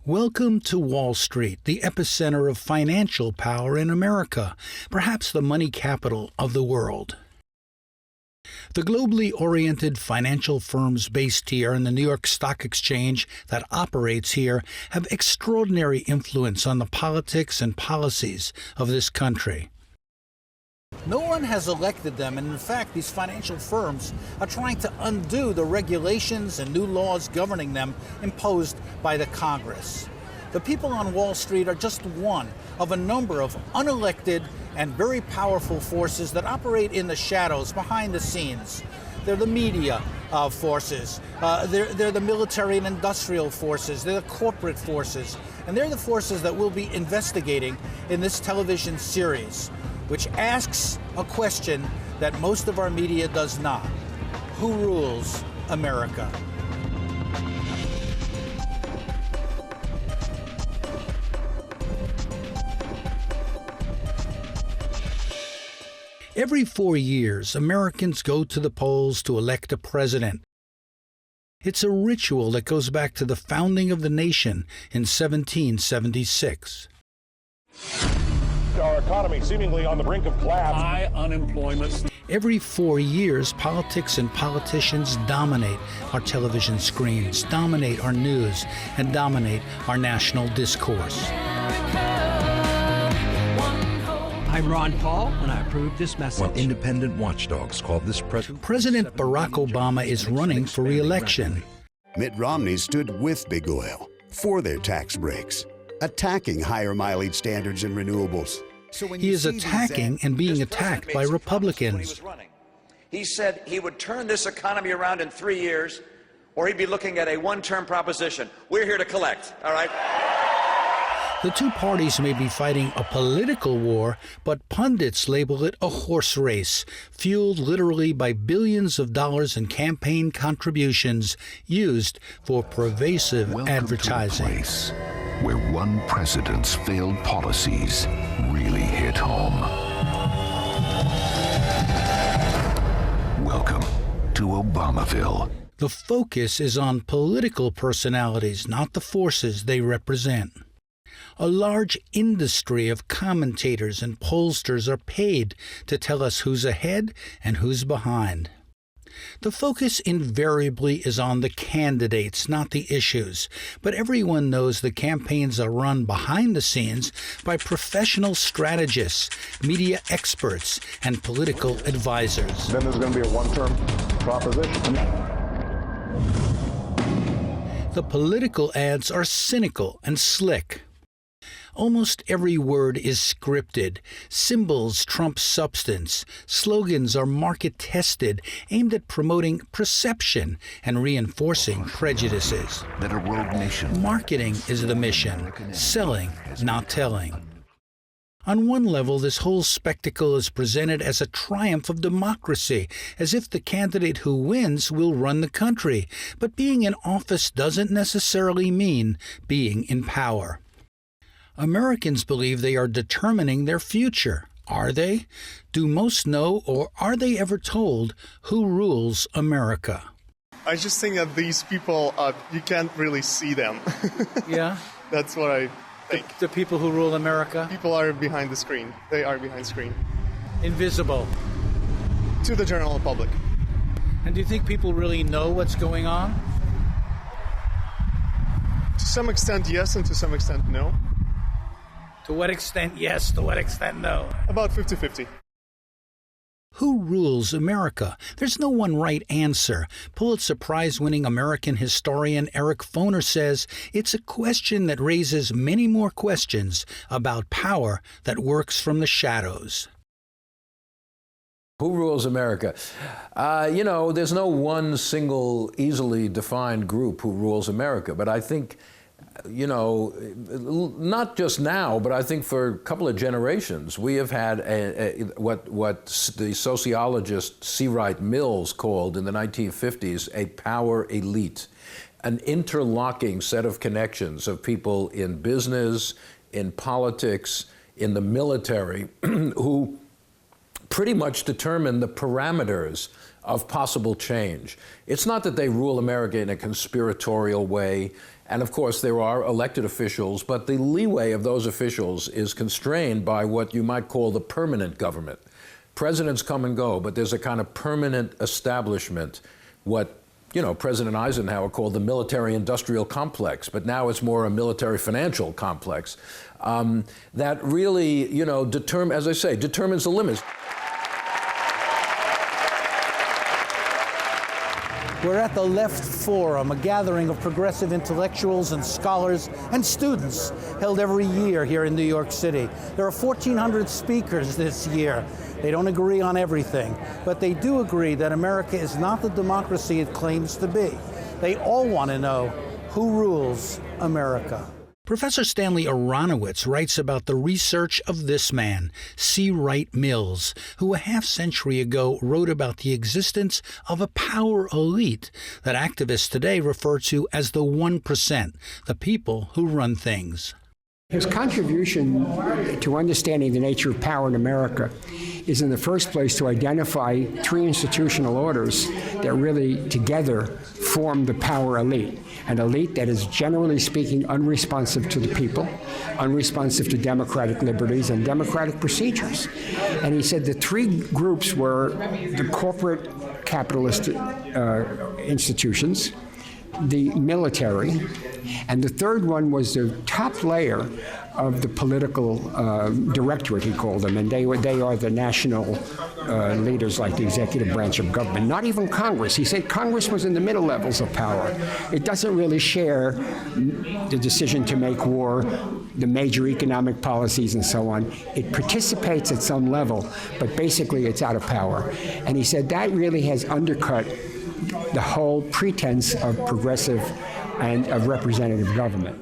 Welcome to Wall Street, the epicenter of financial power in America, perhaps the money capital of the world. The globally oriented financial firms based here in the New York Stock Exchange that operates here have extraordinary influence on the politics and policies of this country. No one has elected them, and in fact, these financial firms are trying to undo the regulations and new laws governing them imposed by the Congress. The people on Wall Street are just one of a number of unelected and very powerful forces that operate in the shadows, behind the scenes. They're the media forces, they're the military and industrial forces, they're the corporate forces, and they're the forces that we'll be investigating in this television series, which asks a question that most of our media does not. Who rules America? Every 4 years, Americans go to the polls to elect a president. It's a ritual that goes back to the founding of the nation in 1776. Our economy seemingly on the brink of collapse. High unemployment. Every 4 years, politics and politicians dominate our television screens, dominate our news, and dominate our national discourse. I'm Ron Paul, and I approve this message. While independent watchdogs call this President Barack Obama is running for re-election. Mitt Romney stood with Big Oil for their tax breaks, attacking higher mileage standards and renewables. He is attacking and being attacked by Republicans. He said he would turn this economy around in 3 years, or he'd be looking at a one-term proposition. We're here to collect, all right? The two parties may be fighting a political war, but pundits label it a horse race, fueled literally by billions of dollars in campaign contributions used for pervasive advertising. To a place where one president's failed policies really hit home. Welcome to Obamaville. The focus is on political personalities, not the forces they represent. A large industry of commentators and pollsters are paid to tell us who's ahead and who's behind. The focus invariably is on the candidates, not the issues, but everyone knows the campaigns are run behind the scenes by professional strategists, media experts, and political advisors. Then there's going to be a one-term proposition. The political ads are cynical and slick. Almost every word is scripted. Symbols trump substance. Slogans are market-tested, aimed at promoting perception and reinforcing prejudices. That a rogue nation. Marketing is the mission, selling, not telling. On one level, this whole spectacle is presented as a triumph of democracy, as if the candidate who wins will run the country. But being in office doesn't necessarily mean being in power. Americans believe they are determining their future. Are they? Do most know, or are they ever told, who rules America? I just think that these people, you can't really see them. Yeah? That's what I think. The people who rule America? People are behind the screen. They are behind screen. Invisible. To the general public. And do you think people really know what's going on? To some extent, yes, and to some extent, no. To what extent yes, to what extent no? About 50-50. Who rules America? There's no one right answer. Pulitzer Prize-winning American historian Eric Foner says it's a question that raises many more questions about power that works from the shadows. Who rules America? There's no one single, easily defined group who rules America, but I think not just now, but I think for a couple of generations, we have had what the sociologist C. Wright Mills called in the 1950s a power elite, an interlocking set of connections of people in business, in politics, in the military, who pretty much determine the parameters of possible change. It's not that they rule America in a conspiratorial way And of course, there are elected officials, but the leeway of those officials is constrained by what you might call the permanent government. Presidents come and go, but there's a kind of permanent establishment, what President Eisenhower called the military-industrial complex, but now it's more a military-financial complex that really, determines the limits. We're at the Left Forum, a gathering of progressive intellectuals and scholars and students held every year here in New York City. There are 1,400 speakers this year. They don't agree on everything, but they do agree that America is not the democracy it claims to be. They all want to know who rules America. Professor Stanley Aronowitz writes about the research of this man, C. Wright Mills, who a half-century ago wrote about the existence of a power elite that activists today refer to as the 1%, the people who run things. His contribution to understanding the nature of power in America is in the first place to identify three institutional orders that really together form the power elite. An elite that is, generally speaking, unresponsive to the people, unresponsive to democratic liberties and democratic procedures. And he said the three groups were the corporate capitalist institutions, the military, and the third one was the top layer of the political directorate, he called them, and they are the national leaders like the executive branch of government, not even Congress. He said Congress was in the middle levels of power. It doesn't really share the decision to make war, the major economic policies and so on. It participates at some level, but basically it's out of power. And he said that really has undercut the whole pretense of progressive and of representative government.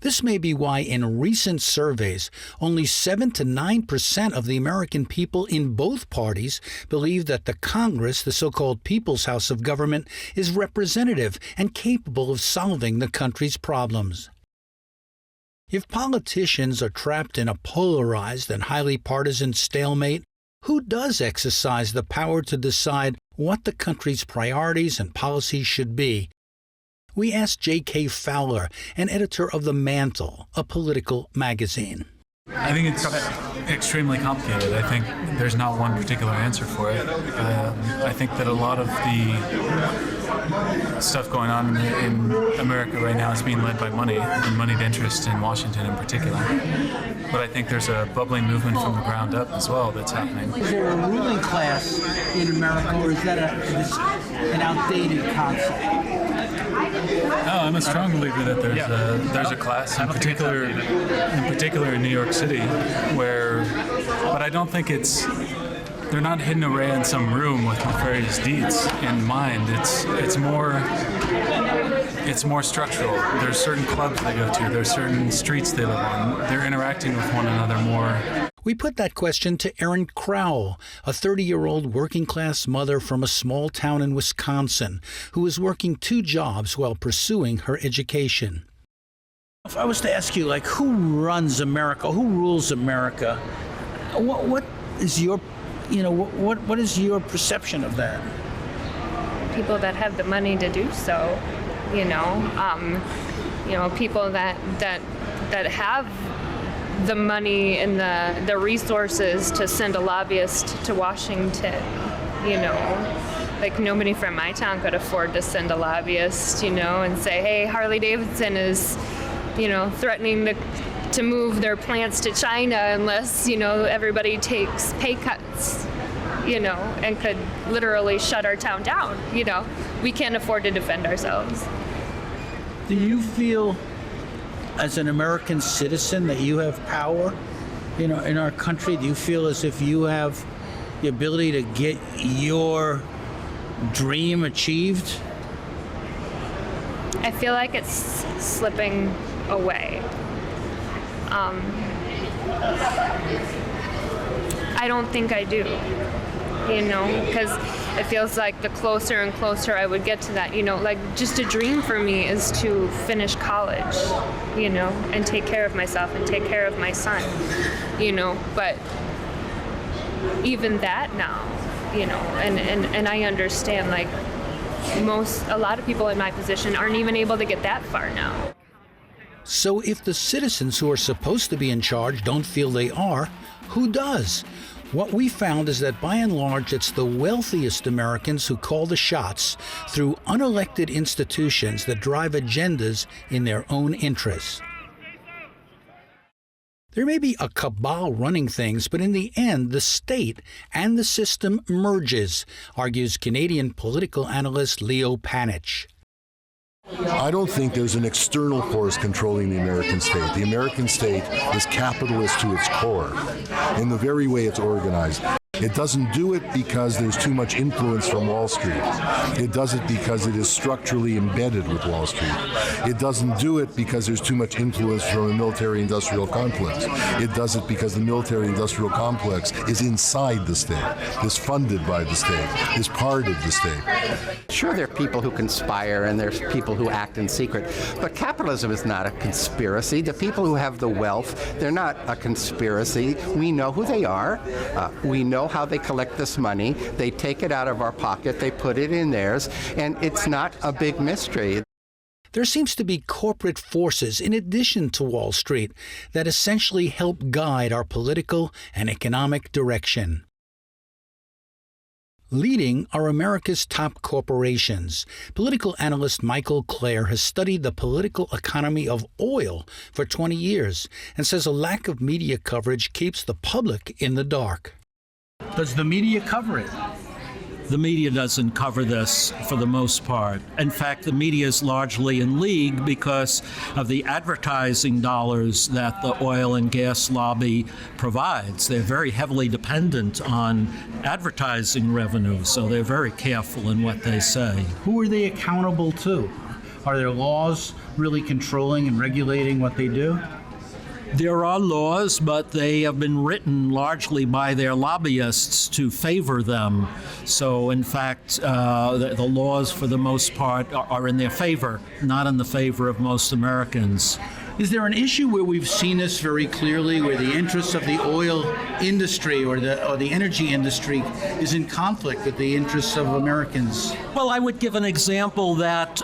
This may be why in recent surveys, only 7 to 9% of the American people in both parties believe that the Congress, the so-called People's House of Government, is representative and capable of solving the country's problems. If politicians are trapped in a polarized and highly partisan stalemate, who does exercise the power to decide what the country's priorities and policies should be? We asked J.K. Fowler, an editor of The Mantle, a political magazine. I think it's extremely complicated. I think there's not one particular answer for it. I think that a lot of the stuff going on in America right now is being led by money and moneyed interest in Washington in particular. But I think there's a bubbling movement from the ground up as well that's happening. Is there a ruling class in America, or is that an outdated concept? No, I'm a strong believer that there's a class, in particular in New York City, but I don't think they're not hidden away in some room with nefarious deeds in mind. It's more structural. There's certain clubs they go to. There's certain streets they live on. They're interacting with one another more. We put that question to Erin Crowell, a 30-year-old working-class mother from a small town in Wisconsin who is working 2 jobs while pursuing her education. If I was to ask you, who runs America? Who rules America? What is your, what is your perception of that? People that have the money to do so, people that have the money and the resources to send a lobbyist to Washington, nobody from my town could afford to send a lobbyist, and say, hey, Harley Davidson is, threatening to move their plants to China unless, everybody takes pay cuts, and could literally shut our town down. We can't afford to defend ourselves. Do you feel, as an American citizen, that you have power, in our country? Do you feel as if you have the ability to get your dream achieved? I feel like it's slipping away. I don't think I do, because it feels like the closer and closer I would get to that, just a dream for me is to finish college, and take care of myself and take care of my son, but even that now, and I understand, a lot of people in my position aren't even able to get that far now. So if the citizens who are supposed to be in charge don't feel they are, who does? What we found is that by and large, it's the wealthiest Americans who call the shots through unelected institutions that drive agendas in their own interests. There may be a cabal running things, but in the end, the state and the system merges, argues Canadian political analyst Leo Panitch. I don't think there's an external force controlling the American state. The American state is capitalist to its core in the very way it's organized. It doesn't do it because there's too much influence from Wall Street. It does it because it is structurally embedded with Wall Street. It doesn't do it because there's too much influence from a military-industrial complex. It does it because the military-industrial complex is inside the state, is funded by the state, is part of the state. Sure, there are people who conspire and there's people who act in secret, but capitalism is not a conspiracy. The people who have the wealth, they're not a conspiracy. We know who they are. We know how they collect this money. They take it out of our pocket, they put it in theirs, and it's not a big mystery. There seems to be corporate forces, in addition to Wall Street, that essentially help guide our political and economic direction. Leading are America's top corporations. Political analyst Michael Clare has studied the political economy of oil for 20 years and says a lack of media coverage keeps the public in the dark. Does the media cover it? The media doesn't cover this for the most part. In fact, the media is largely in league because of the advertising dollars that the oil and gas lobby provides. They're very heavily dependent on advertising revenue, so they're very careful in what they say. Who are they accountable to? Are there laws really controlling and regulating what they do? There are laws, but they have been written largely by their lobbyists to favor them. So, in fact, the laws, for the most part, are in their favor, not in the favor of most Americans. Is there an issue where we've seen this very clearly, where the interests of the oil industry or the energy industry is in conflict with the interests of Americans? Well, I would give an example that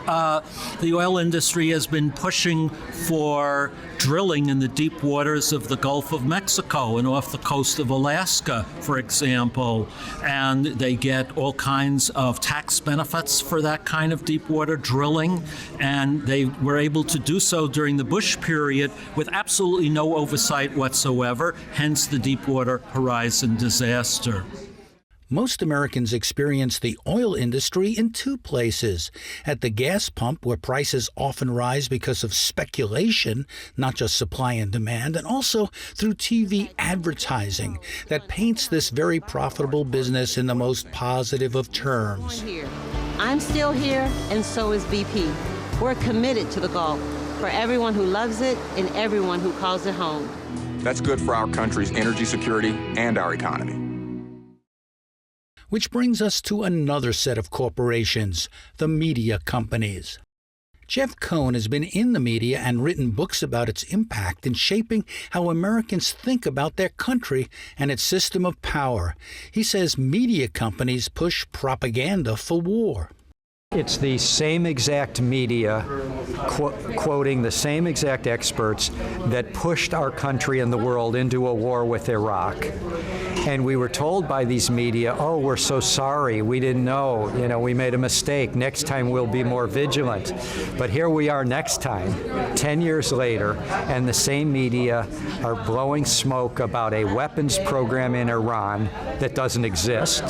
the oil industry has been pushing for drilling in the deep waters of the Gulf of Mexico and off the coast of Alaska, for example. And they get all kinds of tax benefits for that kind of deep water drilling. And they were able to do so during the Bush period with absolutely no oversight whatsoever, hence the Deepwater Horizon disaster. Most Americans experience the oil industry in two places: at the gas pump, where prices often rise because of speculation, not just supply and demand, and also through TV advertising that paints this very profitable business in the most positive of terms. I'm still here, and so is BP. We're committed to the Gulf, for everyone who loves it and everyone who calls it home. That's good for our country's energy security and our economy. Which brings us to another set of corporations, the media companies. Jeff Cohn has been in the media and written books about its impact in shaping how Americans think about their country and its system of power. He says media companies push propaganda for war. It's the same exact media quoting the same exact experts that pushed our country and the world into a war with Iraq. And we were told by these media, oh, we're so sorry, we didn't know, we made a mistake, next time we'll be more vigilant. But here we are next time, 10 years later, and the same media are blowing smoke about a weapons program in Iran that doesn't exist.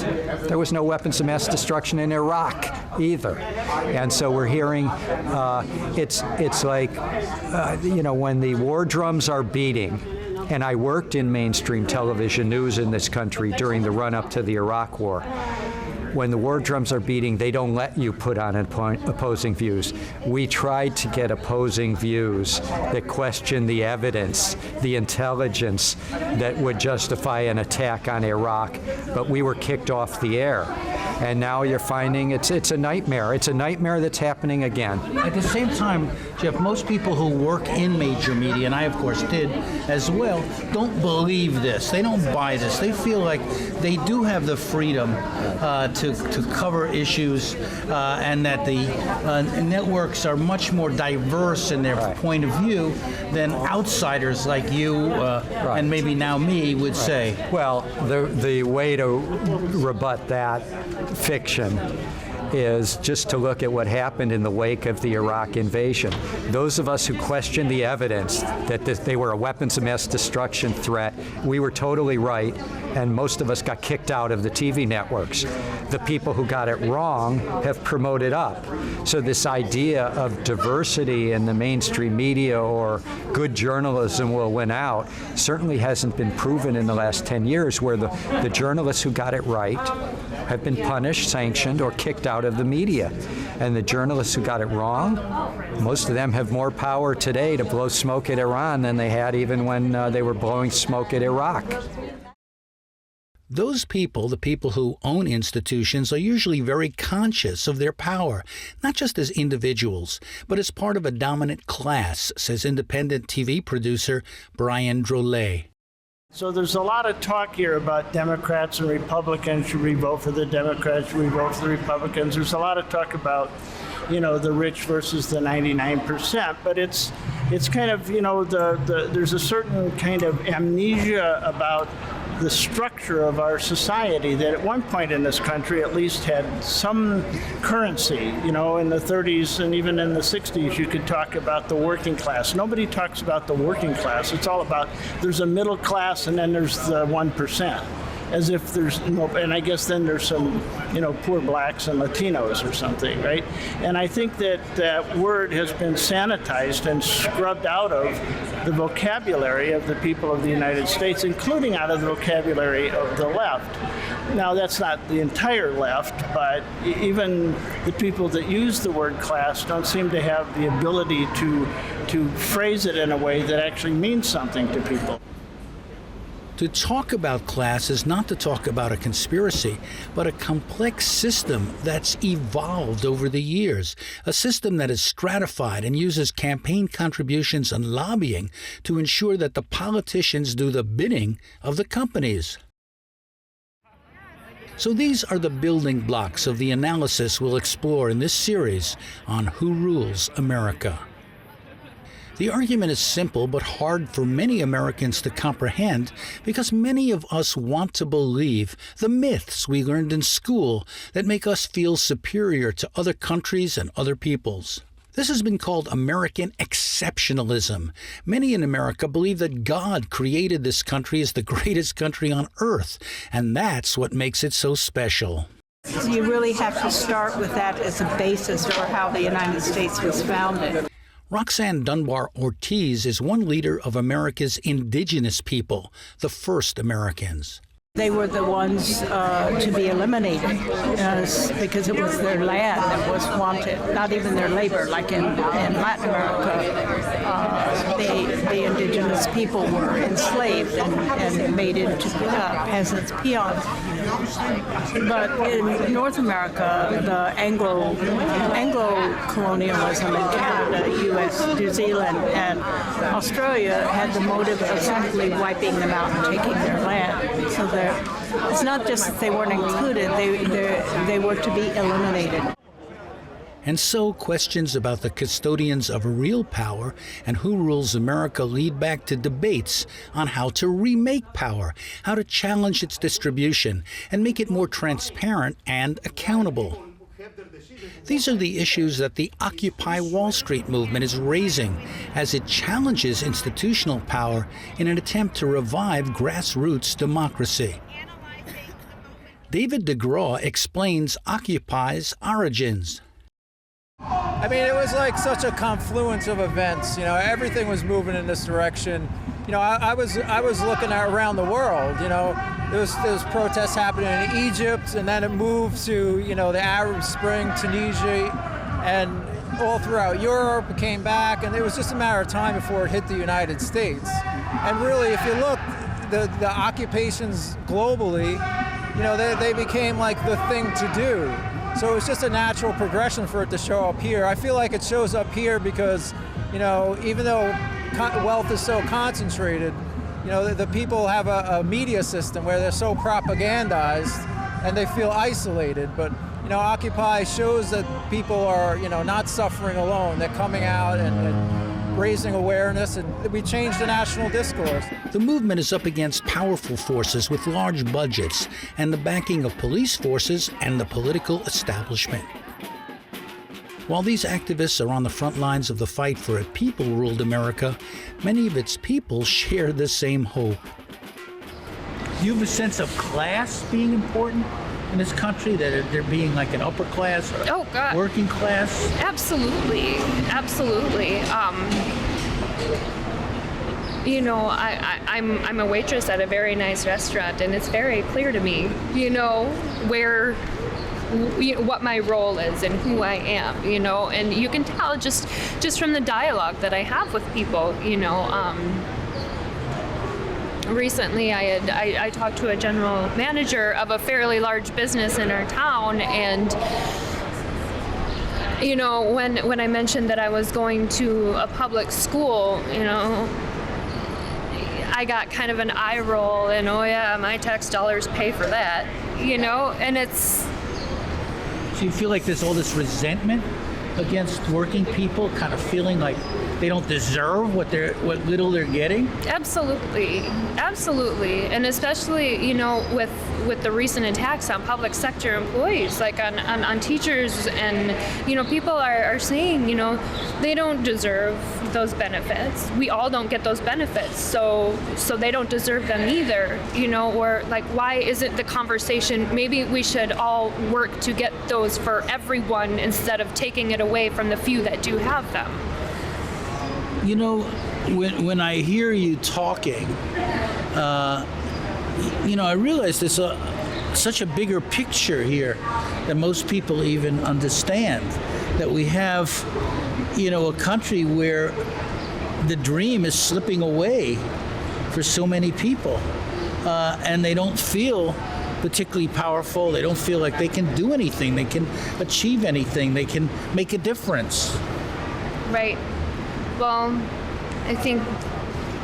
There was no weapons of mass destruction in Iraq either. And so we're hearing, it's like, when the war drums are beating. And I worked in mainstream television news in this country during the run-up to the Iraq War. When the war drums are beating, they don't let you put on opposing views. We tried to get opposing views that question the evidence, the intelligence that would justify an attack on Iraq, but we were kicked off the air. And now you're finding it's a nightmare. It's a nightmare that's happening again. At the same time, Jeff, Jeff, most people who work in major media, and I, of course, did as well, don't believe this. They don't buy this. They feel like they do have the freedom to cover issues and that the networks are much more diverse in their point of view than outsiders like you and maybe now me would say. Well, the way to rebut that fiction is just to look at what happened in the wake of the Iraq invasion. Those of us who questioned the evidence that they were a weapons of mass destruction threat, we were totally right, and most of us got kicked out of the TV networks. The people who got it wrong have promoted up. So this idea of diversity in the mainstream media or good journalism will win out certainly hasn't been proven in the last 10 years, where the journalists who got it right have been punished, sanctioned, or kicked out of the media. And the journalists who got it wrong, most of them have more power today to blow smoke at Iran than they had even when they were blowing smoke at Iraq. Those people, the people who own institutions, are usually very conscious of their power, not just as individuals, but as part of a dominant class, says independent TV producer Brian Drolet. So there's a lot of talk here about Democrats and Republicans. Should we vote for the Democrats? Should we vote for the Republicans? There's a lot of talk about, the rich versus the 99%. But it's kind of, there's a certain kind of amnesia about the structure of our society that at one point in this country at least had some currency. In the 30s and even in the 60s, you could talk about the working class. Nobody talks about the working class. It's all about there's a middle class and then there's the 1%. As if there's no, and I guess then there's some, poor blacks and Latinos or something, right? And I think that word has been sanitized and scrubbed out of the vocabulary of the people of the United States, including out of the vocabulary of the left. Now, that's not the entire left, but even the people that use the word class don't seem to have the ability to phrase it in a way that actually means something to people. To talk about class is not to talk about a conspiracy, but a complex system that's evolved over the years, a system that is stratified and uses campaign contributions and lobbying to ensure that the politicians do the bidding of the companies. So these are the building blocks of the analysis we'll explore in this series on Who Rules America. The argument is simple but hard for many Americans to comprehend because many of us want to believe the myths we learned in school that make us feel superior to other countries and other peoples. This has been called American exceptionalism. Many in America believe that God created this country as the greatest country on earth, and that's what makes it so special. You really have to start with that as a basis for how the United States was founded. Roxanne Dunbar Ortiz is one leader of America's indigenous people, the first Americans. They were the ones to be eliminated because it was their land that was wanted, not even their labor. Like in Latin America, the indigenous people were enslaved and made into peasants, peons. But in North America, the Anglo-colonialism in Canada, U.S., New Zealand, and Australia had the motive of simply wiping them out and taking their land. So it's not just that they weren't included, they were to be eliminated. And so questions about the custodians of real power and who rules America lead back to debates on how to remake power, how to challenge its distribution, and make it more transparent and accountable. These are the issues that the Occupy Wall Street movement is raising as it challenges institutional power in an attempt to revive grassroots democracy. David DeGraw explains Occupy's origins. I mean, it was like such a confluence of events. Everything was moving in this direction. I was looking at around the world. There was protests happening in Egypt, and then it moved to the Arab Spring, Tunisia, and all throughout Europe. It came back, and it was just a matter of time before it hit the United States. And really, if you look, the occupations globally, they became like the thing to do. So it was just a natural progression for it to show up here. I feel like it shows up here because you know, even though wealth is so concentrated, you know, the people have a media system where they're so propagandized and they feel isolated. But, you know, Occupy shows that people are, you know, not suffering alone. They're coming out and raising awareness, and we change the national discourse. The movement is up against powerful forces with large budgets and the backing of police forces and the political establishment. While these activists are on the front lines of the fight for a people-ruled America, many of its people share the same hope. Do you have a sense of class being important in this country, that there being like an upper class or working class? Absolutely, absolutely. You know, I'm a waitress at a very nice restaurant, and it's very clear to me, you know, what my role is and who I am, you know, and you can tell just from the dialogue that I have with people, you know. Recently, I talked to a general manager of a fairly large business in our town, and you know, when I mentioned that I was going to a public school, you know, I got kind of an eye roll, and oh yeah, my tax dollars pay for that, you know, and it's. So you feel like there's all this resentment against working people, kind of feeling like they don't deserve what little they're getting? Absolutely, absolutely, and especially, you know, with the recent attacks on public sector employees, like on teachers, and you know, people are saying, you know, they don't deserve those benefits. We all don't get those benefits, so they don't deserve them either, you know. Or like, why isn't the conversation, maybe we should all work to get those for everyone instead of taking it away from the few that do have them. You know, when I hear you talking, you know, I realize there's such a bigger picture here than most people even understand. That we have, you know, a country where the dream is slipping away for so many people, and they don't feel particularly powerful. They don't feel like they can do anything. They can achieve anything. They can make a difference. Right. Well, I think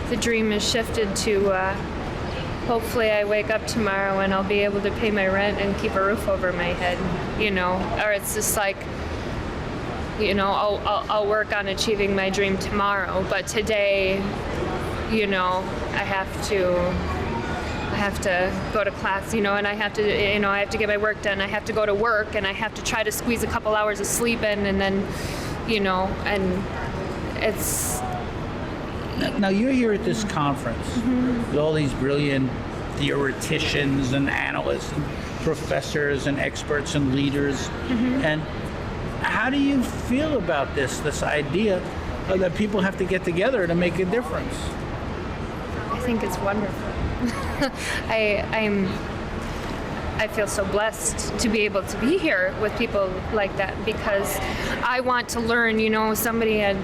the dream is shifted to hopefully I wake up tomorrow and I'll be able to pay my rent and keep a roof over my head, you know. Or it's just like, you know, I'll work on achieving my dream tomorrow, but today, you know, I have to go to class, you know, and I have to get my work done. I have to go to work, and I have to try to squeeze a couple hours of sleep in, and then, you know, and it's. Now you're here at this conference with all these brilliant theoreticians and analysts and professors and experts and leaders. And how do you feel about this idea that people have to get together to make a difference? I think it's wonderful. I feel so blessed to be able to be here with people like that, because I want to learn. You know, somebody had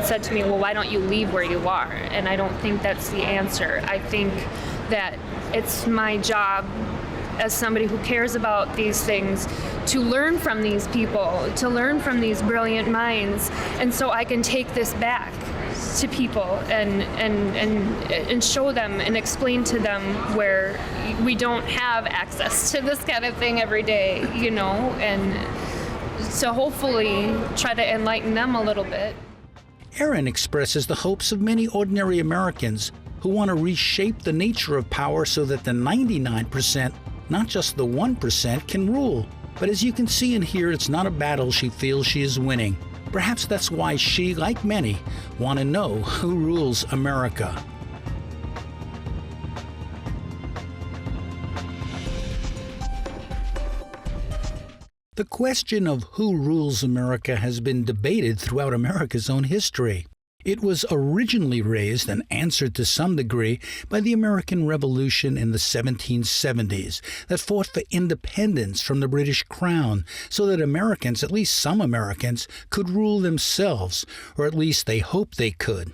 said to me, well, why don't you leave where you are? And I don't think that's the answer. I think that it's my job as somebody who cares about these things to learn from these people, to learn from these brilliant minds, and so I can take this back to people and show them and explain to them where we don't have access to this kind of thing every day, you know, and so hopefully try to enlighten them a little bit. Erin expresses the hopes of many ordinary Americans who want to reshape the nature of power so that the 99%, not just the 1%, can rule. But as you can see and hear, it's not a battle she feels she is winning. Perhaps that's why she, like many, want to know who rules America. The question of who rules America has been debated throughout America's own history. It was originally raised and answered to some degree by the American Revolution in the 1770s that fought for independence from the British Crown so that Americans, at least some Americans, could rule themselves, or at least they hoped they could.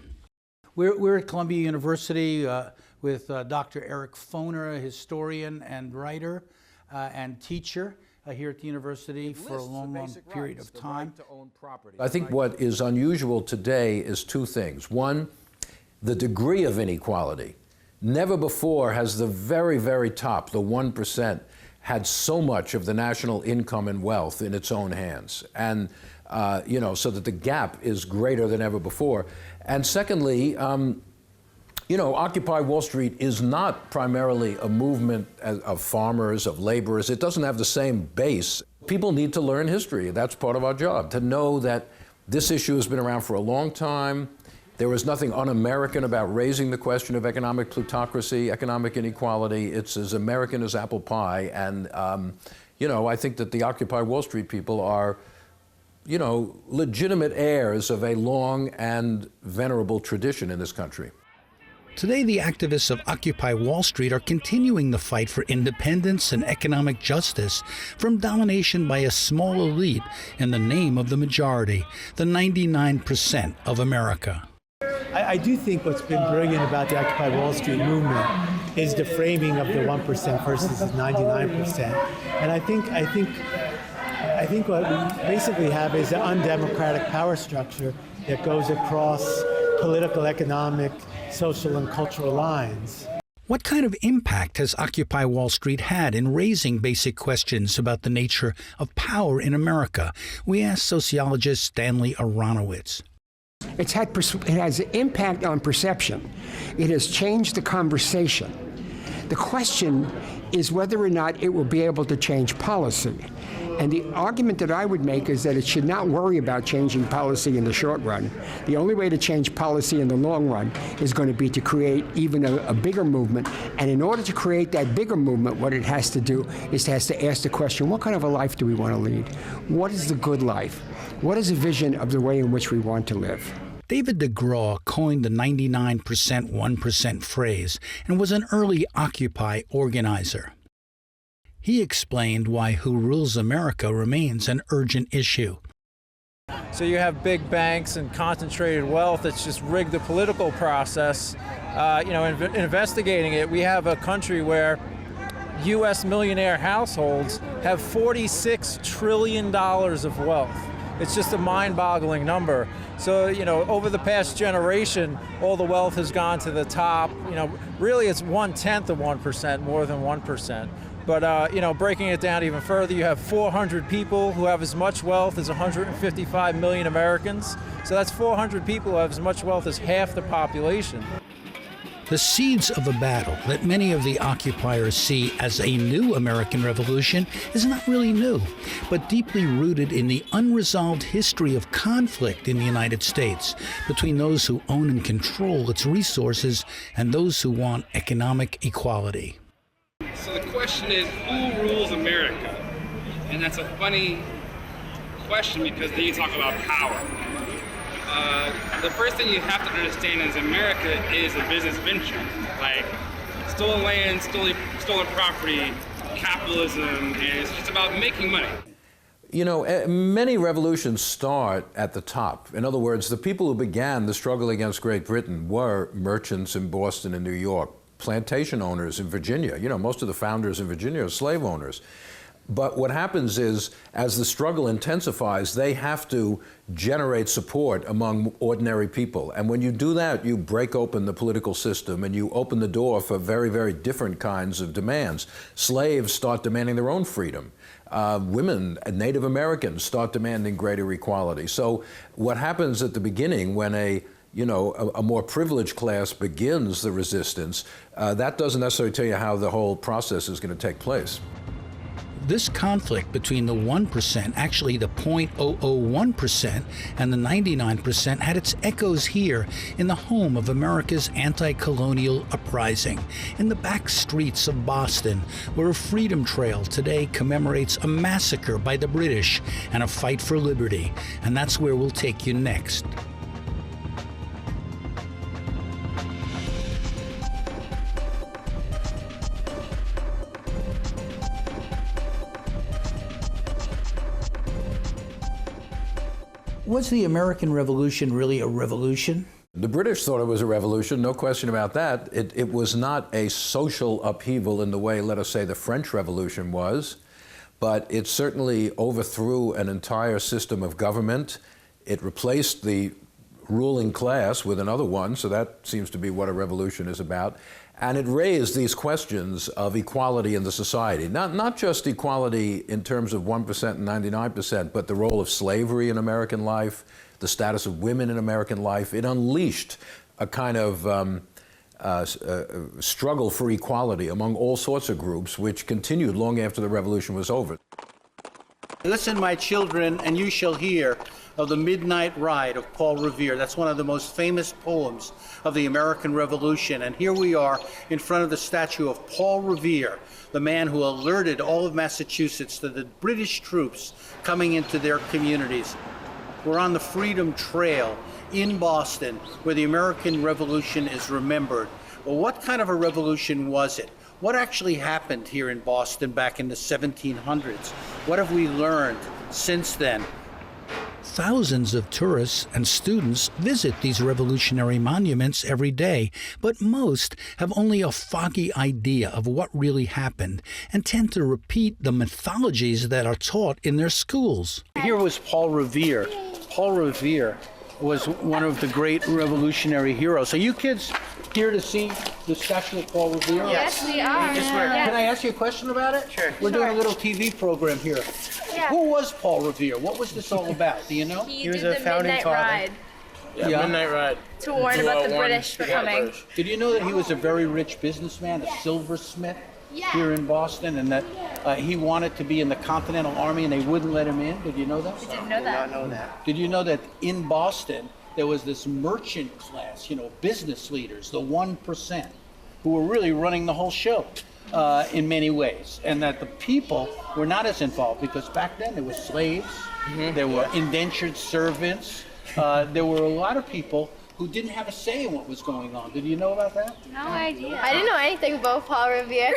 We're at Columbia University with Dr. Eric Foner, a historian and writer and teacher. here at the university for a long period of time. I think what is unusual today is two things. One, the degree of inequality. Never before has the very, very top, the 1%, had so much of the national income and wealth in its own hands. And, so that the gap is greater than ever before. And secondly, Occupy Wall Street is not primarily a movement of farmers, of laborers. It doesn't have the same base. People need to learn history. That's part of our job, to know that this issue has been around for a long time. There was nothing un-American about raising the question of economic plutocracy, economic inequality. It's as American as apple pie. And, I think that the Occupy Wall Street people are, legitimate heirs of a long and venerable tradition in this country. Today, the activists of Occupy Wall Street are continuing the fight for independence and economic justice from domination by a small elite in the name of the majority, the 99% of America. I do think what's been brilliant about the Occupy Wall Street movement is the framing of the 1% versus the 99%. And I think what we basically have is an undemocratic power structure that goes across political, economic, social, and cultural lines. What kind of impact has Occupy Wall Street had in raising basic questions about the nature of power in America? We asked sociologist Stanley Aronowitz. It has an impact on perception. It has changed the conversation. The question is whether or not it will be able to change policy. And the argument that I would make is that it should not worry about changing policy in the short run. The only way to change policy in the long run is going to be to create even a bigger movement. And in order to create that bigger movement, what it has to do is it has to ask the question, what kind of a life do we want to lead? What is the good life? What is a vision of the way in which we want to live? David DeGraw coined the 99% 1% phrase and was an early Occupy organizer. He explained why Who Rules America remains an urgent issue. So you have big banks and concentrated wealth that's just rigged the political process. Investigating it, we have a country where U.S. millionaire households have $46 trillion of wealth. It's just a mind-boggling number. So, over the past generation, all the wealth has gone to the top. Really it's 1/10 of 1%, more than 1%. But, breaking it down even further, you have 400 people who have as much wealth as 155 million Americans. So that's 400 people who have as much wealth as half the population. The seeds of a battle that many of the occupiers see as a new American Revolution is not really new, but deeply rooted in the unresolved history of conflict in the United States between those who own and control its resources and those who want economic equality. So the question is, who rules America? And that's a funny question because then you talk about power. The first thing you have to understand is America is a business venture. Like stolen land, stolen property, capitalism, and it's just about making money. Many revolutions start at the top. In other words, the people who began the struggle against Great Britain were merchants in Boston and New York, plantation owners in Virginia. Most of the founders in Virginia are slave owners. But what happens is, as the struggle intensifies, they have to generate support among ordinary people. And when you do that, you break open the political system and you open the door for very, very different kinds of demands. Slaves start demanding their own freedom. Women, Native Americans, start demanding greater equality. So what happens at the beginning when a more privileged class begins the resistance, that doesn't necessarily tell you how the whole process is going to take place. This conflict between the 1%, actually the 0.001%, and the 99% had its echoes here in the home of America's anti-colonial uprising, in the back streets of Boston, where a freedom trail today commemorates a massacre by the British and a fight for liberty. And that's where we'll take you next. Was the American Revolution really a revolution? The British thought it was a revolution, no question about that. It was not a social upheaval in the way, let us say, the French Revolution was. but it certainly overthrew an entire system of government. It replaced the ruling class with another one, so that seems to be what a revolution is about. And it raised these questions of equality in the society. Not just equality in terms of 1% and 99%, but the role of slavery in American life, the status of women in American life. It unleashed a kind of struggle for equality among all sorts of groups, which continued long after the revolution was over. Listen, my children, and you shall hear of the Midnight Ride of Paul Revere. That's one of the most famous poems of the American Revolution. And here we are in front of the statue of Paul Revere, the man who alerted all of Massachusetts to the British troops coming into their communities. We're on the Freedom Trail in Boston, where the American Revolution is remembered. Well, what kind of a revolution was it? What actually happened here in Boston back in the 1700s? What have we learned since then? Thousands of tourists and students visit these revolutionary monuments every day, but most have only a foggy idea of what really happened and tend to repeat the mythologies that are taught in their schools. Here was Paul Revere. Paul Revere was one of the great revolutionary heroes. Are you kids here to see the statue of Paul Revere? Yes, we are. Can I ask you a question about it? Sure. We're doing a little TV program here. Yeah. Who was Paul Revere? What was this all about? Do you know? He was a founding Midnight father. Ride. Yeah, Midnight Ride. To warn about the British coming. Did you know that he was a very rich businessman, a silversmith here in Boston, and that he wanted to be in the Continental Army and they wouldn't let him in? Did you know that? I didn't know that. Did not know that. Did you know that in Boston there was this merchant class, business leaders, the 1%, who were really running the whole show in many ways, and that the people were not as involved because back then there were slaves, there were indentured servants, there were a lot of people who didn't have a say in what was going on. Did you know about that? No idea. I didn't know anything about Paul Revere.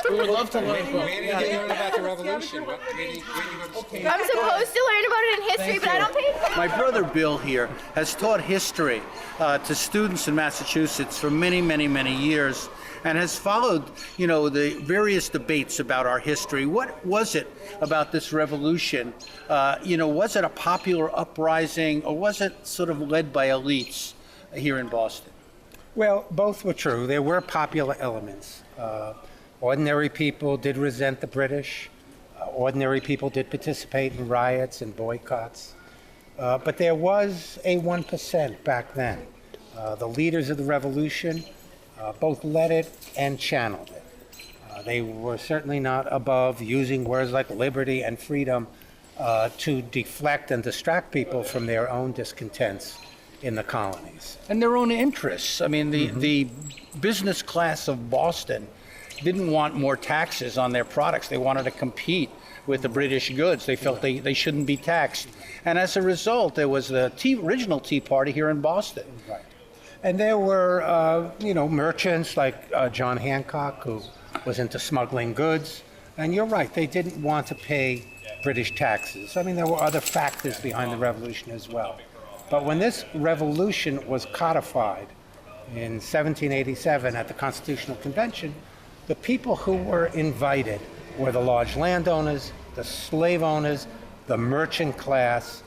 We would love to learn from Where did you learn about the revolution? I'm supposed to learn about it in history, but I don't pay. My brother Bill here has taught history to students in Massachusetts for many, many, many years, and has followed, the various debates about our history. What was it about this revolution? Was it a popular uprising, or was it sort of led by elites here in Boston? Well, both were true. There were popular elements. Ordinary people did resent the British. Ordinary people did participate in riots and boycotts. But there was a 1% back then. The leaders of the revolution both led it and channeled it. They were certainly not above using words like liberty and freedom to deflect and distract people from their own discontents in the colonies. And their own interests. I mean, the business class of Boston didn't want more taxes on their products. They wanted to compete with the British goods. They felt they shouldn't be taxed. And as a result, there was the original Tea Party here in Boston. Right. And there were, merchants like John Hancock, who was into smuggling goods. And you're right, they didn't want to pay British taxes. I mean, there were other factors behind the revolution as well. But when this revolution was codified in 1787 at the Constitutional Convention, the people who were invited were the large landowners, the slave owners, the merchant class.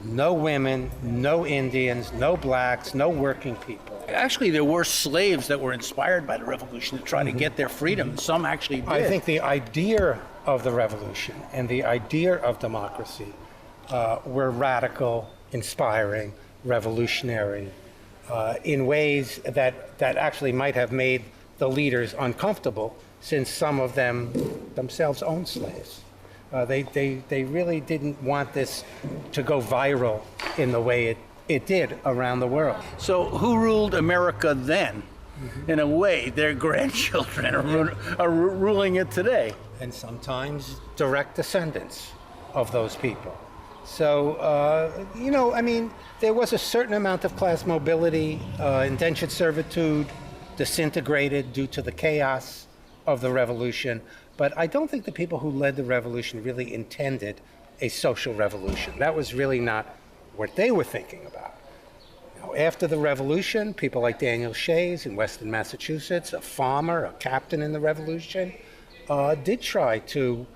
No women, no Indians, no blacks, no working people. Actually, there were slaves that were inspired by the revolution to try to get their freedom. Some actually did. I think the idea of the revolution and the idea of democracy were radical, inspiring, revolutionary, in ways that actually might have made the leaders uncomfortable, since some of them themselves owned slaves. They really didn't want this to go viral in the way it did around the world. So who ruled America then? In a way, their grandchildren are ruling it today. And sometimes direct descendants of those people. So, there was a certain amount of class mobility, indentured servitude disintegrated due to the chaos of the revolution. But I don't think the people who led the revolution really intended a social revolution. That was really not what they were thinking about. After the revolution, people like Daniel Shays in Western Massachusetts, a farmer, a captain in the revolution, did try to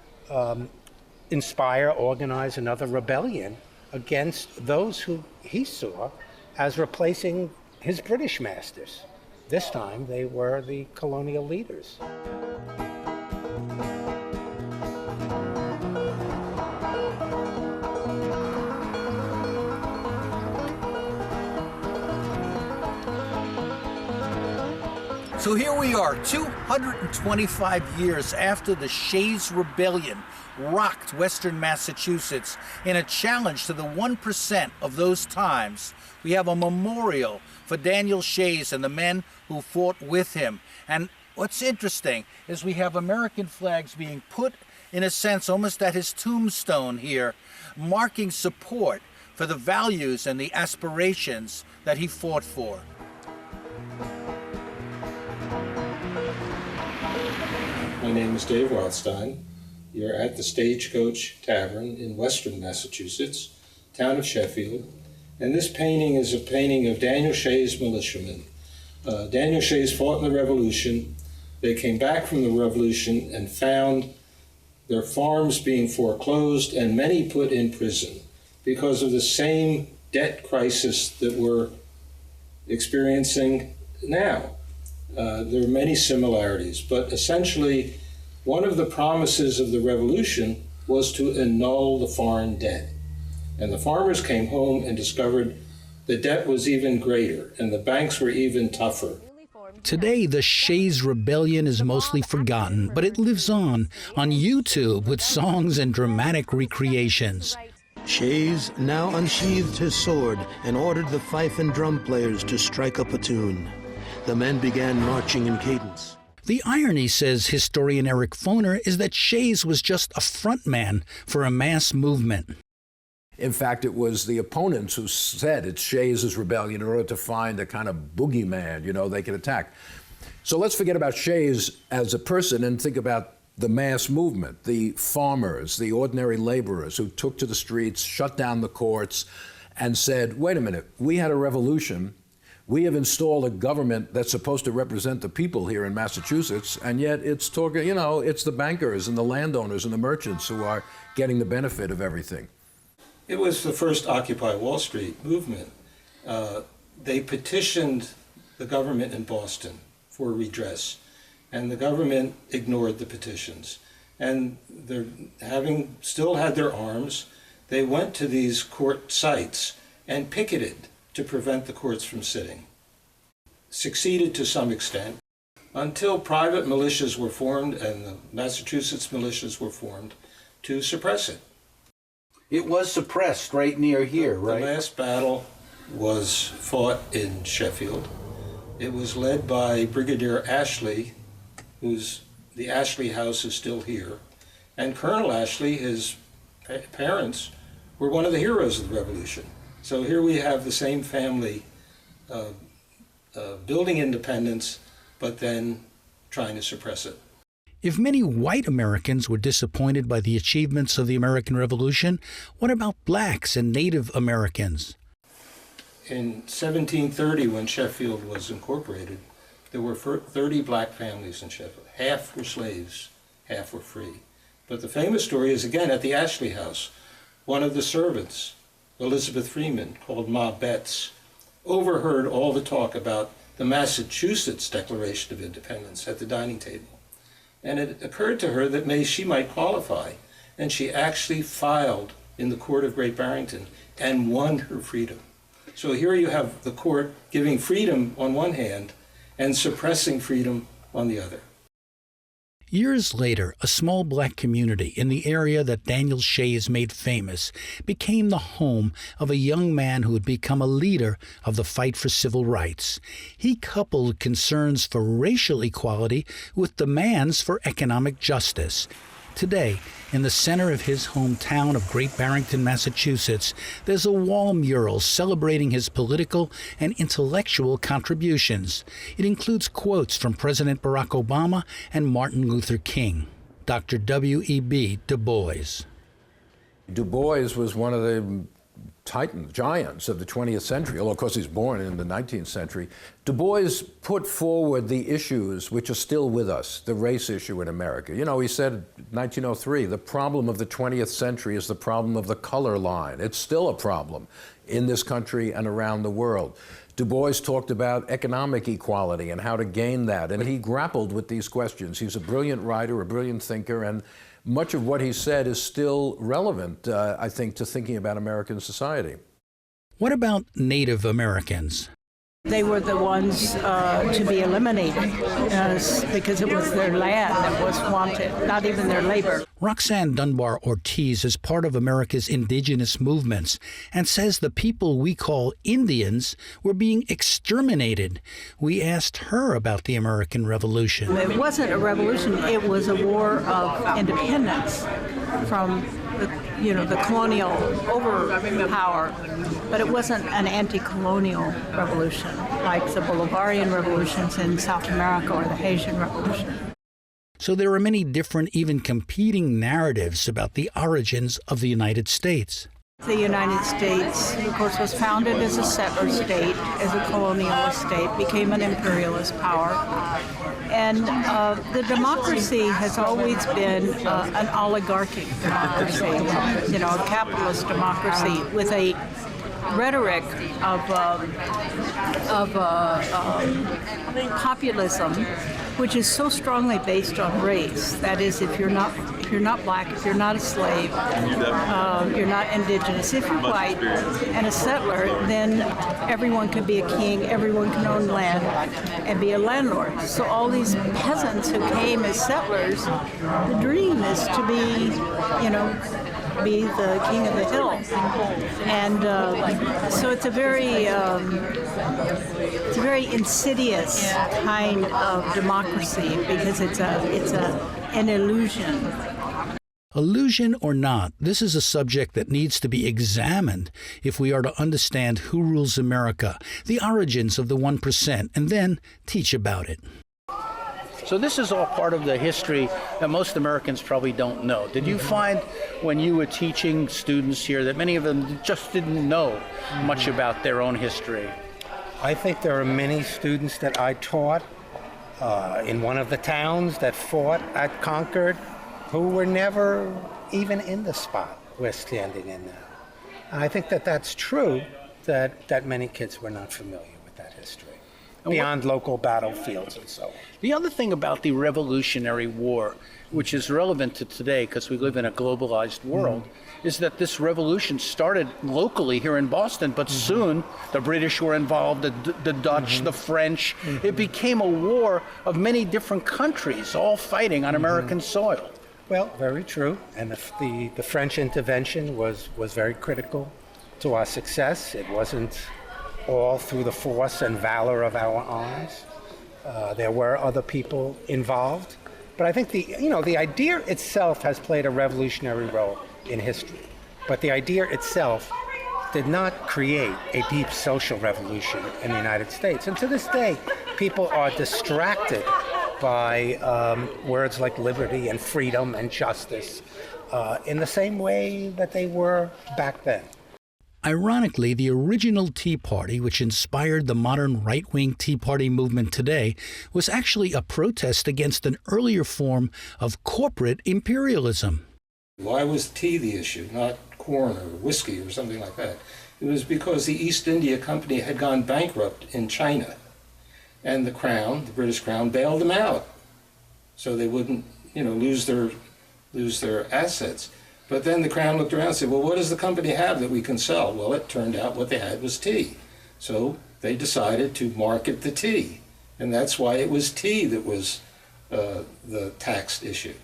inspire, organize another rebellion against those who he saw as replacing his British masters. This time they were the colonial leaders. So here we are, 225 years after the Shays Rebellion rocked Western Massachusetts in a challenge to the 1% of those times. We have a memorial for Daniel Shays and the men who fought with him. And what's interesting is we have American flags being put, in a sense, almost at his tombstone here, marking support for the values and the aspirations that he fought for. My name is Dave Rothstein. You're at the Stagecoach Tavern in Western Massachusetts, town of Sheffield. And this painting is a painting of Daniel Shays' militiamen. Daniel Shays fought in the Revolution. They came back from the Revolution and found their farms being foreclosed and many put in prison because of the same debt crisis that we're experiencing now. There are many similarities, but essentially one of the promises of the Revolution was to annul the foreign debt. And the farmers came home and discovered the debt was even greater and the banks were even tougher. Today, the Shays Rebellion is mostly forgotten, but it lives on YouTube with songs and dramatic recreations. Shays now unsheathed his sword and ordered the fife and drum players to strike up a tune. The men began marching in cadence. The irony, says historian Eric Foner, is that Shays was just a frontman for a mass movement. In fact, it was the opponents who said it's Shays' rebellion in order to find a kind of boogeyman, they could attack. So let's forget about Shays as a person and think about the mass movement, the farmers, the ordinary laborers who took to the streets, shut down the courts, and said, wait a minute, we had a revolution. We have installed a government that's supposed to represent the people here in Massachusetts, and yet it's talking, it's the bankers and the landowners and the merchants who are getting the benefit of everything. It was the first Occupy Wall Street movement. They petitioned the government in Boston for redress, and the government ignored the petitions. And they're having still had their arms, they went to these court sites and picketed to prevent the courts from sitting. Succeeded to some extent until private militias were formed and the Massachusetts militias were formed to suppress it. It was suppressed right near here, right? The last battle was fought in Sheffield. It was led by Brigadier Ashley, the Ashley House is still here. And Colonel Ashley, his parents, were one of the heroes of the Revolution. So here we have the same family building independence, but then trying to suppress it. If many white Americans were disappointed by the achievements of the American Revolution, what about blacks and Native Americans? In 1730, when Sheffield was incorporated, there were 30 black families in Sheffield. Half were slaves, half were free. But the famous story is, again, at the Ashley House. One of the servants, Elizabeth Freeman, called Ma Betts, overheard all the talk about the Massachusetts Declaration of Independence at the dining table. And it occurred to her that maybe she might qualify. And she actually filed in the court of Great Barrington and won her freedom. So here you have the court giving freedom on one hand and suppressing freedom on the other. Years later, a small black community in the area that Daniel Shays made famous became the home of a young man who had become a leader of the fight for civil rights. He coupled concerns for racial equality with demands for economic justice. Today, in the center of his hometown of Great Barrington, Massachusetts, there's a wall mural celebrating his political and intellectual contributions. It includes quotes from President Barack Obama and Martin Luther King. Dr. W.E.B. Du Bois. Du Bois was one of the giants of the 20th century, although of course he's born in the 19th century, Du Bois put forward the issues which are still with us, the race issue in America. You know, he said in 1903, the problem of the 20th century is the problem of the color line. It's still a problem in this country and around the world. Du Bois talked about economic equality and how to gain that, and he grappled with these questions. He's a brilliant writer, a brilliant thinker, and much of what he said is still relevant, I think, to thinking about American society. What about Native Americans? They were the ones to be eliminated because it was their land that was wanted, not even their labor. Roxanne Dunbar Ortiz is part of America's indigenous movements and says the people we call Indians were being exterminated. We asked her about the American Revolution. It wasn't a revolution, it was a war of independence from the colonial overpower, but it wasn't an anti-colonial revolution like the Bolivarian revolutions in South America or the Haitian Revolution. So there are many different, even competing narratives about the origins of the United States. The United States, of course, was founded as a settler state, as a colonial state, became an imperialist power. And the democracy has always been an oligarchic democracy, a capitalist democracy with a rhetoric of populism, which is so strongly based on race. That is, if you're not black, if you're not a slave, you're not indigenous. If you're white and a settler, then everyone can be a king, everyone can own land and be a landlord. So all these peasants who came as settlers, the dream is to be, be the king of the hill. And so it's a very insidious kind of democracy because it's an illusion. Illusion or not, this is a subject that needs to be examined if we are to understand who rules America, the origins of the 1%, and then teach about it. So this is all part of the history that most Americans probably don't know. Did you find when you were teaching students here that many of them just didn't know much about their own history? I think there are many students that I taught in one of the towns that fought at Concord who were never even in the spot we're standing in now. And I think that that's true, that many kids were not familiar with that history, beyond local battlefields and so on. The other thing about the Revolutionary War, which is relevant to today because we live in a globalized world, is that this revolution started locally here in Boston, but soon the British were involved, the Dutch, the French. It became a war of many different countries all fighting on American soil. Well, very true. And the French intervention was very critical to our success. It wasn't all through the force and valor of our arms. There were other people involved. But I think the idea itself has played a revolutionary role in history. But the idea itself did not create a deep social revolution in the United States. And to this day, people are distracted by words like liberty and freedom and justice in the same way that they were back then. Ironically, the original Tea Party, which inspired the modern right-wing Tea Party movement today, was actually a protest against an earlier form of corporate imperialism. Why was tea the issue, not corn or whiskey or something like that? It was because the East India Company had gone bankrupt in China, and the Crown, the British Crown, bailed them out so they wouldn't, lose their assets. But then the Crown looked around and said, well, what does the company have that we can sell? Well, it turned out what they had was tea. So they decided to market the tea. And that's why it was tea that was the taxed issue.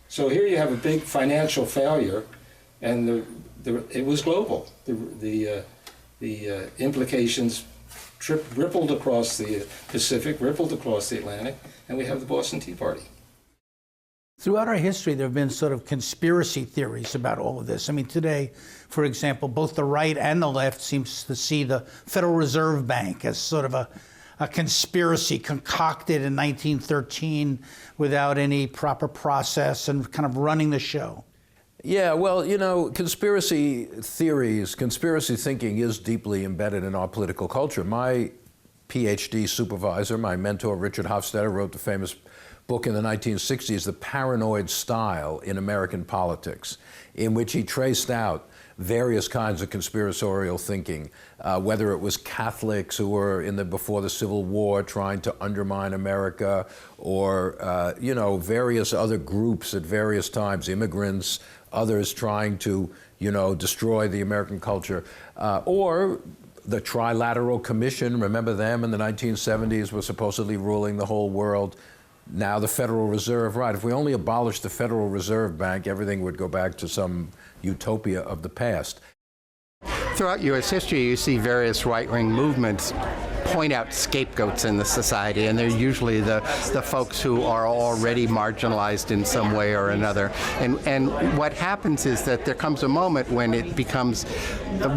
So here you have a big financial failure, and it was global. The implications rippled across the Pacific, rippled across the Atlantic, and we have the Boston Tea Party. Throughout our history, there have been sort of conspiracy theories about all of this. I mean, today, for example, both the right and the left seems to see the Federal Reserve Bank as sort of a conspiracy concocted in 1913 without any proper process and kind of running the show. Yeah, well, you know, conspiracy theories, conspiracy thinking is deeply embedded in our political culture. My PhD supervisor, my mentor, Richard Hofstadter, wrote the famous book in the 1960s, The Paranoid Style in American Politics, in which he traced out various kinds of conspiratorial thinking, whether it was Catholics who were before the Civil War trying to undermine America, or you know, various other groups at various times, immigrants, others trying to, you know, destroy the American culture, or the Trilateral Commission, remember them in the 1970s, were supposedly ruling the whole world. Now the Federal Reserve, right, if we only abolished the Federal Reserve Bank, everything would go back to some utopia of the past. Throughout U.S. history, you see various right-wing movements point out scapegoats in the society, and they're usually the folks who are already marginalized in some way or another. And what happens is that there comes a moment when it becomes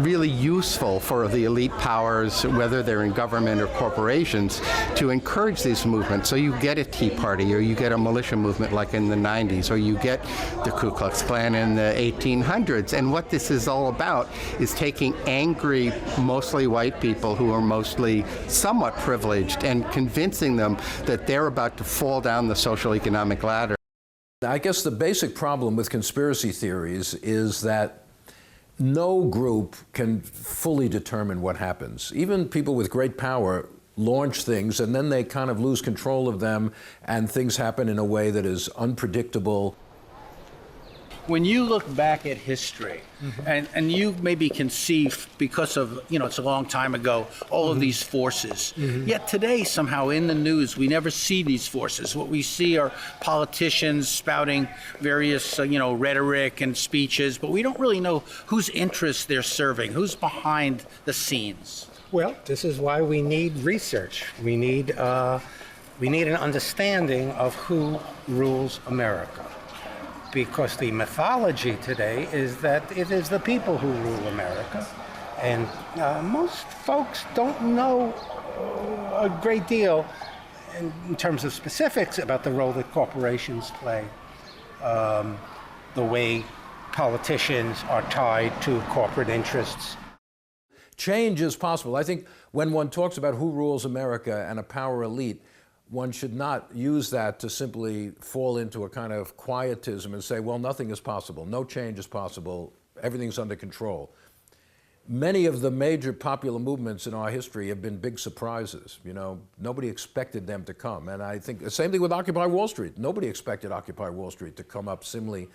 really useful for the elite powers, whether they're in government or corporations, to encourage these movements. So you get a Tea Party, or you get a militia movement like in the 90s, or you get the Ku Klux Klan in the 1800s. And what this is all about is taking angry, mostly white people who are mostly somewhat privileged and convincing them that they're about to fall down the social economic ladder. I guess the basic problem with conspiracy theories is that no group can fully determine what happens. Even people with great power launch things, and then they kind of lose control of them, and things happen in a way that is unpredictable. When you look back at history, and you maybe can see, because of, you know, it's a long time ago, all of these forces. Yet today, somehow in the news, we never see these forces. What we see are politicians spouting various, you know, rhetoric and speeches, but we don't really know whose interests they're serving, who's behind the scenes. Well, this is why we need research. We need an understanding of who rules America. Because the mythology today is that it is the people who rule America. And most folks don't know a great deal in terms of specifics about the role that corporations play, the way politicians are tied to corporate interests. Change is possible. I think when one talks about who rules America and a power elite, one should not use that to simply fall into a kind of quietism and say, well, nothing is possible, no change is possible, everything's under control. Many of the major popular movements in our history have been big surprises. You know, nobody expected them to come. And I think the same thing with Occupy Wall Street. Nobody expected Occupy Wall Street to come up simply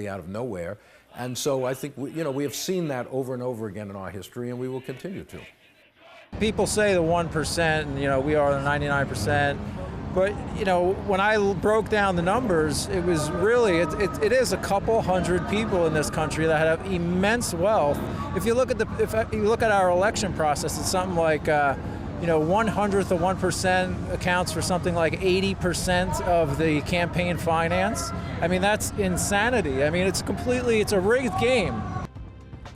out of nowhere. And so I think, we have seen that over and over again in our history, and we will continue to. People say the 1%, and we are the 99%. But when I broke down the numbers, it was really it is a couple hundred people in this country that have immense wealth. If you look at our election process, it's something like 1/100 of 1% accounts for something like 80% of the campaign finance. I mean, that's insanity. I mean, it's a rigged game.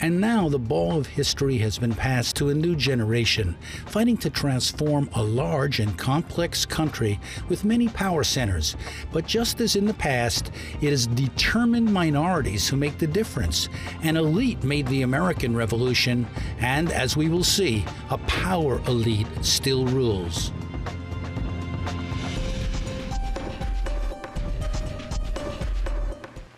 And now the ball of history has been passed to a new generation, fighting to transform a large and complex country with many power centers. But just as in the past, it is determined minorities who make the difference. An elite made the American Revolution, and as we will see, a power elite still rules.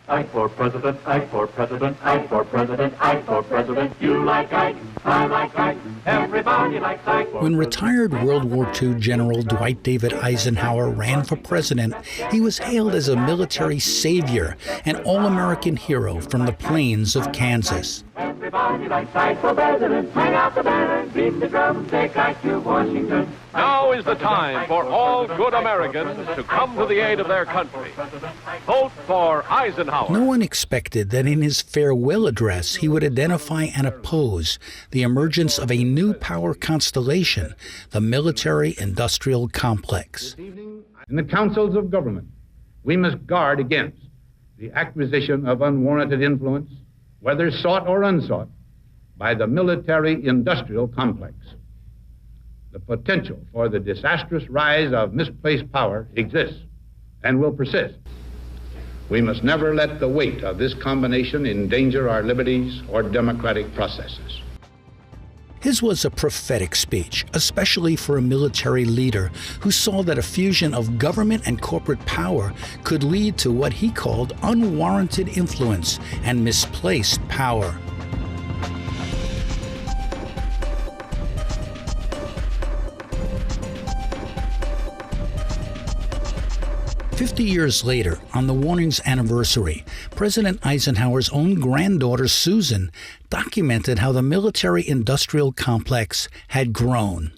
Ike for president, Ike for president, Ike for president, Ike for president. You like Ike, I like Ike, everybody likes Ike. When retired World War II General Dwight David Eisenhower ran for president, he was hailed as a military savior, an all-American hero from the plains of Kansas. Everybody likes Ike for president. Hang out the banner, beat the drum, take Ike to Washington. Now is the time for all good Americans to come to the aid of their country. Vote for Eisenhower. No one expected that in his farewell address he would identify and oppose the emergence of a new power constellation, the military-industrial complex. In the councils of government, we must guard against the acquisition of unwarranted influence, whether sought or unsought, by the military-industrial complex. The potential for the disastrous rise of misplaced power exists and will persist. We must never let the weight of this combination endanger our liberties or democratic processes. His was a prophetic speech, especially for a military leader who saw that a fusion of government and corporate power could lead to what he called unwarranted influence and misplaced power. "50 years later, on the warning's anniversary, President Eisenhower's own granddaughter, Susan, documented how the military-industrial complex had grown.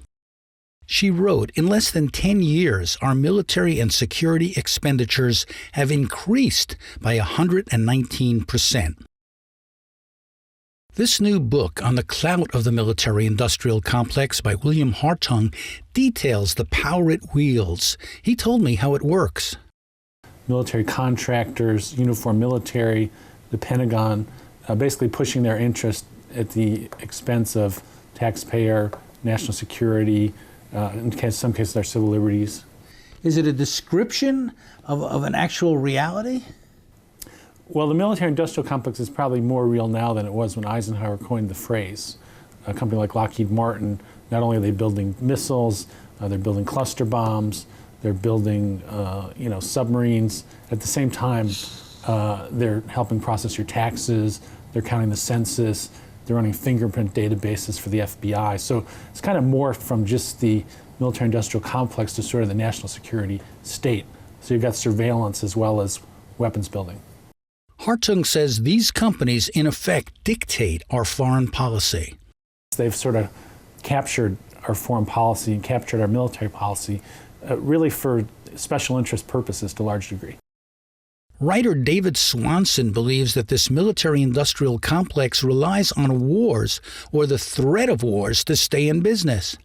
She wrote, "In less than 10 years, our military and security expenditures have increased by 119%. This new book on the clout of the military-industrial complex by William Hartung details the power it wields. He told me how it works. Military contractors, uniformed military, the Pentagon, basically pushing their interest at the expense of taxpayer, national security, in some cases their civil liberties. Is it a description of an actual reality? Well, the military-industrial complex is probably more real now than it was when Eisenhower coined the phrase. A company like Lockheed Martin, not only are they building missiles, they're building cluster bombs, they're building submarines. At the same time, they're helping process your taxes, they're counting the census, they're running fingerprint databases for the FBI. So it's kind of morphed from just the military-industrial complex to sort of the national security state. So you've got surveillance as well as weapons building. Hartung says these companies, in effect, dictate our foreign policy. They've sort of captured our foreign policy and captured our military policy, really for special interest purposes to a large degree. Writer David Swanson believes that this military-industrial complex relies on wars or the threat of wars to stay in business.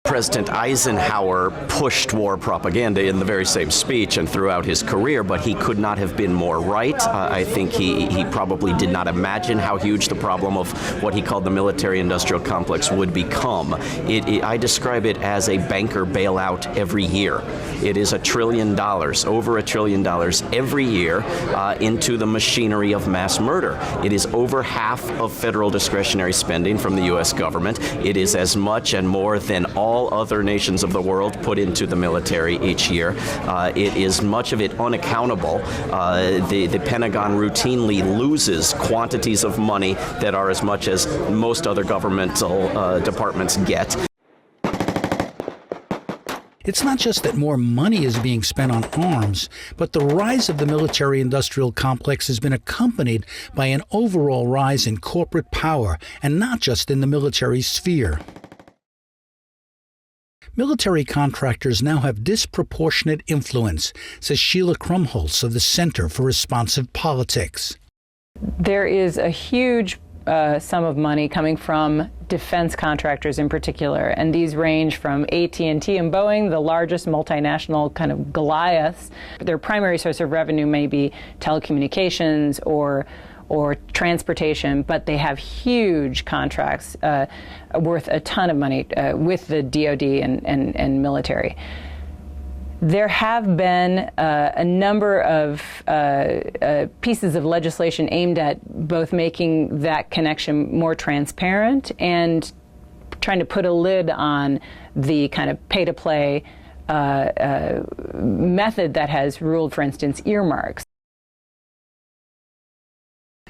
President Eisenhower pushed war propaganda in the very same speech and throughout his career, but he could not have been more right. I think he probably did not imagine how huge the problem of what he called the military-industrial complex would become. I describe it as a banker bailout every year. It is $1 trillion, over $1 trillion every year into the machinery of mass murder. It is over half of federal discretionary spending from the U.S. government. It is as much and more than all other nations of the world put into the military each year. It is much of it unaccountable. The Pentagon routinely loses quantities of money that are as much as most other governmental departments get. It's not just that more money is being spent on arms, but the rise of the military-industrial complex has been accompanied by an overall rise in corporate power, and not just in the military sphere. Military contractors now have disproportionate influence, says Sheila Krumholtz of the Center for Responsive Politics. There is a huge sum of money coming from defense contractors in particular, and these range from AT&T and Boeing, the largest multinational kind of Goliaths. Their primary source of revenue may be telecommunications or transportation, but they have huge contracts worth a ton of money with the DoD and military. There have been a number of pieces of legislation aimed at both making that connection more transparent and trying to put a lid on the kind of pay-to-play method that has ruled, for instance, earmarks.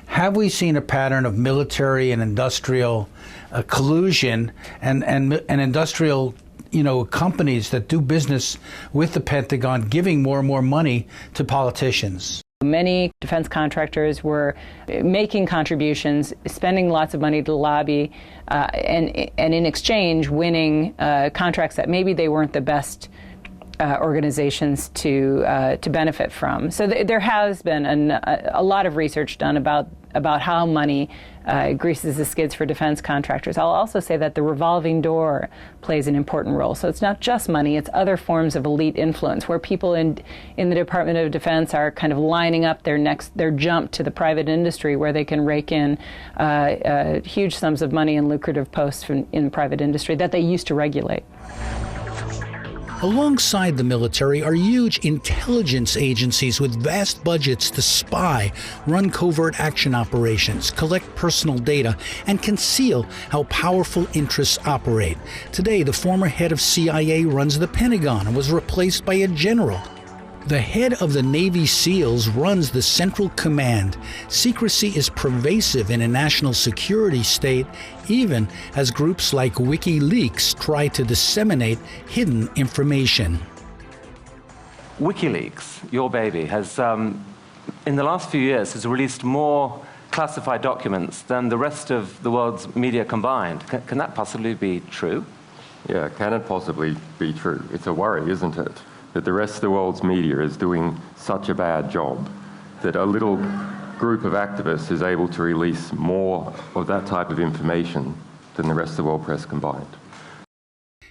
Have we seen a pattern of military and industrial collusion and industrial companies that do business with the Pentagon giving more and more money to politicians? Many defense contractors were making contributions, spending lots of money to lobby, and in exchange winning contracts that maybe they weren't the best organizations to benefit from. So there has been a lot of research done about how money greases the skids for defense contractors. I'll also say that the revolving door plays an important role. So it's not just money, it's other forms of elite influence where people in the Department of Defense are kind of lining up their jump to the private industry where they can rake in huge sums of money and lucrative posts in private industry that they used to regulate. Alongside the military are huge intelligence agencies with vast budgets to spy, run covert action operations, collect personal data, and conceal how powerful interests operate. Today, the former head of CIA runs the Pentagon and was replaced by a general. The head of the Navy SEALs runs the Central Command. Secrecy is pervasive in a national security state, even as groups like WikiLeaks try to disseminate hidden information. WikiLeaks, your baby, has, in the last few years, has released more classified documents than the rest of the world's media combined. Can that possibly be true? Yeah, can it possibly be true? It's a worry, isn't it? That the rest of the world's media is doing such a bad job that a little group of activists is able to release more of that type of information than the rest of the world press combined.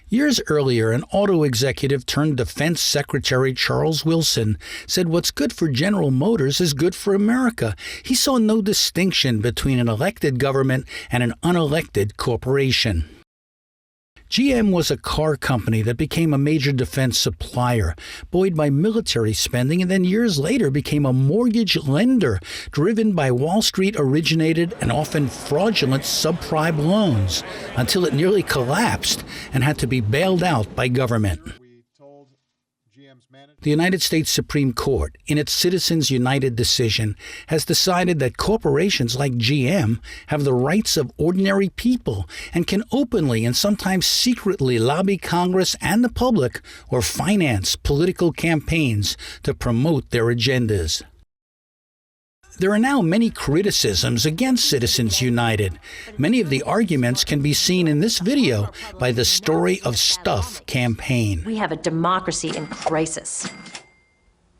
Years earlier, an auto executive turned Defense Secretary Charles Wilson said what's good for General Motors is good for America. He saw no distinction between an elected government and an unelected corporation. GM was a car company that became a major defense supplier, buoyed by military spending, and then years later became a mortgage lender, driven by Wall Street-originated and often fraudulent subprime loans, until it nearly collapsed and had to be bailed out by government. The United States Supreme Court, in its Citizens United decision, has decided that corporations like GM have the rights of ordinary people and can openly and sometimes secretly lobby Congress and the public or finance political campaigns to promote their agendas. There are now many criticisms against Citizens United. Many of the arguments can be seen in this video by the Story of Stuff campaign. We have a democracy in crisis.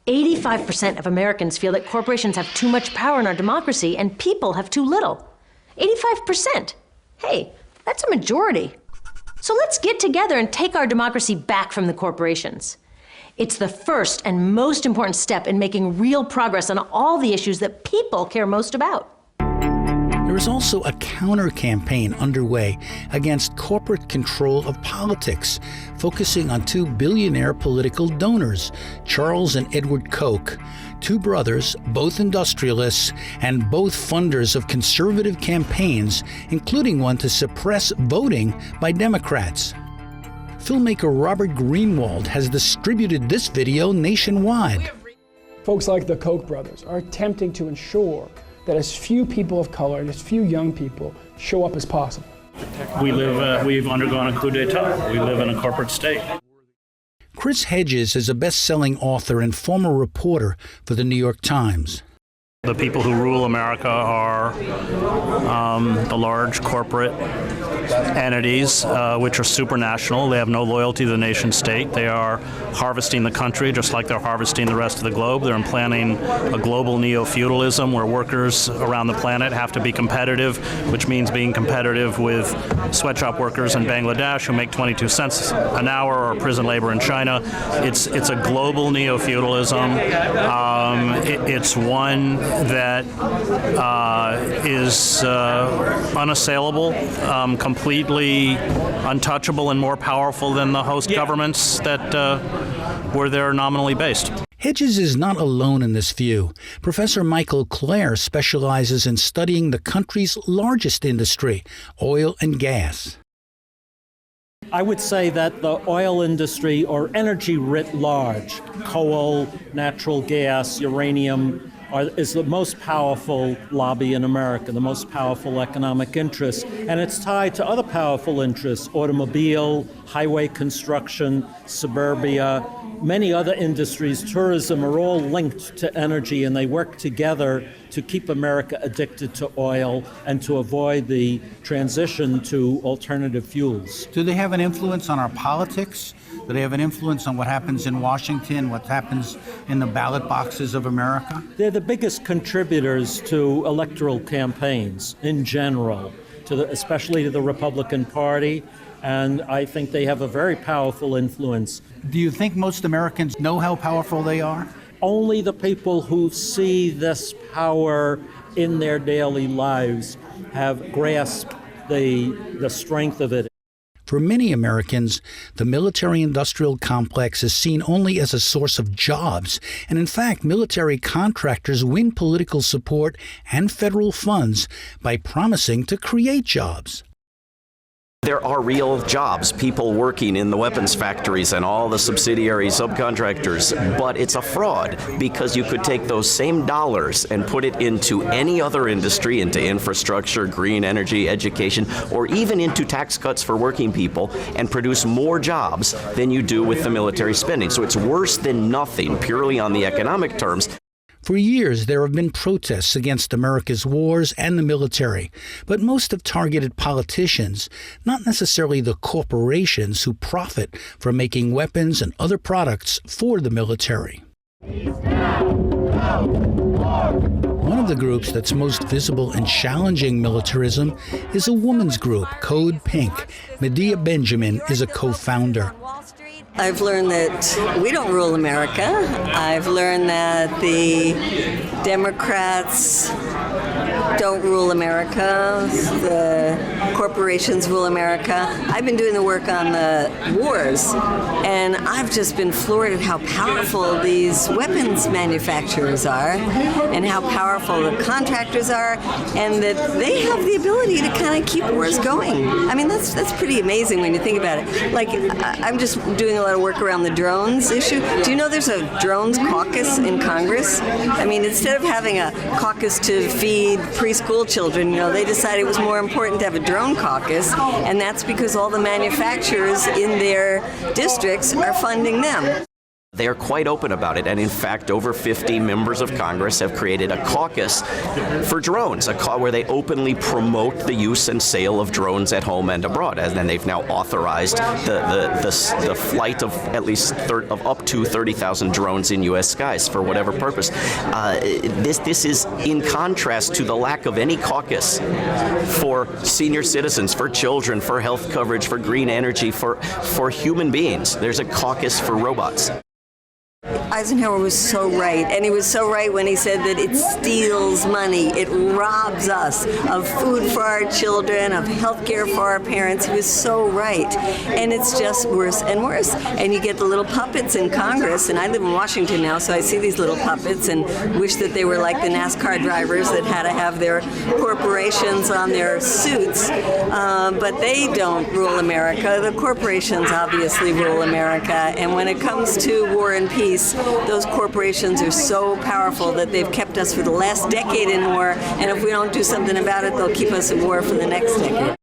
85% of Americans feel that corporations have too much power in our democracy and people have too little. 85%. Hey, that's a majority. So let's get together and take our democracy back from the corporations. It's the first and most important step in making real progress on all the issues that people care most about. There is also a counter-campaign underway against corporate control of politics, focusing on two billionaire political donors, Charles and Edward Koch, two brothers, both industrialists, and both funders of conservative campaigns, including one to suppress voting by Democrats. Filmmaker Robert Greenwald has distributed this video nationwide. Folks like the Koch brothers are attempting to ensure that as few people of color and as few young people show up as possible. We've undergone a coup d'etat. We live in a corporate state. Chris Hedges is a best-selling author and former reporter for the New York Times. The people who rule America are the large corporate entities, which are supranational. They have no loyalty to the nation state. They are harvesting the country just like they're harvesting the rest of the globe. They're implanting a global neo-feudalism where workers around the planet have to be competitive, which means being competitive with sweatshop workers in Bangladesh who make 22 cents an hour, or prison labor in China. It's a global neo-feudalism. It's one that is unassailable, completely untouchable, and more powerful than the host governments that were there nominally based. Hedges is not alone in this view. Professor Michael Clare specializes in studying the country's largest industry, oil and gas. I would say that the oil industry, or energy writ large, coal, natural gas, uranium, is the most powerful lobby in America, the most powerful economic interest, and it's tied to other powerful interests: automobile, highway construction, suburbia, many other industries, tourism, are all linked to energy, and they work together to keep America addicted to oil and to avoid the transition to alternative fuels. Do they have an influence on our politics? Do they have an influence on what happens in Washington, what happens in the ballot boxes of America? They're the biggest contributors to electoral campaigns in general, especially to the Republican Party, and I think they have a very powerful influence. Do you think most Americans know how powerful they are? Only the people who see this power in their daily lives have grasped the strength of it. For many Americans, the military-industrial complex is seen only as a source of jobs, and in fact, military contractors win political support and federal funds by promising to create jobs. There are real jobs, people working in the weapons factories and all the subsidiary subcontractors, but it's a fraud because you could take those same dollars and put it into any other industry, into infrastructure, green energy, education, or even into tax cuts for working people and produce more jobs than you do with the military spending. So it's worse than nothing, purely on the economic terms. For years, there have been protests against America's wars and the military, but most have targeted politicians, not necessarily the corporations who profit from making weapons and other products for the military. One of the groups that's most visible in challenging militarism is a women's group, Code Pink. Medea Benjamin is a co-founder. I've learned that we don't rule America. I've learned that the Democrats don't rule America. The corporations rule America. I've been doing the work on the wars, and I've just been floored at how powerful these weapons manufacturers are and how powerful the contractors are, and that they have the ability to kind of keep wars going. I mean, that's pretty amazing when you think about it. Like, I'm just doing a lot of work around the drones issue. Do you know there's a drones caucus in Congress? I mean, instead of having a caucus to feed preschool children, they decided it was more important to have a drone caucus, and that's because all the manufacturers in their districts are funding them. They are quite open about it, and in fact, over 50 members of Congress have created a caucus for drones, where they openly promote the use and sale of drones at home and abroad. And then they've now authorized the flight of at least of up to 30,000 drones in U.S. skies for whatever purpose. This is in contrast to the lack of any caucus for senior citizens, for children, for health coverage, for green energy, for human beings. There's a caucus for robots. Eisenhower was so right, and he was so right when he said that it steals money, it robs us of food for our children, of health care for our parents. He was so right, and it's just worse and worse. And you get the little puppets in Congress, and I live in Washington now, so I see these little puppets and wish that they were like the NASCAR drivers that had to have their corporations on their suits, but they don't rule America. The corporations obviously rule America, and when it comes to war and peace, those corporations are so powerful that they've kept us for the last decade in war, and if we don't do something about it, they'll keep us in war for the next decade.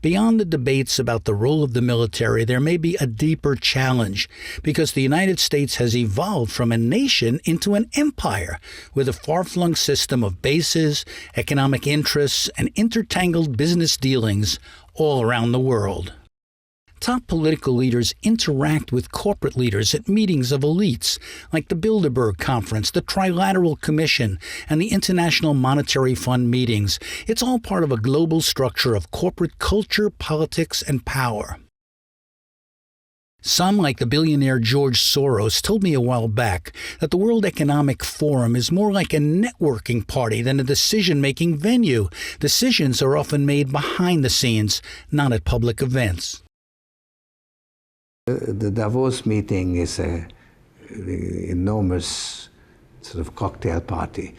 Beyond the debates about the role of the military, there may be a deeper challenge, because the United States has evolved from a nation into an empire with a far-flung system of bases, economic interests, and intertangled business dealings all around the world. Top political leaders interact with corporate leaders at meetings of elites like the Bilderberg Conference, the Trilateral Commission, and the International Monetary Fund meetings. It's all part of a global structure of corporate culture, politics, and power. Some, like the billionaire George Soros, told me a while back that the World Economic Forum is more like a networking party than a decision-making venue. Decisions are often made behind the scenes, not at public events. The Davos meeting is an enormous sort of cocktail party.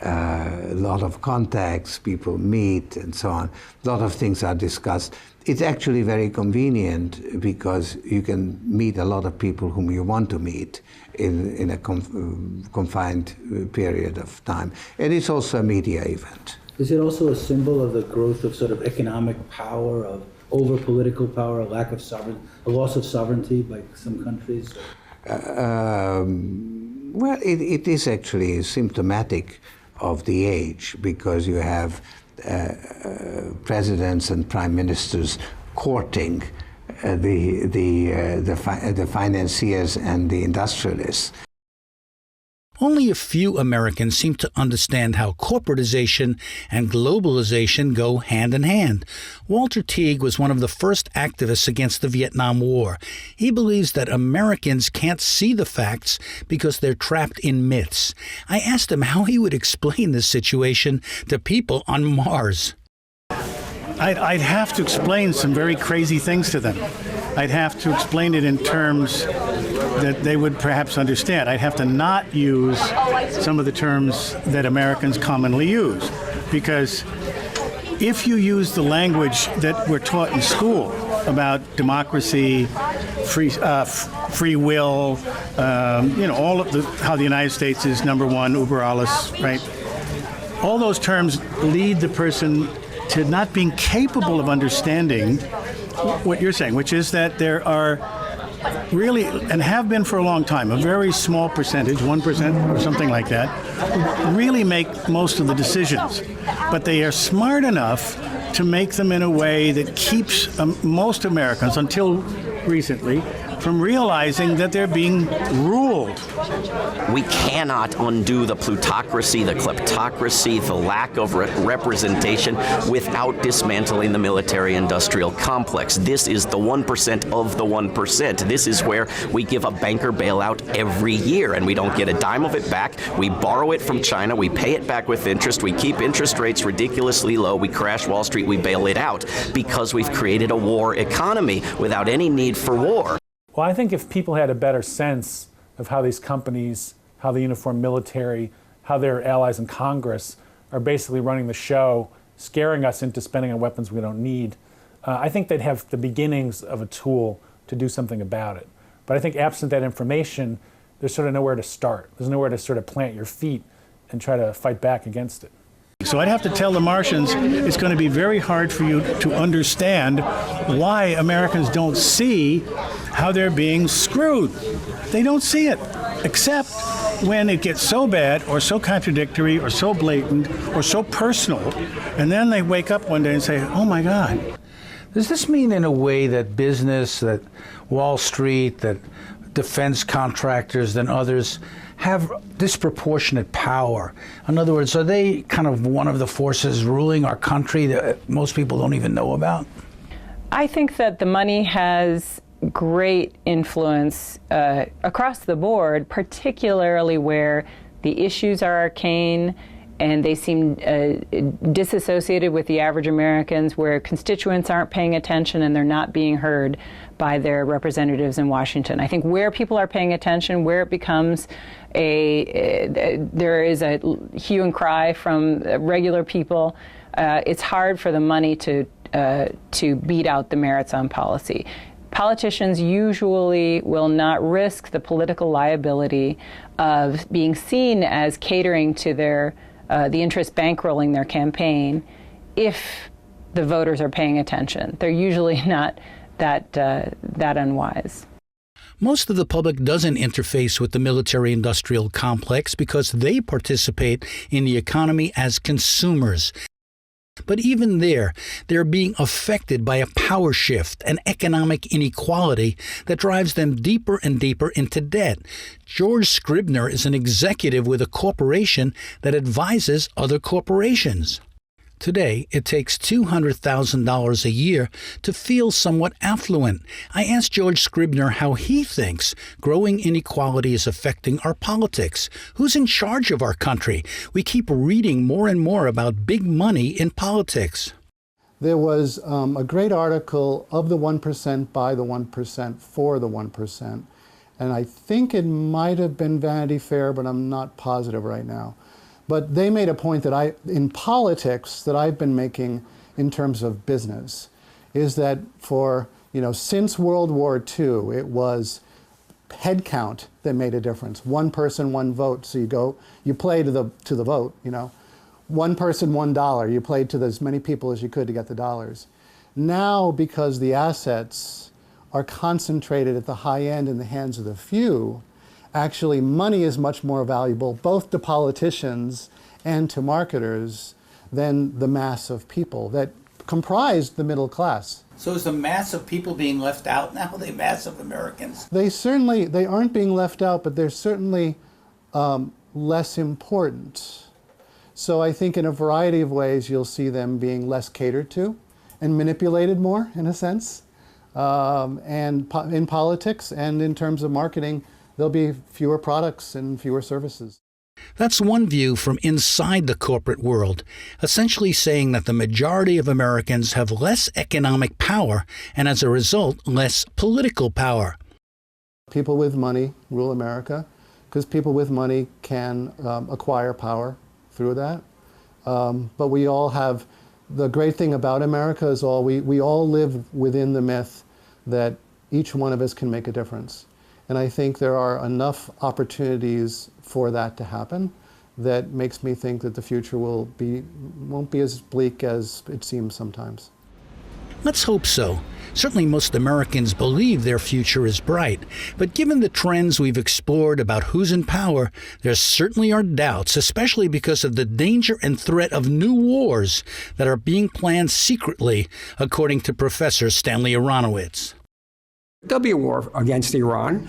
A lot of contacts, people meet and so on. A lot of things are discussed. It's actually very convenient because you can meet a lot of people whom you want to meet in a confined period of time. And it's also a media event. Is it also a symbol of the growth of sort of economic power, of over political power, a lack of sovereignty, a loss of sovereignty by some countries? Well, it is actually symptomatic of the age, because you have presidents and prime ministers courting the financiers and the industrialists. Only a few Americans seem to understand how corporatization and globalization go hand in hand. Walter Teague was one of the first activists against the Vietnam War. He believes that Americans can't see the facts because they're trapped in myths. I asked him how he would explain this situation to people on Mars. I'd have to explain some very crazy things to them. I'd have to explain it in terms that they would perhaps understand. I'd have to not use some of the terms that Americans commonly use, because if you use the language that we're taught in school about democracy, free will, all of how the United States is number one, uber alles, right? All those terms lead the person to not being capable of understanding what you're saying, which is that there are really, and have been for a long time, a very small percentage, 1% or something like that, who really make most of the decisions. But they are smart enough to make them in a way that keeps most Americans, until recently, from realizing that they're being ruled. We cannot undo the plutocracy, the kleptocracy, the lack of representation without dismantling the military-industrial complex. This is the 1% of the 1%. This is where we give a banker bailout every year, and we don't get a dime of it back. We borrow it from China. We pay it back with interest. We keep interest rates ridiculously low. We crash Wall Street. We bail it out because we've created a war economy without any need for war. Well, I think if people had a better sense of how these companies, how the uniformed military, how their allies in Congress are basically running the show, scaring us into spending on weapons we don't need, I think they'd have the beginnings of a tool to do something about it. But I think absent that information, there's sort of nowhere to start. There's nowhere to sort of plant your feet and try to fight back against it. So I'd have to tell the Martians it's going to be very hard for you to understand why Americans don't see how they're being screwed. They don't see it, except when it gets so bad or so contradictory or so blatant or so personal, and then they wake up one day and say, oh my God. Does this mean in a way that business, that Wall Street, that defense contractors and others have disproportionate power? In other words, are they kind of one of the forces ruling our country that most people don't even know about? I think that the money has great influence across the board, particularly where the issues are arcane and they seem disassociated with the average Americans, where constituents aren't paying attention and they're not being heard by their representatives in Washington. I think where people are paying attention, where it becomes there is a hue and cry from regular people, it's hard for the money to beat out the merits on policy. Politicians usually will not risk the political liability of being seen as catering to their the interest bankrolling their campaign if the voters are paying attention. They're usually not that unwise. Most of the public doesn't interface with the military-industrial complex because they participate in the economy as consumers. But even there, they're being affected by a power shift and economic inequality that drives them deeper and deeper into debt. George Scribner is an executive with a corporation that advises other corporations. Today, it takes $200,000 a year to feel somewhat affluent. I asked George Scribner how he thinks growing inequality is affecting our politics. Who's in charge of our country? We keep reading more and more about big money in politics. There was a great article of the 1%, by the 1%, for the 1%. And I think it might have been Vanity Fair, but I'm not positive right now. But they made a point that in politics, that I've been making in terms of business, is that since World War II, it was head count that made a difference. One person, one vote. So you play to the vote, One person, $1. You played to as many people as you could to get the dollars. Now, because the assets are concentrated at the high end in the hands of the few, actually, money is much more valuable, both to politicians and to marketers, than the mass of people that comprise the middle class. So is the mass of people being left out now, the mass of Americans? They aren't being left out, but they're certainly less important. So I think in a variety of ways, you'll see them being less catered to and manipulated more, in a sense. And in politics and in terms of marketing, there'll be fewer products and fewer services. That's one view from inside the corporate world, essentially saying that the majority of Americans have less economic power and, as a result, less political power. People with money rule America because people with money can acquire power through that. But we all have, the great thing about America is we all live within the myth that each one of us can make a difference. And I think there are enough opportunities for that to happen that makes me think that the future won't be as bleak as it seems sometimes. Let's hope so. Certainly most Americans believe their future is bright, but given the trends we've explored about who's in power, there certainly are doubts, especially because of the danger and threat of new wars that are being planned secretly, according to Professor Stanley Aronowitz. There'll be a war against Iran.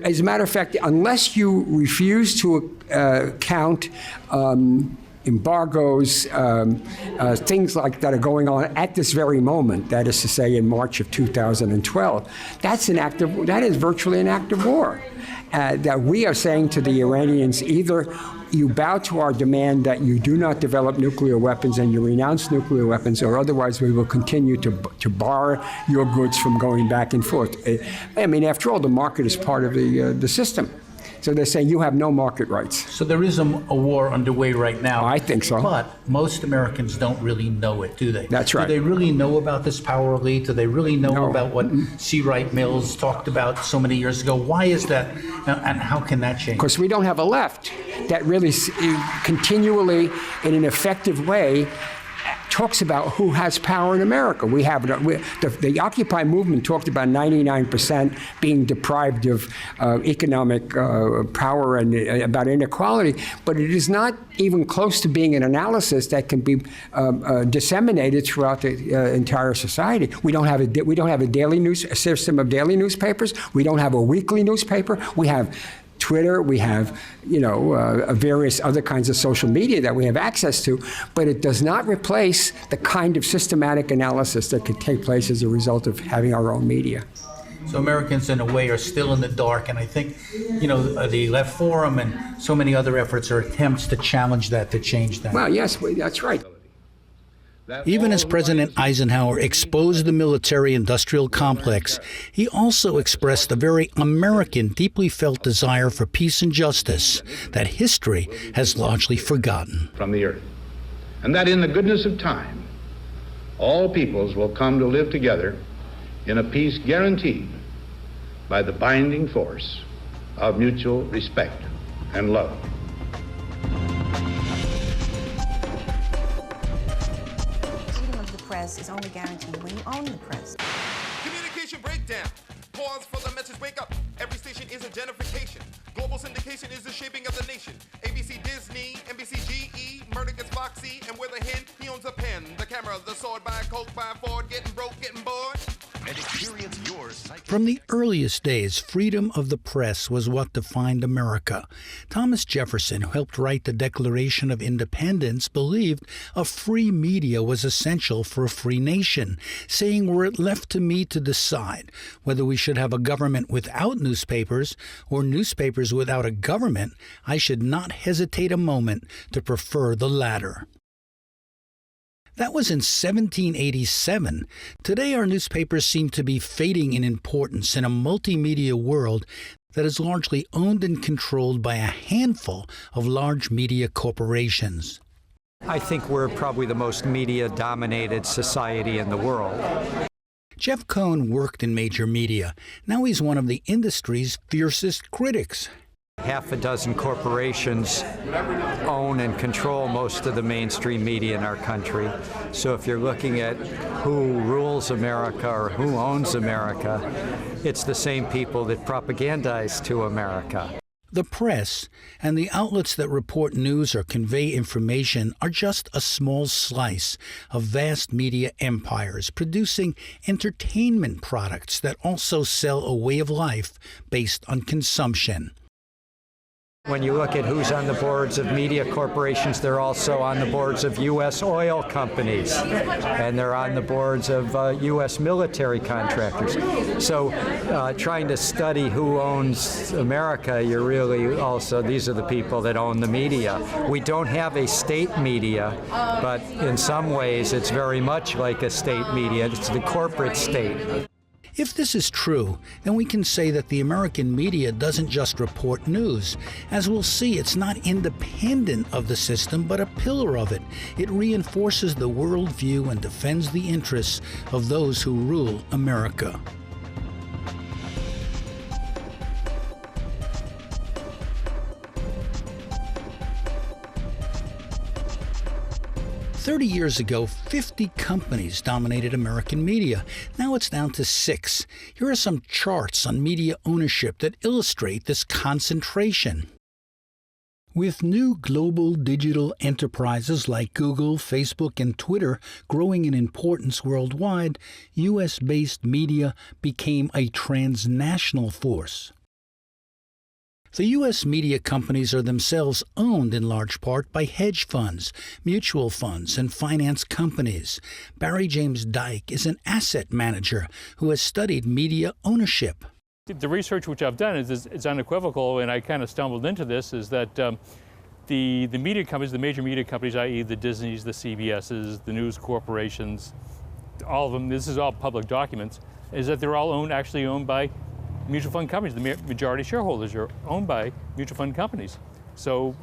As a matter of fact, unless you refuse to count embargoes, things like that are going on at this very moment, that is to say in March of 2012, that is virtually an act of war. That we are saying to the Iranians, either you bow to our demand that you do not develop nuclear weapons and you renounce nuclear weapons, or otherwise we will continue to bar your goods from going back and forth. I mean, after all, the market is part of the system. So they're saying you have no market rights. So there is a war underway right now. I think so. But most Americans don't really know it, do they? That's right. Do they really know about this power elite? Do they really know about what C. Wright Mills talked about so many years ago? Why is that, and how can that change? Because we don't have a left that really continually, in an effective way, talks about who has power in America. We have the Occupy movement talked about 99% being deprived of economic power and about inequality, but it is not even close to being an analysis that can be disseminated throughout the entire society. We don't have a system of daily newspapers. We don't have a weekly newspaper. We have Twitter, we have, various other kinds of social media that we have access to, but it does not replace the kind of systematic analysis that could take place as a result of having our own media. So Americans, in a way, are still in the dark, and I think, the Left Forum and so many other efforts are attempts to challenge that, to change that. Well, yes, that's right. Even as President Eisenhower exposed the military-industrial complex, he also expressed a very American, deeply felt desire for peace and justice that history has largely forgotten. From the earth. And that in the goodness of time, all peoples will come to live together in a peace guaranteed by the binding force of mutual respect and love. Is only guaranteed when you own the press. Communication breakdown. Pause for the message wake up. Every station is a gentrification. Global syndication is the shaping of the nation. ABC Disney, NBC GE, Murdoch gets Foxy, and with a hen, he owns a pen, the camera, the sword, by a Coke, by a Ford, getting broke, getting bored. And experience your psychic. From the earliest days, freedom of the press was what defined America. Thomas Jefferson, who helped write the Declaration of Independence, believed a free media was essential for a free nation, saying, were it left to me to decide whether we should have a government without newspapers or newspapers without a government, I should not hesitate a moment to prefer the latter. That was in 1787. Today, our newspapers seem to be fading in importance in a multimedia world that is largely owned and controlled by a handful of large media corporations. I think we're probably the most media-dominated society in the world. Jeff Cohn worked in major media. Now he's one of the industry's fiercest critics. Half a dozen corporations own and control most of the mainstream media in our country. So if you're looking at who rules America or who owns America, it's the same people that propagandize to America. The press and the outlets that report news or convey information are just a small slice of vast media empires producing entertainment products that also sell a way of life based on consumption. When you look at who's on the boards of media corporations, they're also on the boards of U.S. oil companies, and they're on the boards of U.S. military contractors. So trying to study who owns America, you're really also, these are the people that own the media. We don't have a state media, but in some ways it's very much like a state media. It's the corporate state. If this is true, then we can say that the American media doesn't just report news. As we'll see, it's not independent of the system, but a pillar of it. It reinforces the worldview and defends the interests of those who rule America. "30 years ago, 50 companies dominated American media. Now it's down to 6. Here are some charts on media ownership that illustrate this concentration. With new global digital enterprises like Google, Facebook, and Twitter growing in importance worldwide, U.S.-based media became a transnational force. The U.S. media companies are themselves owned in large part by hedge funds, mutual funds, and finance companies. Barry James Dyke is an asset manager who has studied media ownership. The research which I've done is unequivocal, and I kind of stumbled into this, is that the media companies, the major media companies, i.e. the Disneys, the CBSs, the news corporations, all of them, this is all public documents, is that they're all actually owned by mutual fund companies. The majority shareholders are owned by mutual fund companies. So,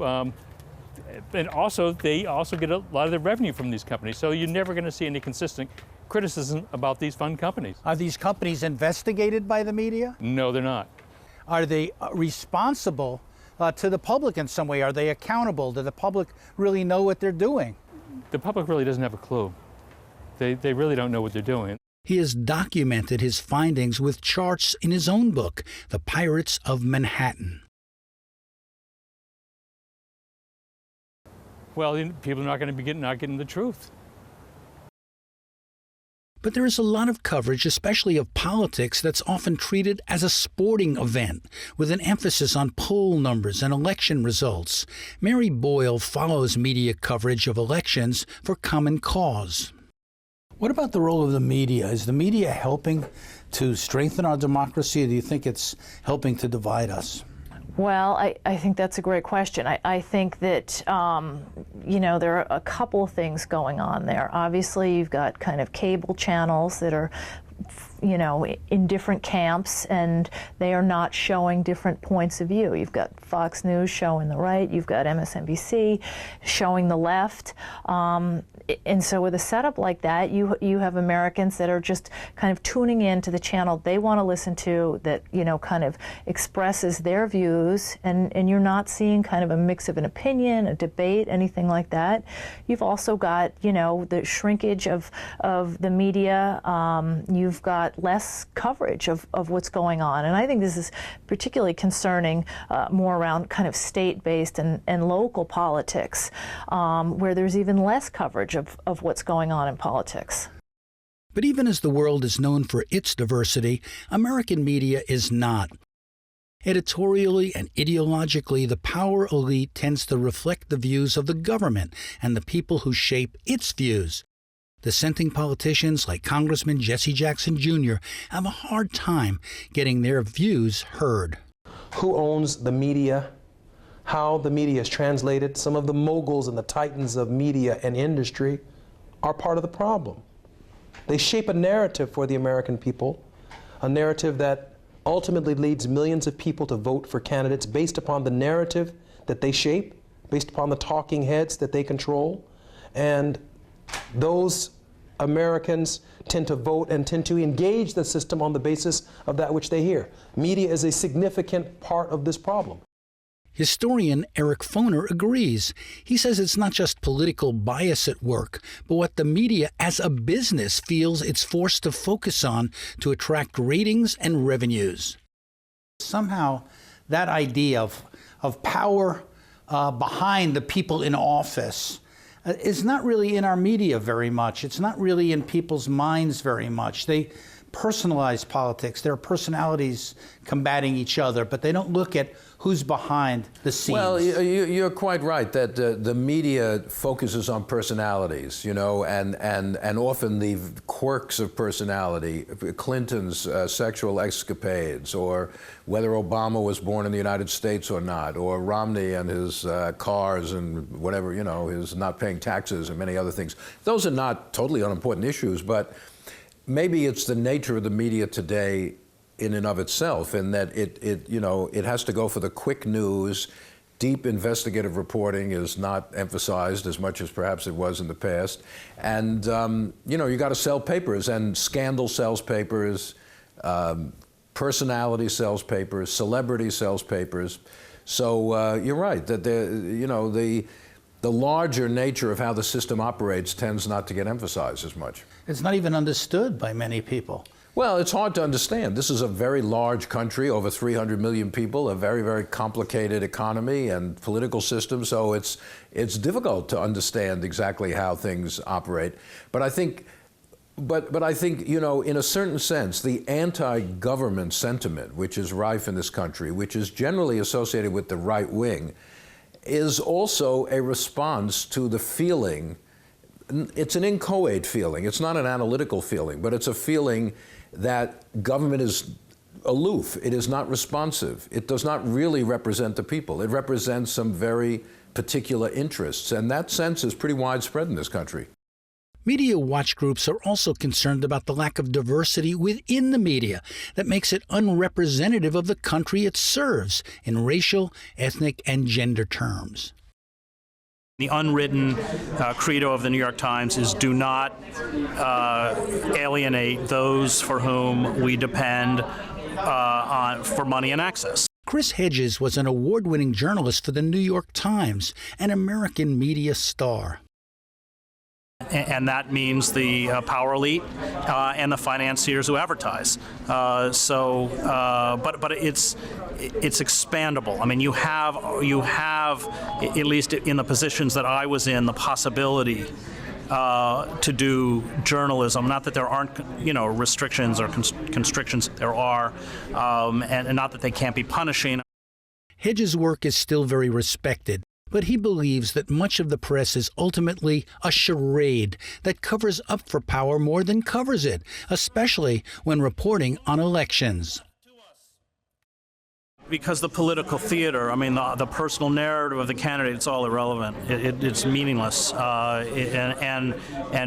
and also they also get a lot of their revenue from these companies. So you're never going to see any consistent criticism about these fund companies. Are these companies investigated by the media? No, they're not. Are they responsible to the public in some way? Are they accountable? Do the public really know what they're doing? The public really doesn't have a clue. They really don't know what they're doing. He has documented his findings with charts in his own book, The Pirates of Manhattan. Well, people are not going to be not getting the truth. But there is a lot of coverage, especially of politics, that's often treated as a sporting event, with an emphasis on poll numbers and election results. Mary Boyle follows media coverage of elections for Common Cause. What about the role of the media? Is the media helping to strengthen our democracy, or do you think it's helping to divide us? Well, I think that's a great question. I think that, there are a couple of things going on there. Obviously, you've got kind of cable channels that are, in different camps, and they are not showing different points of view. You've got Fox News showing the right, you've got MSNBC showing the left. And so with a setup like that, you have Americans that are just kind of tuning in to the channel they want to listen to, that, kind of expresses their views, and you're not seeing kind of a mix of an opinion, a debate, anything like that. You've also got, the shrinkage of the media. You've got less coverage of what's going on. And I think this is particularly concerning more around kind of state-based and local politics, where there's even less coverage of what's going on in politics. But even as the world is known for its diversity, American media is not. Editorially and ideologically, the power elite tends to reflect the views of the government and the people who shape its views. Dissenting politicians like Congressman Jesse Jackson Jr. have a hard time getting their views heard. Who owns the media? How the media is translated? Some of the moguls and the titans of media and industry are part of the problem. They shape a narrative for the American people, a narrative that ultimately leads millions of people to vote for candidates based upon the narrative that they shape, based upon the talking heads that they control. And those Americans tend to vote and tend to engage the system on the basis of that which they hear. Media is a significant part of this problem. Historian Eric Foner agrees. He says it's not just political bias at work, but what the media as a business feels it's forced to focus on to attract ratings and revenues. Somehow that idea of power behind the people in office is not really in our media very much. It's not really in people's minds very much. personalized politics. There are personalities combating each other, but they don't look at who's behind the scenes. Well, you're quite right that the media focuses on personalities, you know, and often the quirks of personality, Clinton's sexual escapades, or whether Obama was born in the United States or not, or Romney and his cars and whatever, you know, his not paying taxes and many other things. Those are not totally unimportant issues, but maybe it's the nature of the media today in and of itself, in that it has to go for the quick news. Deep investigative reporting is not emphasized as much as perhaps it was in the past. And, you got to sell papers, and scandal sells papers, personality sells papers, celebrity sells papers. So you're right, that the larger nature of how the system operates tends not to get emphasized as much. It's not even understood by many people. Well, it's hard to understand. This is a very large country, over 300 million people, a very, very complicated economy and political system, so it's difficult to understand exactly how things operate. But I think, in a certain sense, the anti-government sentiment, which is rife in this country, which is generally associated with the right wing, is also a response to the feeling. It's an inchoate feeling. It's not an analytical feeling, but it's a feeling that government is aloof. It is not responsive. It does not really represent the people. It represents some very particular interests, and that sense is pretty widespread in this country. Media watch groups are also concerned about the lack of diversity within the media that makes it unrepresentative of the country it serves in racial, ethnic, and gender terms. The unwritten credo of the New York Times is do not alienate those for whom we depend on for money and access. Chris Hedges was an award-winning journalist for the New York Times, an American media star. And that means the power elite and the financiers who advertise. But it's expandable. I mean, you have at least in the positions that I was in, the possibility to do journalism. Not that there aren't, restrictions or constrictions. There are, and not that they can't be punishing. Hedges' work is still very respected, but he believes that much of the press is ultimately a charade that covers up for power more than covers it, especially when reporting on elections. Because the political theater, the personal narrative of the candidate, it's all irrelevant. It's meaningless, and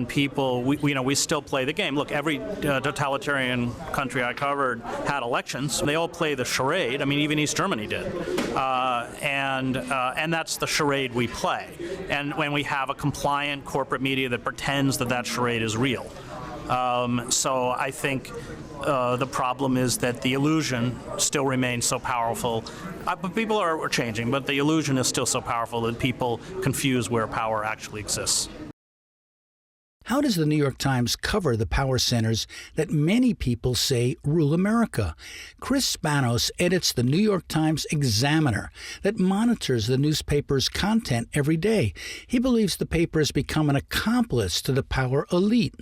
people, we still play the game. Look, every totalitarian country I covered had elections. They all play the charade. Even East Germany did, and that's the charade we play. And when we have a compliant corporate media that pretends that charade is real. So I think the problem is that the illusion still remains so powerful. But people are changing, but the illusion is still so powerful that people confuse where power actually exists. How does the New York Times cover the power centers that many people say rule America? Chris Spanos edits the New York Times Examiner that monitors the newspaper's content every day. He believes the paper has become an accomplice to the power elite.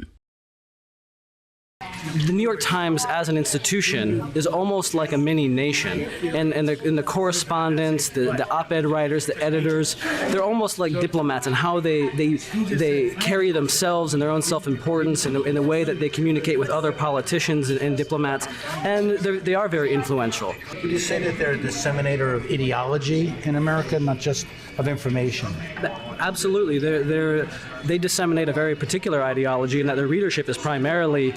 The New York Times as an institution is almost like a mini nation, and the correspondents, the op-ed writers, the editors, they're almost like diplomats in how they carry themselves and their own self-importance in the way that they communicate with other politicians and diplomats, and they are very influential. Would you say that they're a disseminator of ideology in America, not just of information? Absolutely. They disseminate a very particular ideology, and that their readership is primarily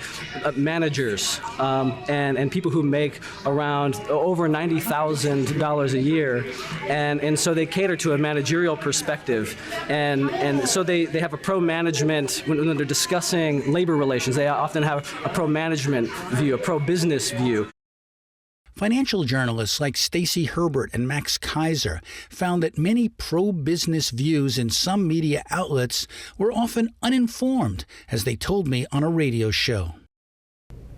managers and people who make around over $90,000 a year, and so they cater to a managerial perspective, and so they have a pro-management when they're discussing labor relations. They often have a pro-management view, a pro-business view. Financial journalists like Stacy Herbert and Max Kaiser found that many pro-business views in some media outlets were often uninformed, as they told me on a radio show.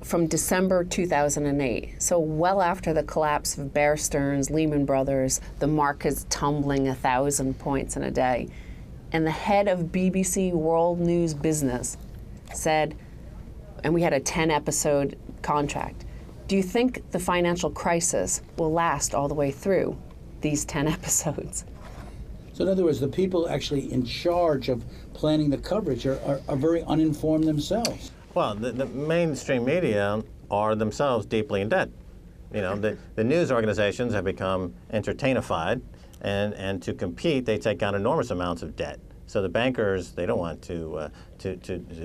From December 2008, so well after the collapse of Bear Stearns, Lehman Brothers, the market's tumbling 1,000 points in a day, and the head of BBC World News Business said, and we had a 10-episode contract. Do you think the financial crisis will last all the way through these 10 episodes? So in other words, the people actually in charge of planning the coverage are very uninformed themselves. Well, the mainstream media are themselves deeply in debt. You know, the news organizations have become entertainified, and to compete, they take on enormous amounts of debt. So the bankers, they don't want to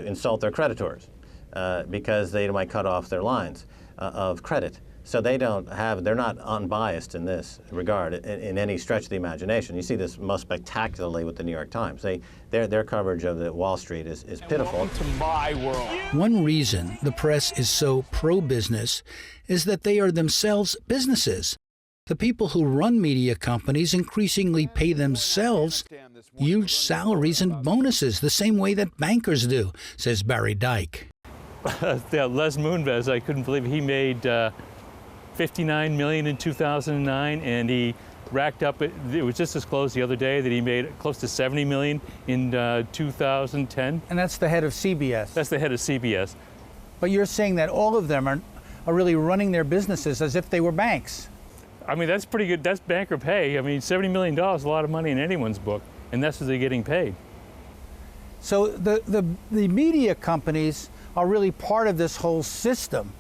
insult their creditors because they might cut off their lines of credit. So they're not unbiased in this regard in any stretch of the imagination. You see this most spectacularly with the New York Times. Their coverage of the Wall Street is pitiful. To my world. One reason the press is so pro-business is that they are themselves businesses. The people who run media companies increasingly pay themselves huge salaries and bonuses the same way that bankers do, says Barry Dyke. Les Moonves, I couldn't believe he made $59 million in 2009, and he racked up, it was just disclosed the other day that he made close to $70 million in 2010. And that's the head of CBS. That's the head of CBS. But you're saying that all of them are really running their businesses as if they were banks. I mean, that's pretty good. That's banker pay. I mean, $70 million is a lot of money in anyone's book, and that's what they're getting paid. So the media companies are really part of this whole system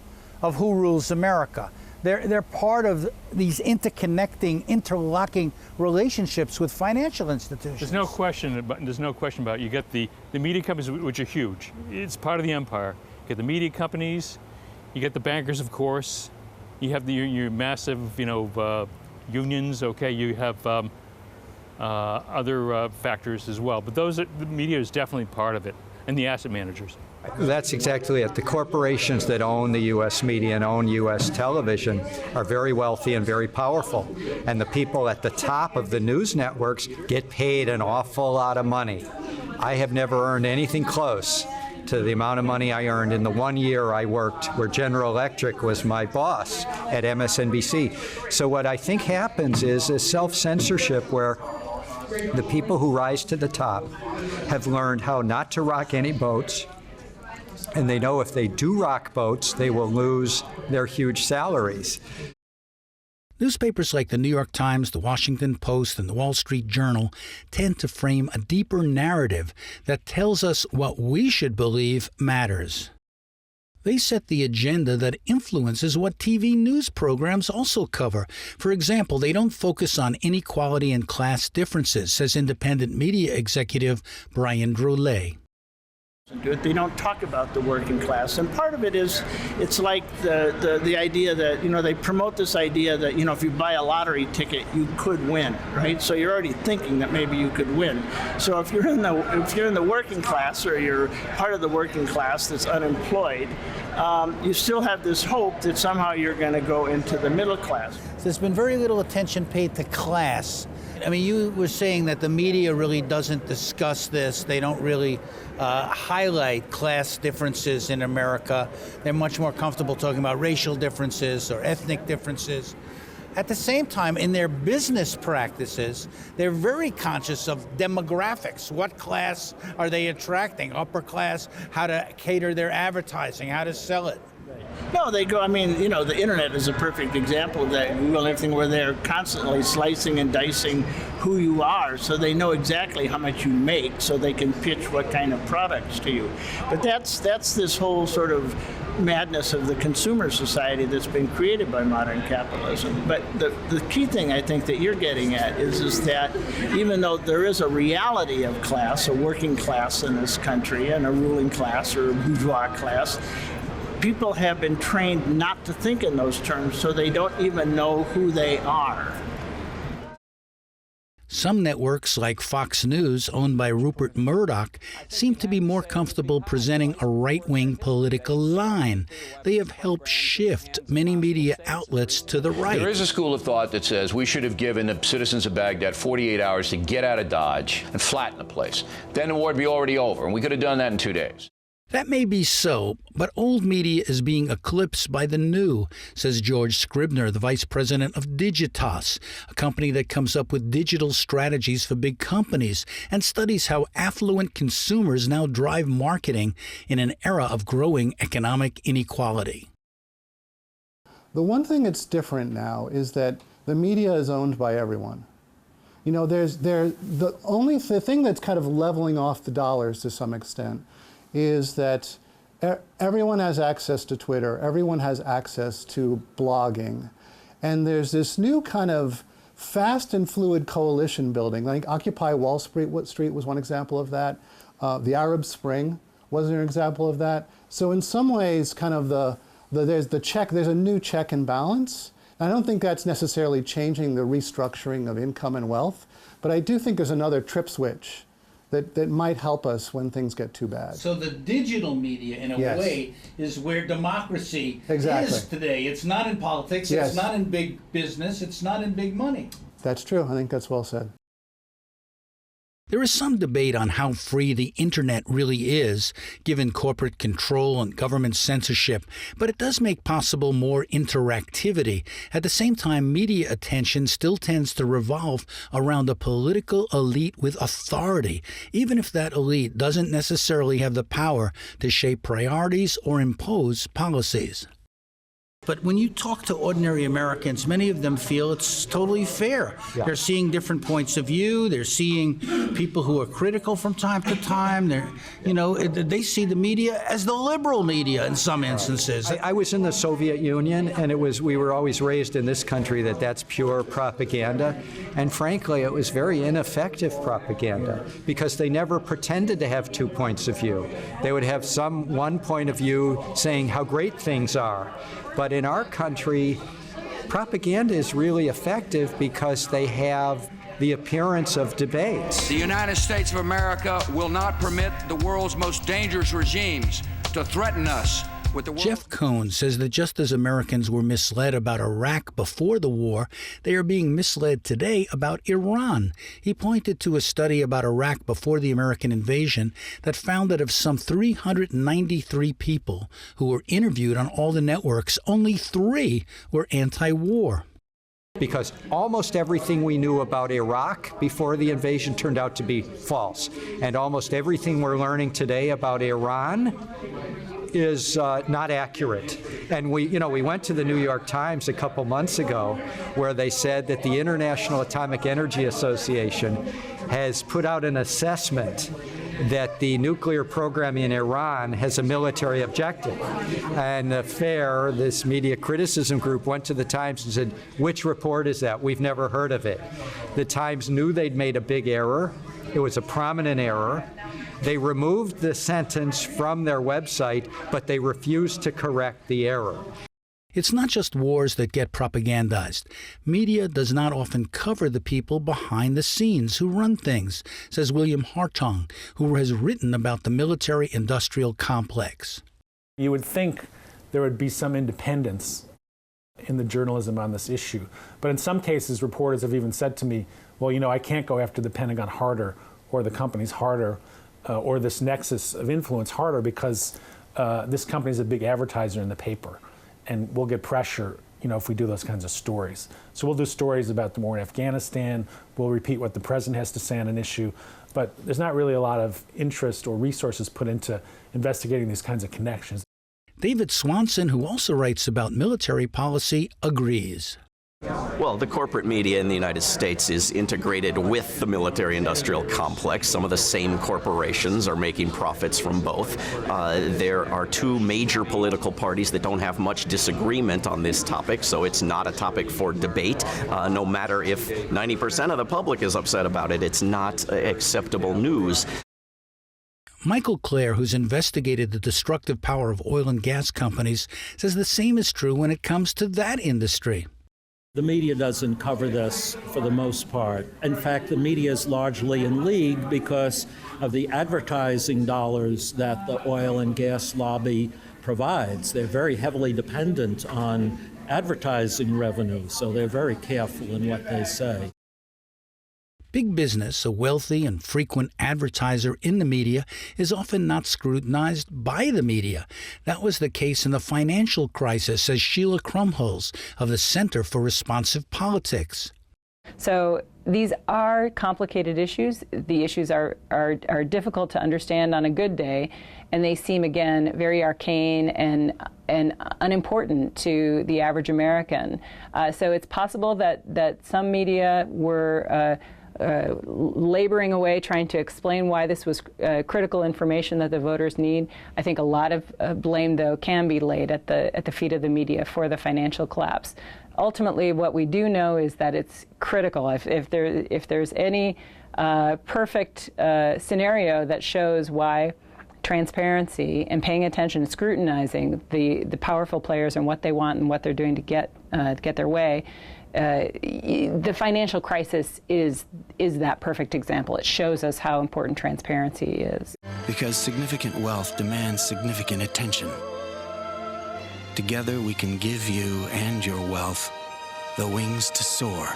of who rules America. They're part of these interconnecting, interlocking relationships with financial institutions. There's no question about it. You get the media companies, which are huge. It's part of the empire. You get the media companies, you get the bankers, of course. You have your massive, unions. Okay, you have other factors as well. But the media is definitely part of it, and the asset managers. That's exactly it. The corporations that own the U.S. media and own U.S. television are very wealthy and very powerful. And the people at the top of the news networks get paid an awful lot of money. I have never earned anything close to the amount of money I earned in the 1 year I worked where General Electric was my boss at MSNBC. So what I think happens is a self-censorship where the people who rise to the top have learned how not to rock any boats, and they know if they do rock boats, they will lose their huge salaries. Newspapers like the New York Times, the Washington Post, and the Wall Street Journal tend to frame a deeper narrative that tells us what we should believe matters. They set the agenda that influences what TV news programs also cover. For example, they don't focus on inequality and class differences, says independent media executive Brian Drolet. They don't talk about the working class, and part of it is it's like the idea that they promote this idea that if you buy a lottery ticket you could win, right? So you're already thinking that maybe you could win. So if you're in the working class, or you're part of the working class that's unemployed, you still have this hope that somehow you're going to go into the middle class. There's been very little attention paid to class. I mean, you were saying that the media really doesn't discuss this. They don't really highlight class differences in America. They're much more comfortable talking about racial differences or ethnic differences. At the same time, in their business practices, they're very conscious of demographics. What class are they attracting? Upper class, how to cater their advertising, how to sell it. No, they go, the internet is a perfect example of that. Google and everything, where they're constantly slicing and dicing who you are, so they know exactly how much you make, so they can pitch what kind of products to you. But that's this whole sort of madness of the consumer society that's been created by modern capitalism. But the key thing I think that you're getting at is that even though there is a reality of class, a working class in this country, and a ruling class or a bourgeois class, people have been trained not to think in those terms, so they don't even know who they are. Some networks, like Fox News, owned by Rupert Murdoch, seem to be more comfortable presenting a right-wing political line. They have helped shift many media outlets to the right. There is a school of thought that says we should have given the citizens of Baghdad 48 hours to get out of Dodge and flatten the place. Then the war would be already over, and we could have done that in 2 days. That may be so, but old media is being eclipsed by the new, says George Scribner, the vice president of Digitas, a company that comes up with digital strategies for big companies and studies how affluent consumers now drive marketing in an era of growing economic inequality. The one thing that's different now is that the media is owned by everyone. You know, the thing that's kind of leveling off the dollars to some extent is that everyone has access to Twitter, everyone has access to blogging, and there's this new kind of fast and fluid coalition building. Like Occupy Wall Street was one example of that. The Arab Spring was an example of that. So in some ways, kind of there's a new check and balance. I don't think that's necessarily changing the restructuring of income and wealth, but I do think there's another trip switch that might help us when things get too bad. So the digital media, in a way, is where democracy is today. It's not in politics, it's not in big business, it's not in big money. That's true. I think that's well said. There is some debate on how free the internet really is, given corporate control and government censorship, but it does make possible more interactivity. At the same time, media attention still tends to revolve around a political elite with authority, even if that elite doesn't necessarily have the power to shape priorities or impose policies. But when you talk to ordinary Americans, many of them feel it's totally fair. Yeah. They're seeing different points of view. They're seeing people who are critical from time to time. They see the media as the liberal media in some instances. I was in the Soviet Union, and we were always raised in this country that's pure propaganda. And frankly, it was very ineffective propaganda because they never pretended to have two points of view. They would have one point of view saying how great things are. But in our country, propaganda is really effective because they have the appearance of debates. The United States of America will not permit the world's most dangerous regimes to threaten us with the world. Jeff Cohn says that just as Americans were misled about Iraq before the war, they are being misled today about Iran. He pointed to a study about Iraq before the American invasion that found that of some 393 people who were interviewed on all the networks, only 3 were anti-war. Because almost everything we knew about Iraq before the invasion turned out to be false. And almost everything we're learning today about Iran is not accurate. And we went to the New York Times a couple months ago where they said that the International Atomic Energy Association has put out an assessment that the nuclear program in Iran has a military objective. And FAIR, this media criticism group, went to the Times and said, which report is that? We've never heard of it. The Times knew they'd made a big error. It was a prominent error. They removed the sentence from their website, but they refused to correct the error. It's not just wars that get propagandized. Media does not often cover the people behind the scenes who run things, says William Hartung, who has written about the military-industrial complex. You would think there would be some independence in the journalism on this issue. But in some cases, reporters have even said to me, well, I can't go after the Pentagon harder or the companies harder or this nexus of influence harder because this company is a big advertiser in the paper. And we'll get pressure, if we do those kinds of stories. So we'll do stories about the war in Afghanistan. We'll repeat what the president has to say on an issue. But there's not really a lot of interest or resources put into investigating these kinds of connections. David Swanson, who also writes about military policy, agrees. Well, the corporate media in the United States is integrated with the military-industrial complex. Some of the same corporations are making profits from both. There are 2 major political parties that don't have much disagreement on this topic, so it's not a topic for debate. No matter if 90% of the public is upset about it, it's not acceptable news. Michael Clare, who's investigated the destructive power of oil and gas companies, says the same is true when it comes to that industry. The media doesn't cover this for the most part. In fact, the media is largely in league because of the advertising dollars that the oil and gas lobby provides. They're very heavily dependent on advertising revenue, so they're very careful in what they say. Big business, a wealthy and frequent advertiser in the media, is often not scrutinized by the media. That was the case in the financial crisis, says Sheila Krumholz of the Center for Responsive Politics. So these are complicated issues. The issues are difficult to understand on a good day, and they seem, again, very arcane and unimportant to the average American. So it's possible that some media were laboring away trying to explain why this was critical information that the voters need. I think a lot of blame, though, can be laid at the feet of the media for the financial collapse. Ultimately, what we do know is that it's critical. If there's any perfect scenario that shows why transparency and paying attention and scrutinizing the powerful players and what they want and what they're doing to get their way, the financial crisis is that perfect example. It shows us how important transparency is. Because significant wealth demands significant attention. Together we can give you and your wealth the wings to soar.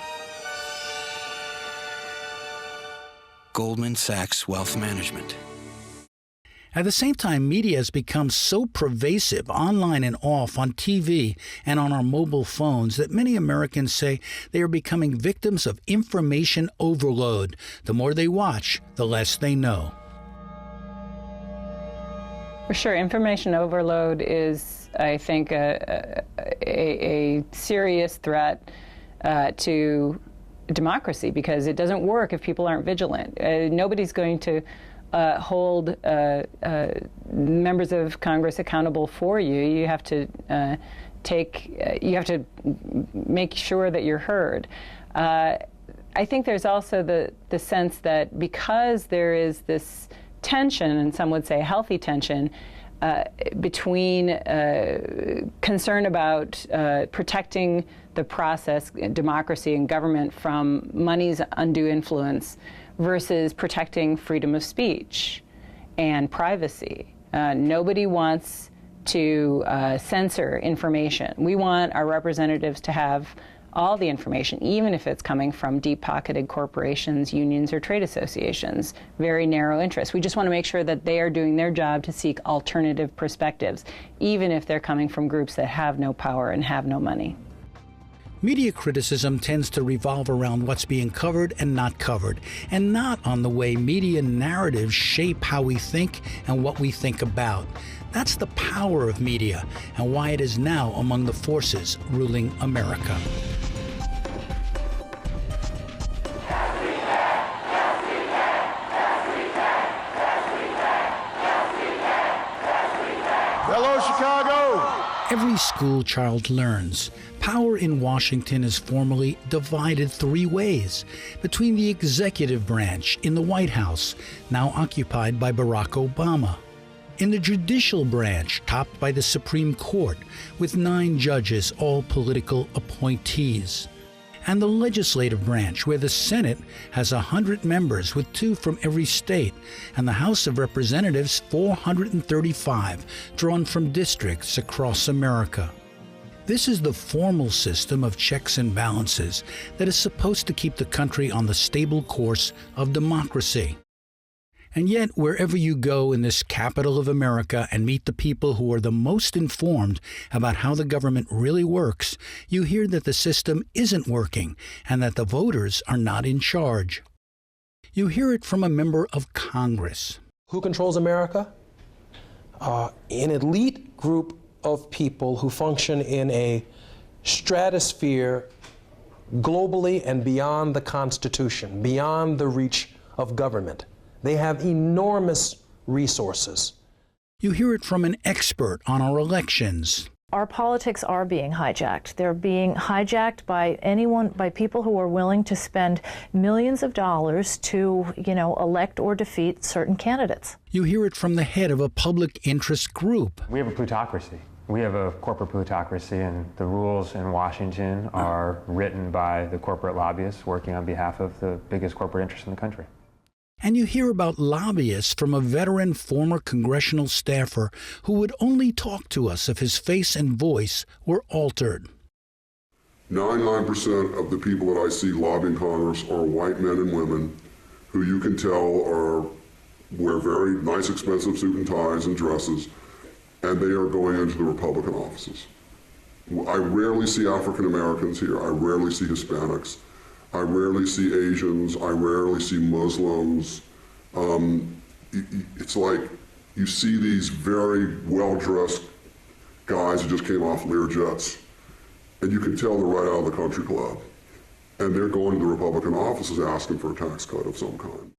Goldman Sachs Wealth Management. At the same time, media has become so pervasive online and off, on TV and on our mobile phones, that many Americans say they are becoming victims of information overload. The more they watch, the less they know. For sure, information overload is, I think, a serious threat to democracy, because it doesn't work if people aren't vigilant. Nobody's going to hold members of Congress accountable for you. You have to you have to make sure that you're heard. I think there's also the sense that because there is this tension, and some would say healthy tension, between concern about protecting the process, democracy, and government from money's undue influence versus protecting freedom of speech and privacy. Nobody wants to censor information. We want our representatives to have all the information, even if it's coming from deep-pocketed corporations, unions, or trade associations, very narrow interests. We just want to make sure that they are doing their job to seek alternative perspectives, even if they're coming from groups that have no power and have no money. Media criticism tends to revolve around what's being covered and not covered, and not on the way media narratives shape how we think and what we think about. That's the power of media, and why it is now among the forces ruling America. Hello, Chicago! Every school child learns power in Washington is formally divided three ways: between the executive branch in the White House, now occupied by Barack Obama, in the judicial branch, topped by the Supreme Court, with 9 judges, all political appointees, and the legislative branch, where the Senate has 100 members, with 2 from every state, and the House of Representatives 435, drawn from districts across America. This is the formal system of checks and balances that is supposed to keep the country on the stable course of democracy. And yet, wherever you go in this capital of America and meet the people who are the most informed about how the government really works, you hear that the system isn't working and that the voters are not in charge. You hear it from a member of Congress. Who controls America? An elite group of people who function in a stratosphere globally and beyond the Constitution, beyond the reach of government. They have enormous resources. You hear it from an expert on our elections. Our politics are being hijacked. They're being hijacked by people who are willing to spend millions of dollars to, elect or defeat certain candidates. You hear it from the head of a public interest group. We have a plutocracy. We have a corporate plutocracy, and the rules in Washington are written by the corporate lobbyists working on behalf of the biggest corporate interests in the country. And you hear about lobbyists from a veteran former congressional staffer who would only talk to us if his face and voice were altered. 99% of the people that I see lobbying Congress are white men and women who you can tell wear very nice, expensive suit and ties and dresses, and they are going into the Republican offices. I rarely see African Americans here. I rarely see Hispanics. I rarely see Asians. I rarely see Muslims. It's like you see these very well-dressed guys who just came off Learjets, and you can tell they're right out of the country club. And they're going to the Republican offices asking for a tax cut of some kind.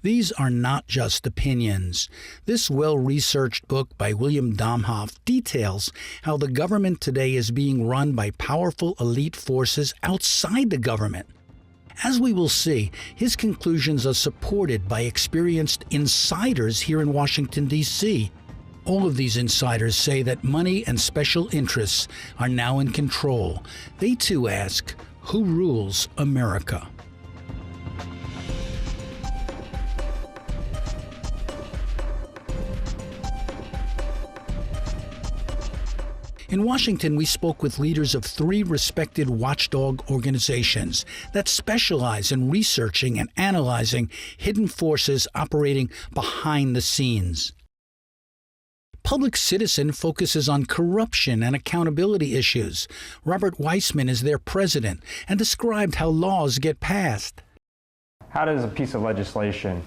These are not just opinions. This well-researched book by William Domhoff details how the government today is being run by powerful elite forces outside the government. As we will see, his conclusions are supported by experienced insiders here in Washington, D.C. All of these insiders say that money and special interests are now in control. They too ask, who rules America? In Washington, we spoke with leaders of 3 respected watchdog organizations that specialize in researching and analyzing hidden forces operating behind the scenes. Public Citizen focuses on corruption and accountability issues. Robert Weissman is their president and described how laws get passed. How does a piece of legislation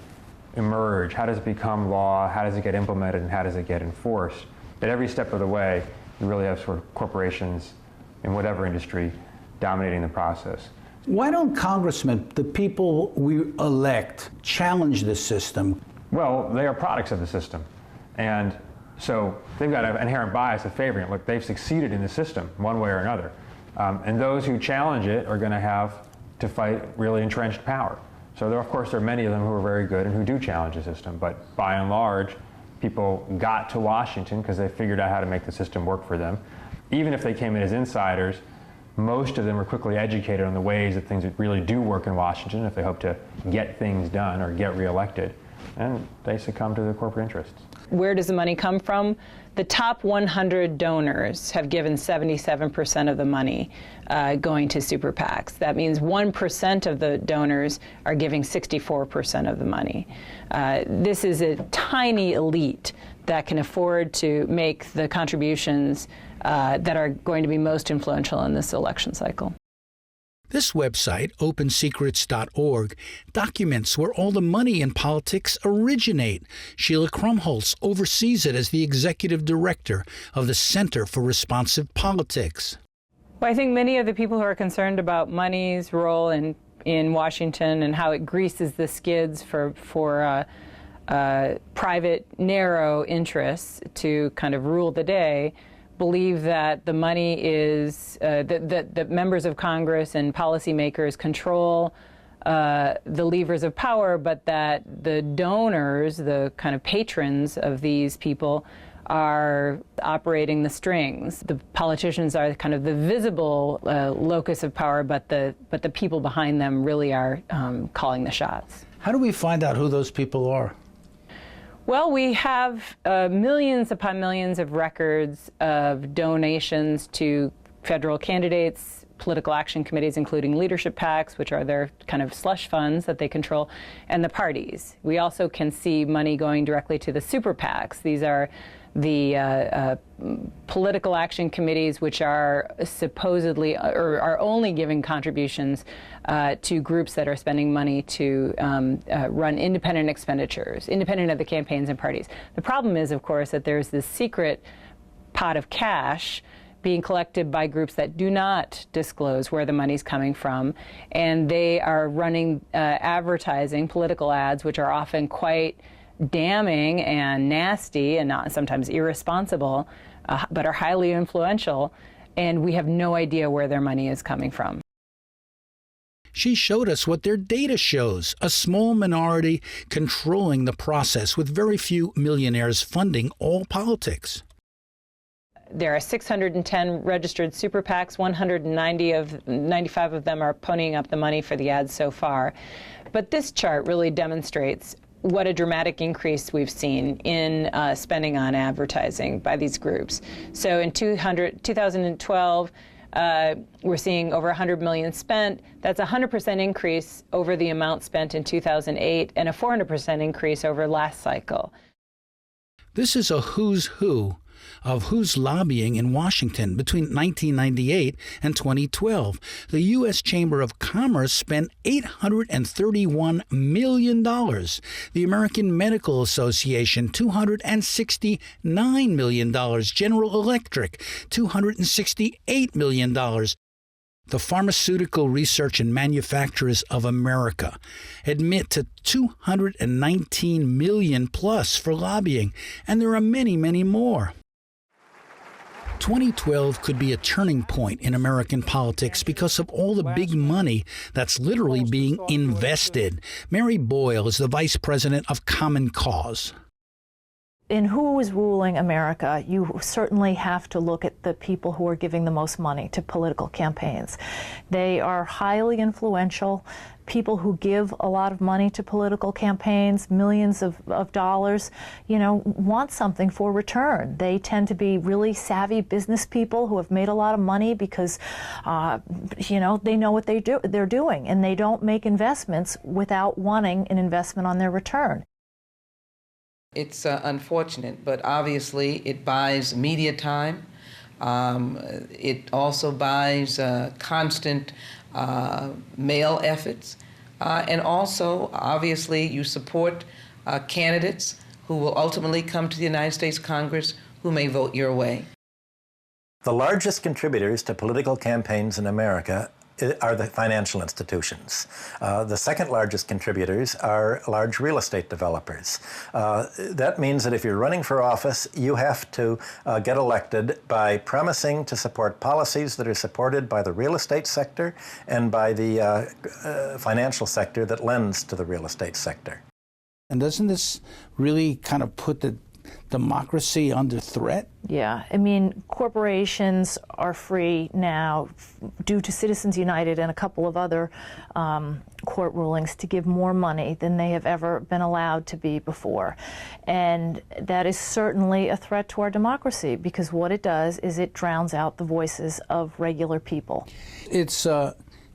emerge? How does it become law? How does it get implemented, and how does it get enforced? At every step of the way, you really have sort of corporations in whatever industry dominating the process. Why don't congressmen, the people we elect, challenge this system? Well, they are products of the system. And so they've got an inherent bias of favoring it. Look, they've succeeded in the system one way or another. And those who challenge it are going to have to fight really entrenched power. So there, of course, there are many of them who are very good and who do challenge the system. But by and large, people got to Washington because they figured out how to make the system work for them. Even if they came in as insiders, most of them were quickly educated on the ways that things really do work in Washington if they hope to get things done or get reelected. And they succumb to their corporate interests. Where does the money come from? The top 100 donors have given 77% of the money going to super PACs. That means 1% of the donors are giving 64% of the money. This is a tiny elite that can afford to make the contributions that are going to be most influential in this election cycle. This website, opensecrets.org, documents where all the money in politics originate. Sheila Krumholtz oversees it as the executive director of the Center for Responsive Politics. Well, I think many of the people who are concerned about money's role in Washington and how it greases the skids for private, narrow interests to kind of rule the day believe that the money is, that members of Congress and policymakers control the levers of power, but that the donors, the kind of patrons of these people, are operating the strings. The politicians are kind of the visible locus of power, but the people behind them really are calling the shots. How do we find out who those people are? Well, we have millions upon millions of records of donations to federal candidates, political action committees, including leadership PACs, which are their kind of slush funds that they control, and the parties. We also can see money going directly to the super PACs. These are the political action committees, which are supposedly or are only giving contributions to groups that are spending money to run independent expenditures, independent of the campaigns and parties. The problem is, of course, that there's this secret pot of cash being collected by groups that do not disclose where the money's coming from, and they are running advertising, political ads, which are often quite damning and nasty and not sometimes irresponsible, but are highly influential, and we have no idea where their money is coming from. She showed us what their data shows, a small minority controlling the process with very few millionaires funding all politics. There are 610 registered super PACs, 95 of them are ponying up the money for the ads so far. But this chart really demonstrates what a dramatic increase we've seen in spending on advertising by these groups. So in 2012, We're seeing over $100 million spent. That's a 100% increase over the amount spent in 2008 and a 400% increase over last cycle. This is a who's who of who's lobbying in Washington between 1998 and 2012. The U.S. Chamber of Commerce spent $831 million. The American Medical Association, $269 million. General Electric, $268 million. The Pharmaceutical Research and Manufacturers of America admit to $219 million plus for lobbying, and there are many, many more. 2012 could be a turning point in American politics because of all the big money that's literally being invested. Mary Boyle is the vice president of Common Cause. In who is ruling America, you certainly have to look at the people who are giving the most money to political campaigns. They are highly influential. People who give a lot of money to political campaigns, millions of dollars, want something for return. They tend to be really savvy business people who have made a lot of money because, they know what they're doing, and they don't make investments without wanting an investment on their return. It's unfortunate, but obviously it buys media time. It also buys constant mail efforts. And also, obviously, you support candidates who will ultimately come to the United States Congress who may vote your way. The largest contributors to political campaigns in America are the financial institutions. The second largest contributors are large real estate developers. That means that if you're running for office, you have to get elected by promising to support policies that are supported by the real estate sector and by the financial sector that lends to the real estate sector. And doesn't this really kind of put the democracy under threat? Yeah, I mean, corporations are free now due to Citizens United and a couple of other court rulings to give more money than they have ever been allowed to be before. And that is certainly a threat to our democracy, because what it does is it drowns out the voices of regular people. It's,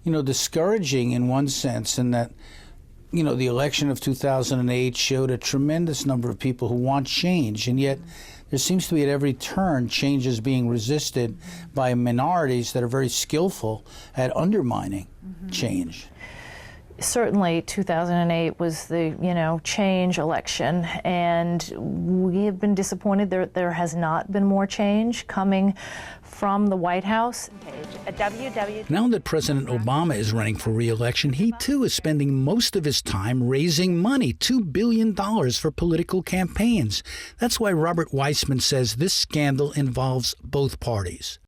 discouraging in one sense, in that the election of 2008 showed a tremendous number of people who want change, and yet there seems to be at every turn change is being resisted by minorities that are very skillful at undermining change. Certainly 2008 was the, change election, and we have been disappointed there has not been more change coming from the White House. Now that President Obama is running for re-election, he too is spending most of his time raising money, $2 billion for political campaigns. That's why Robert Weissman says this scandal involves both parties.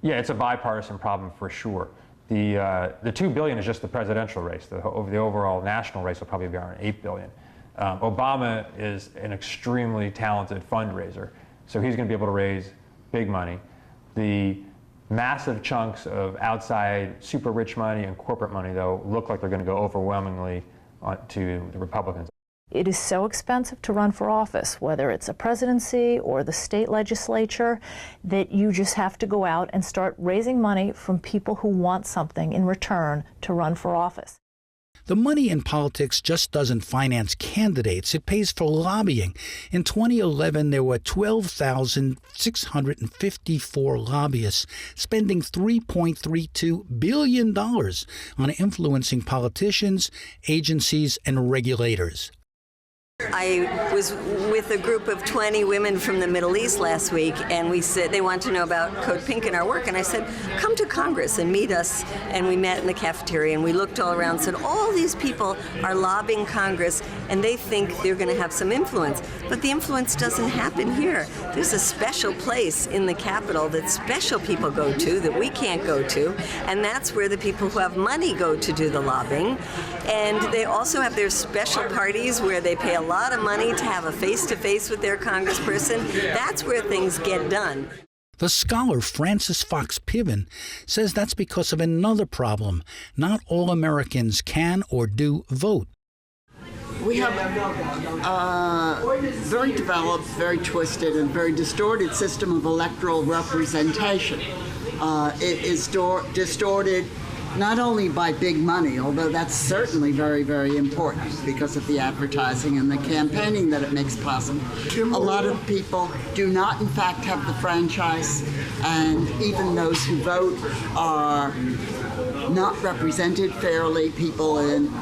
Yeah, it's a bipartisan problem for sure. The $2 billion is just the presidential race. The overall national race will probably be around $8 billion. Obama is an extremely talented fundraiser, so he's going to be able to raise big money. The massive chunks of outside super rich money and corporate money, though, look like they're going to go overwhelmingly to the Republicans. It is so expensive to run for office, whether it's a presidency or the state legislature, that you just have to go out and start raising money from people who want something in return to run for office. The money in politics just doesn't finance candidates. It pays for lobbying. In 2011, there were 12,654 lobbyists spending $3.32 billion on influencing politicians, agencies, and regulators. I was with a group of 20 women from the Middle East last week, and we said they want to know about Code Pink and our work, and I said, come to Congress and meet us. And we met in the cafeteria, and we looked all around and said, all these people are lobbying Congress, and they think they're going to have some influence. But the influence doesn't happen here. There's a special place in the Capitol that special people go to that we can't go to, and that's where the people who have money go to do the lobbying. And they also have their special parties where they pay a lot of money to have a face-to-face with their congressperson. That's where things get done. The scholar Frances Fox Piven says that's because of another problem. Not all Americans can or do vote. We have a very developed, very twisted, and very distorted system of electoral representation. it is distorted not only by big money, although that's certainly very, very important because of the advertising and the campaigning that it makes possible. A lot of people do not, in fact, have the franchise, and even those who vote are not represented fairly. People in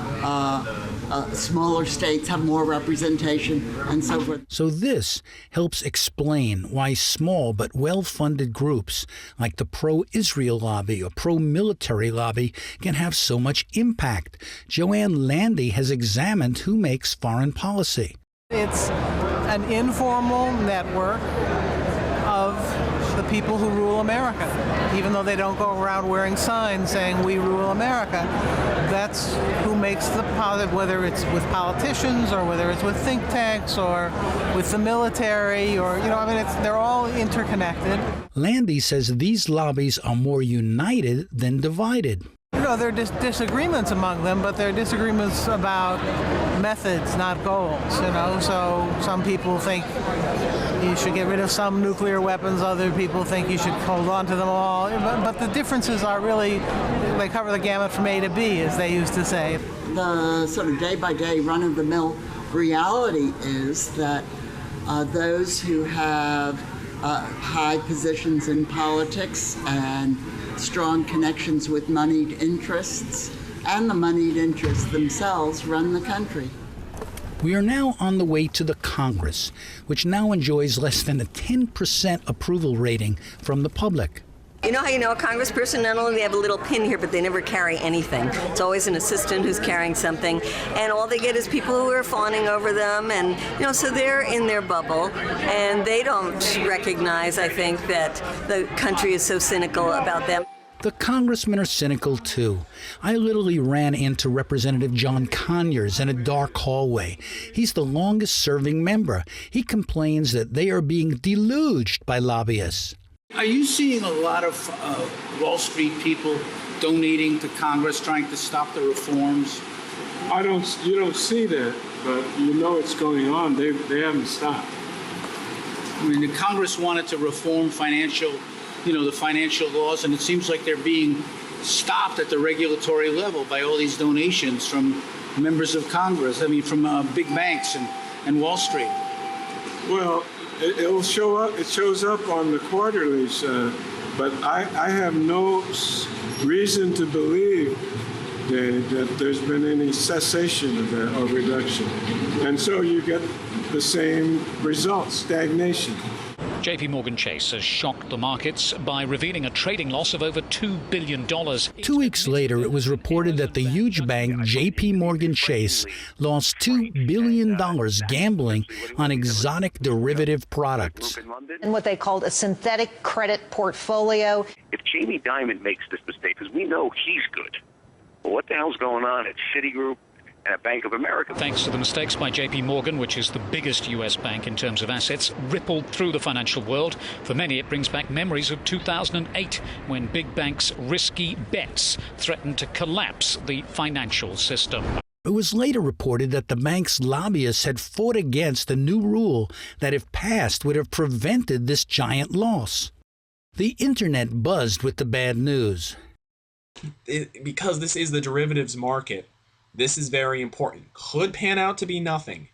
smaller states have more representation, and so forth. So this helps explain why small but well-funded groups like the pro-Israel lobby or pro-military lobby can have so much impact. Joanne Landy has examined who makes foreign policy. It's an informal network of the people who rule America, even though they don't go around wearing signs saying "We rule America." That's who makes the policy, whether it's with politicians or whether it's with think tanks or with the military, or they're all interconnected. Landy says these lobbies are more united than divided. There are disagreements among them, but they're disagreements about methods, not goals. So some people think you should get rid of some nuclear weapons. Other people think you should hold on to them all. But the differences are really, they cover the gamut from A to B, as they used to say. The sort of day-by-day, run-of-the-mill reality is that those who have high positions in politics and strong connections with moneyed interests, and the moneyed interests themselves run the country. We are now on the way to the Congress, which now enjoys less than a 10% approval rating from the public. You know how you know a congressperson? Not only do they have a little pin here, but they never carry anything. It's always an assistant who's carrying something, and all they get is people who are fawning over them, and so they're in their bubble, and they don't recognize, I think, that the country is so cynical about them. The congressmen are cynical too. I literally ran into Representative John Conyers in a dark hallway. He's the longest serving member. He complains that they are being deluged by lobbyists. Are you seeing a lot of Wall Street people donating to Congress, trying to stop the reforms? You don't see that, but you know it's going on. They haven't stopped. I mean, the Congress wanted to reform the financial laws, and it seems like they're being stopped at the regulatory level by all these donations from members of Congress. I mean, from big banks and Wall Street. Well, it'll show up. It shows up on the quarterlies, but I have no reason to believe that there's been any cessation of that or reduction, and so you get the same results: stagnation. JP Morgan Chase has shocked the markets by revealing a trading loss of over $2 billion. 2 weeks later, it was reported that the huge bank JP Morgan Chase lost $2 billion gambling on exotic derivative products. And what they called a synthetic credit portfolio. If Jamie Dimon makes this mistake, because we know he's good, but what the hell's going on at Citigroup and at Bank of America? Thanks to the mistakes by JP Morgan, which is the biggest U.S. bank in terms of assets, rippled through the financial world. For many, it brings back memories of 2008, when big banks' risky bets threatened to collapse the financial system. It was later reported that the bank's lobbyists had fought against a new rule that, if passed, would have prevented this giant loss. The internet buzzed with the bad news. Because this is the derivatives market, this is very important. Could pan out to be nothing.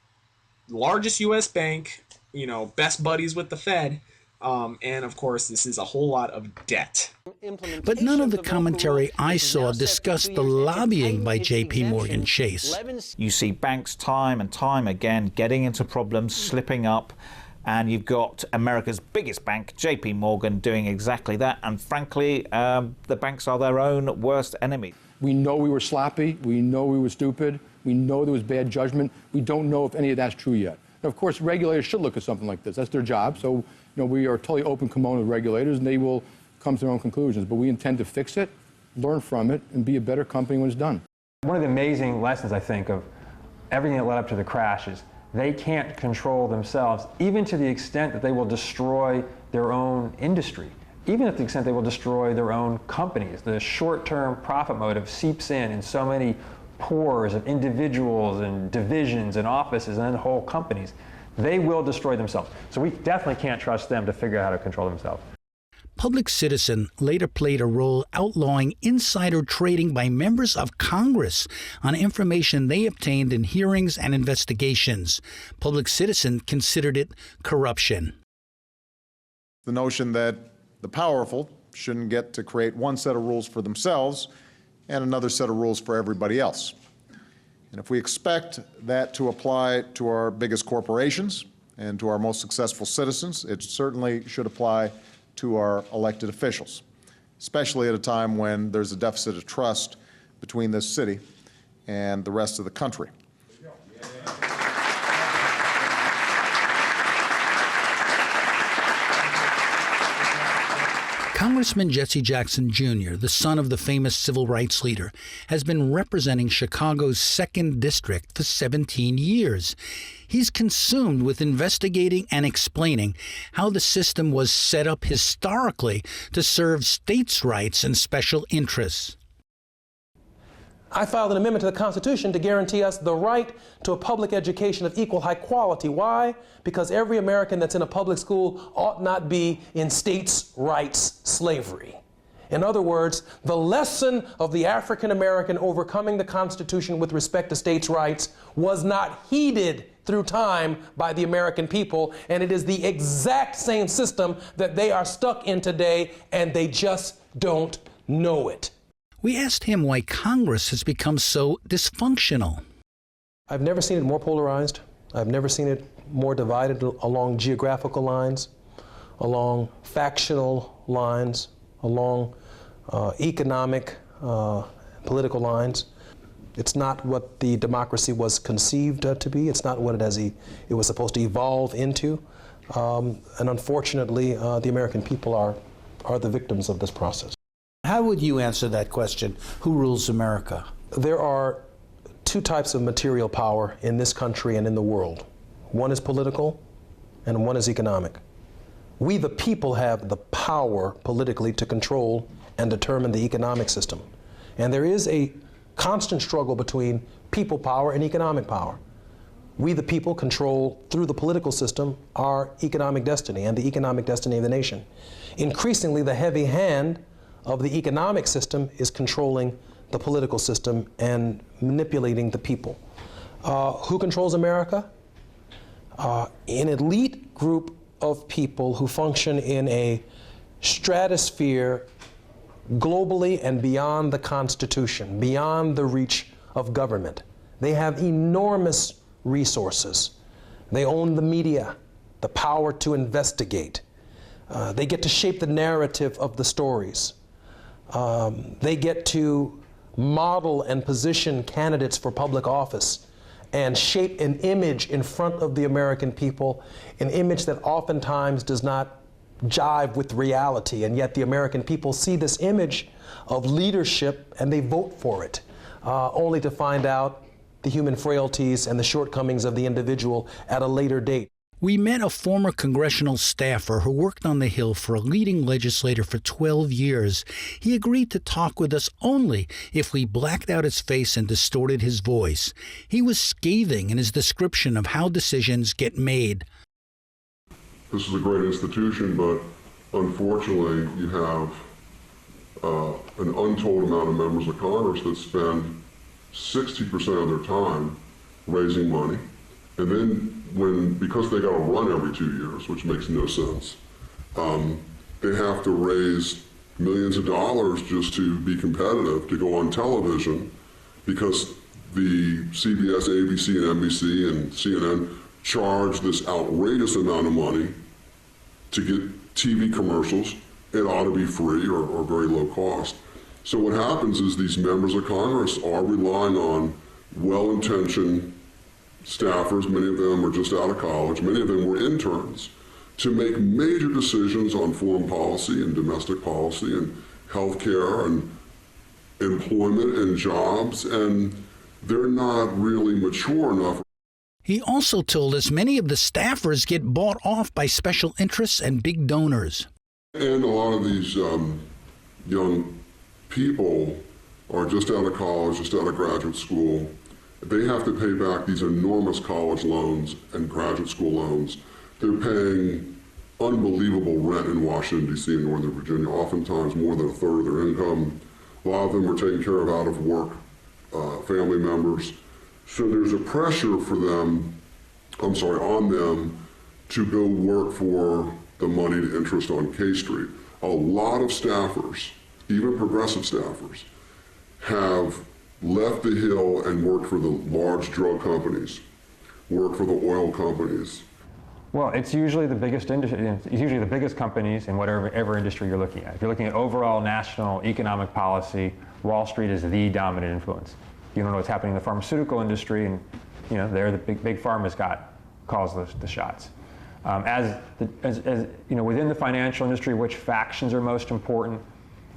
Largest U.S. bank, best buddies with the Fed, and of course this is a whole lot of debt. But none of the commentary I saw discussed the lobbying by JP Morgan Chase. You see banks time and time again getting into problems, slipping up, and you've got America's biggest bank, JP Morgan, doing exactly that, and frankly, the banks are their own worst enemy. We know we were sloppy. We know we were stupid. We know there was bad judgment. We don't know if any of that's true yet. Now, of course, regulators should look at something like this. That's their job. So, we are totally open kimono with regulators, and they will come to their own conclusions. But we intend to fix it, learn from it, and be a better company when it's done. One of the amazing lessons, I think, of everything that led up to the crash is they can't control themselves, even to the extent that they will destroy their own industry. Even to the extent they will destroy their own companies. The short-term profit motive seeps in so many pores of individuals and divisions and offices and then whole companies. They will destroy themselves. So we definitely can't trust them to figure out how to control themselves. Public Citizen later played a role outlawing insider trading by members of Congress on information they obtained in hearings and investigations. Public Citizen considered it corruption. The notion that the powerful shouldn't get to create one set of rules for themselves and another set of rules for everybody else. And if we expect that to apply to our biggest corporations and to our most successful citizens, it certainly should apply to our elected officials, especially at a time when there's a deficit of trust between this city and the rest of the country. Congressman Jesse Jackson Jr., the son of the famous civil rights leader, has been representing Chicago's 2nd District for 17 years. He's consumed with investigating and explaining how the system was set up historically to serve states' rights and special interests. I filed an amendment to the Constitution to guarantee us the right to a public education of equal high quality. Why? Because every American that's in a public school ought not be in states' rights slavery. In other words, the lesson of the African American overcoming the Constitution with respect to states' rights was not heeded through time by the American people, and it is the exact same system that they are stuck in today, and they just don't know it. We asked him why Congress has become so dysfunctional. I've never seen it more polarized. I've never seen it more divided along geographical lines, along factional lines, along economic, political lines. It's not what the democracy was conceived to be. It's not what it was supposed to evolve into. And unfortunately, the American people are the victims of this process. How would you answer that question? Who rules America? There are two types of material power in this country and in the world. One is political and one is economic. We, the people, have the power politically to control and determine the economic system. And there is a constant struggle between people power and economic power. We, the people, control, through the political system, our economic destiny and the economic destiny of the nation. Increasingly, the heavy hand of the economic system is controlling the political system and manipulating the people. Who controls America? An elite group of people who function in a stratosphere globally and beyond the Constitution, beyond the reach of government. They have enormous resources. They own the media, the power to investigate. They get to shape the narrative of the stories. They get to model and position candidates for public office and shape an image in front of the American people, an image that oftentimes does not jive with reality, and yet the American people see this image of leadership and they vote for it, only to find out the human frailties and the shortcomings of the individual at a later date. We met a former congressional staffer who worked on the Hill for a leading legislator for 12 years. He agreed to talk with us only if we blacked out his face and distorted his voice. He was scathing in his description of how decisions get made. This is a great institution, but unfortunately you have an untold amount of members of Congress that spend 60% of their time raising money, and then because they got to run every 2 years, which makes no sense, they have to raise millions of dollars just to be competitive, to go on television, because the CBS, ABC, and NBC and CNN charge this outrageous amount of money to get TV commercials. It ought to be free or very low cost. So what happens is these members of Congress are relying on well-intentioned staffers, many of them are just out of college, many of them were interns, to make major decisions on foreign policy and domestic policy and health care and employment and jobs, and they're not really mature enough. He also told us many of the staffers get bought off by special interests and big donors. And a lot of these young people are just out of college, just out of graduate school. They have to pay back these enormous college loans and graduate school loans. They're paying unbelievable rent in Washington, D.C. and Northern Virginia, oftentimes more than a third of their income. A lot of them are taken care of out of work, family members. So there's a pressure for them, on them to go work for the moneyed interest on K Street. A lot of staffers, even progressive staffers, have left the Hill and worked for the large drug companies, worked for the oil companies. Well, it's usually the biggest industry. It's usually the biggest companies in whatever industry you're looking at. If you're looking at overall national economic policy, Wall Street is the dominant influence. You don't know what's happening in the pharmaceutical industry, and they're the big pharma's calls the shots. As within the financial industry, which factions are most important?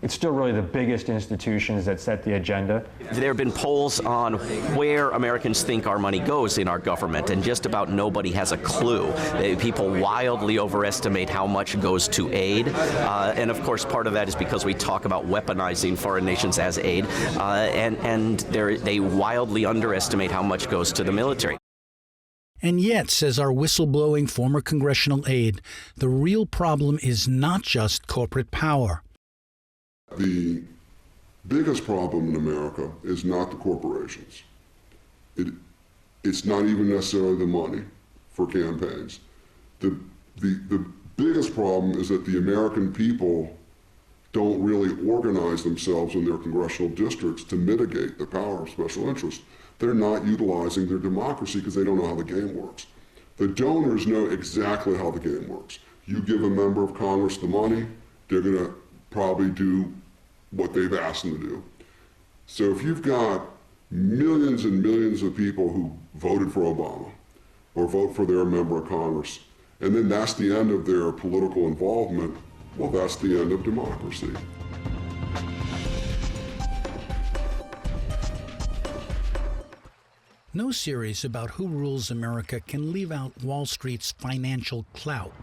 It's still really the biggest institutions that set the agenda. There have been polls on where Americans think our money goes in our government, and just about nobody has a clue. People wildly overestimate how much goes to aid, and of course part of that is because we talk about weaponizing foreign nations as aid, and they wildly underestimate how much goes to the military. And yet, says our whistleblowing former congressional aide, the real problem is not just corporate power. The biggest problem in America is not the corporations. It's not even necessarily the money for campaigns. The biggest problem is that the American people don't really organize themselves in their congressional districts to mitigate the power of special interests. They're not utilizing their democracy because they don't know how the game works. The donors know exactly how the game works. You give a member of Congress the money, they're going to probably do what they've asked them to do. So if you've got millions and millions of people who voted for Obama or vote for their member of Congress, and then that's the end of their political involvement, well, that's the end of democracy. No series about who rules America can leave out Wall Street's financial clout.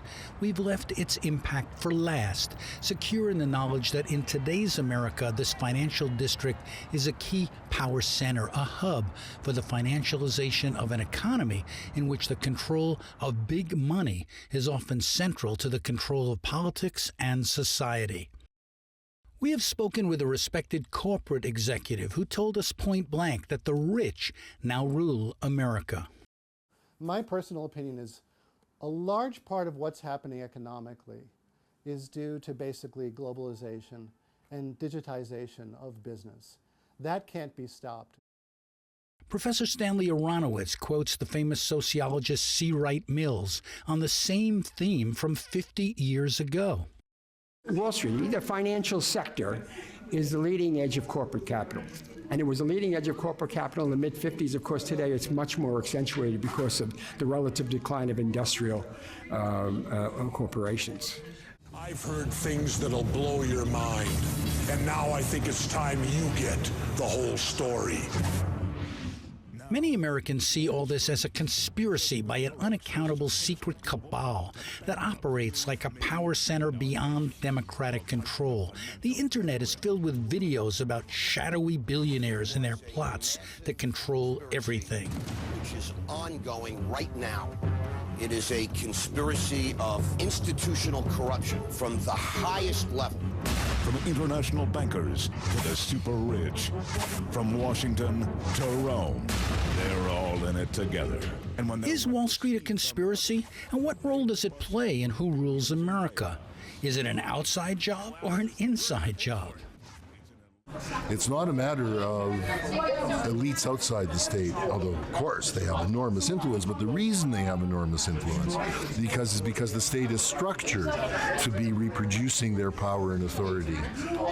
We've left its impact for last, secure in the knowledge that in today's America, this financial district is a key power center, a hub for the financialization of an economy in which the control of big money is often central to the control of politics and society. We have spoken with a respected corporate executive who told us point blank that the rich now rule America. My personal opinion is a large part of what's happening economically is due to basically globalization and digitization of business. That can't be stopped. Professor Stanley Aronowitz quotes the famous sociologist C. Wright Mills on the same theme from 50 years ago. Wall Street, the financial sector, is the leading edge of corporate capital. And it was a leading edge of corporate capital in the mid-50s. Of course, today it's much more accentuated because of the relative decline of industrial corporations. I've heard things that'll blow your mind. And now I think it's time you get the whole story. Many Americans see all this as a conspiracy by an unaccountable secret cabal that operates like a power center beyond democratic control. The internet is filled with videos about shadowy billionaires and their plots to control everything. Which is ongoing right now. It is a conspiracy of institutional corruption from the highest level. From international bankers to the super rich, from Washington to Rome, they're all in it together. And when is Wall Street a conspiracy? And what role does it play in who rules America? Is it an outside job or an inside job? It's not a matter of elites outside the state, although, of course, they have enormous influence. But the reason they have enormous influence is because the state is structured to be reproducing their power and authority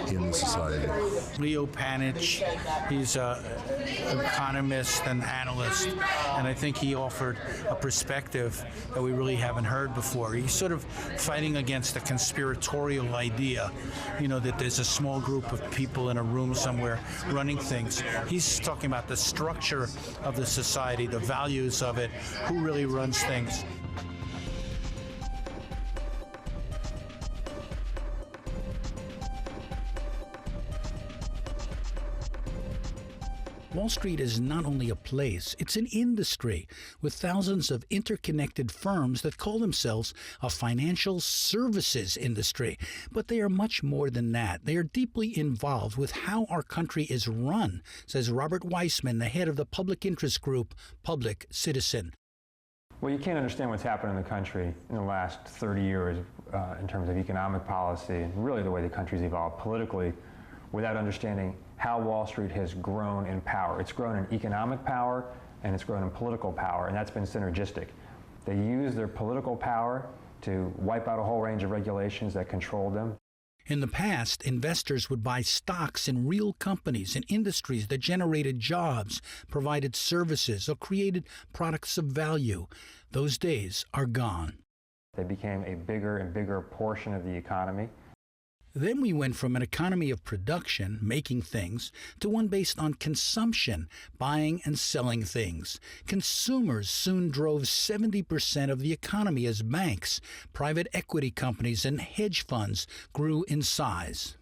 in the society. Leo Panitch, he's an economist and analyst, and I think he offered a perspective that we really haven't heard before. He's sort of fighting against the conspiratorial idea, that there's a small group of people in a room somewhere running things. He's talking about the structure of the society, the values of it, who really runs things. Wall Street is not only a place, it's an industry with thousands of interconnected firms that call themselves a financial services industry. But they are much more than that. They are deeply involved with how our country is run, says Robert Weissman, the head of the public interest group, Public Citizen. Well, you can't understand what's happened in the country in the last 30 years in terms of economic policy and really the way the country's evolved politically without understanding how Wall Street has grown in power. It's grown in economic power and it's grown in political power, and that's been synergistic. They use their political power to wipe out a whole range of regulations that control them. In the past, investors would buy stocks in real companies and industries that generated jobs, provided services, or created products of value. Those days are gone. They became a bigger and bigger portion of the economy. Then we went from an economy of production, making things, to one based on consumption, buying and selling things. Consumers soon drove 70% of the economy as banks, private equity companies, and hedge funds grew in size.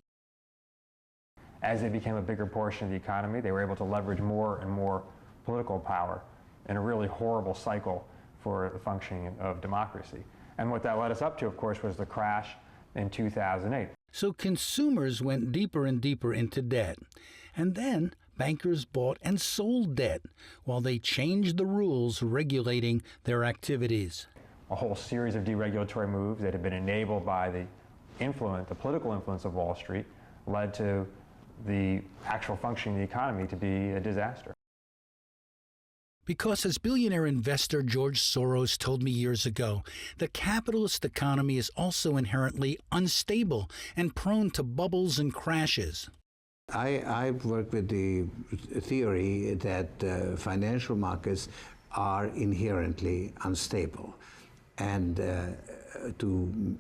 As they became a bigger portion of the economy, they were able to leverage more and more political power in a really horrible cycle for the functioning of democracy. And what that led us up to, of course, was the crash in 2008. So consumers went deeper and deeper into debt. And then bankers bought and sold debt while they changed the rules regulating their activities. A whole series of deregulatory moves that had been enabled by the political influence of Wall Street led to the actual functioning of the economy to be a disaster. Because as billionaire investor George Soros told me years ago, the capitalist economy is also inherently unstable and prone to bubbles and crashes. I've worked with the theory that financial markets are inherently unstable. And to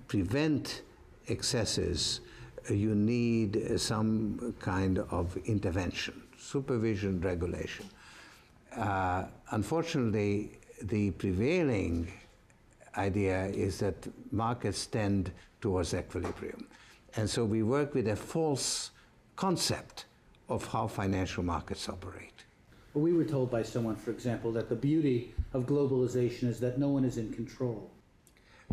prevent excesses, you need some kind of intervention, supervision, regulation. Unfortunately, the prevailing idea is that markets tend towards equilibrium. And so we work with a false concept of how financial markets operate. Well, we were told by someone, for example, that the beauty of globalization is that no one is in control.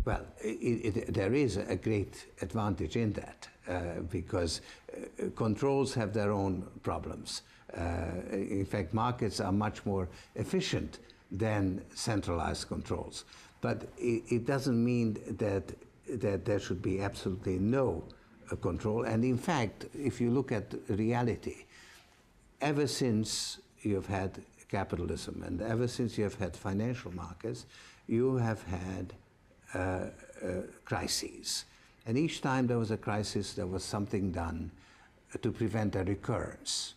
Well, there is a great advantage in that because controls have their own problems. In fact, markets are much more efficient than centralized controls. But it doesn't mean that there should be absolutely no control. And in fact, if you look at reality, ever since you've had capitalism and ever since you have had financial markets, you have had crises. And each time there was a crisis, there was something done to prevent a recurrence.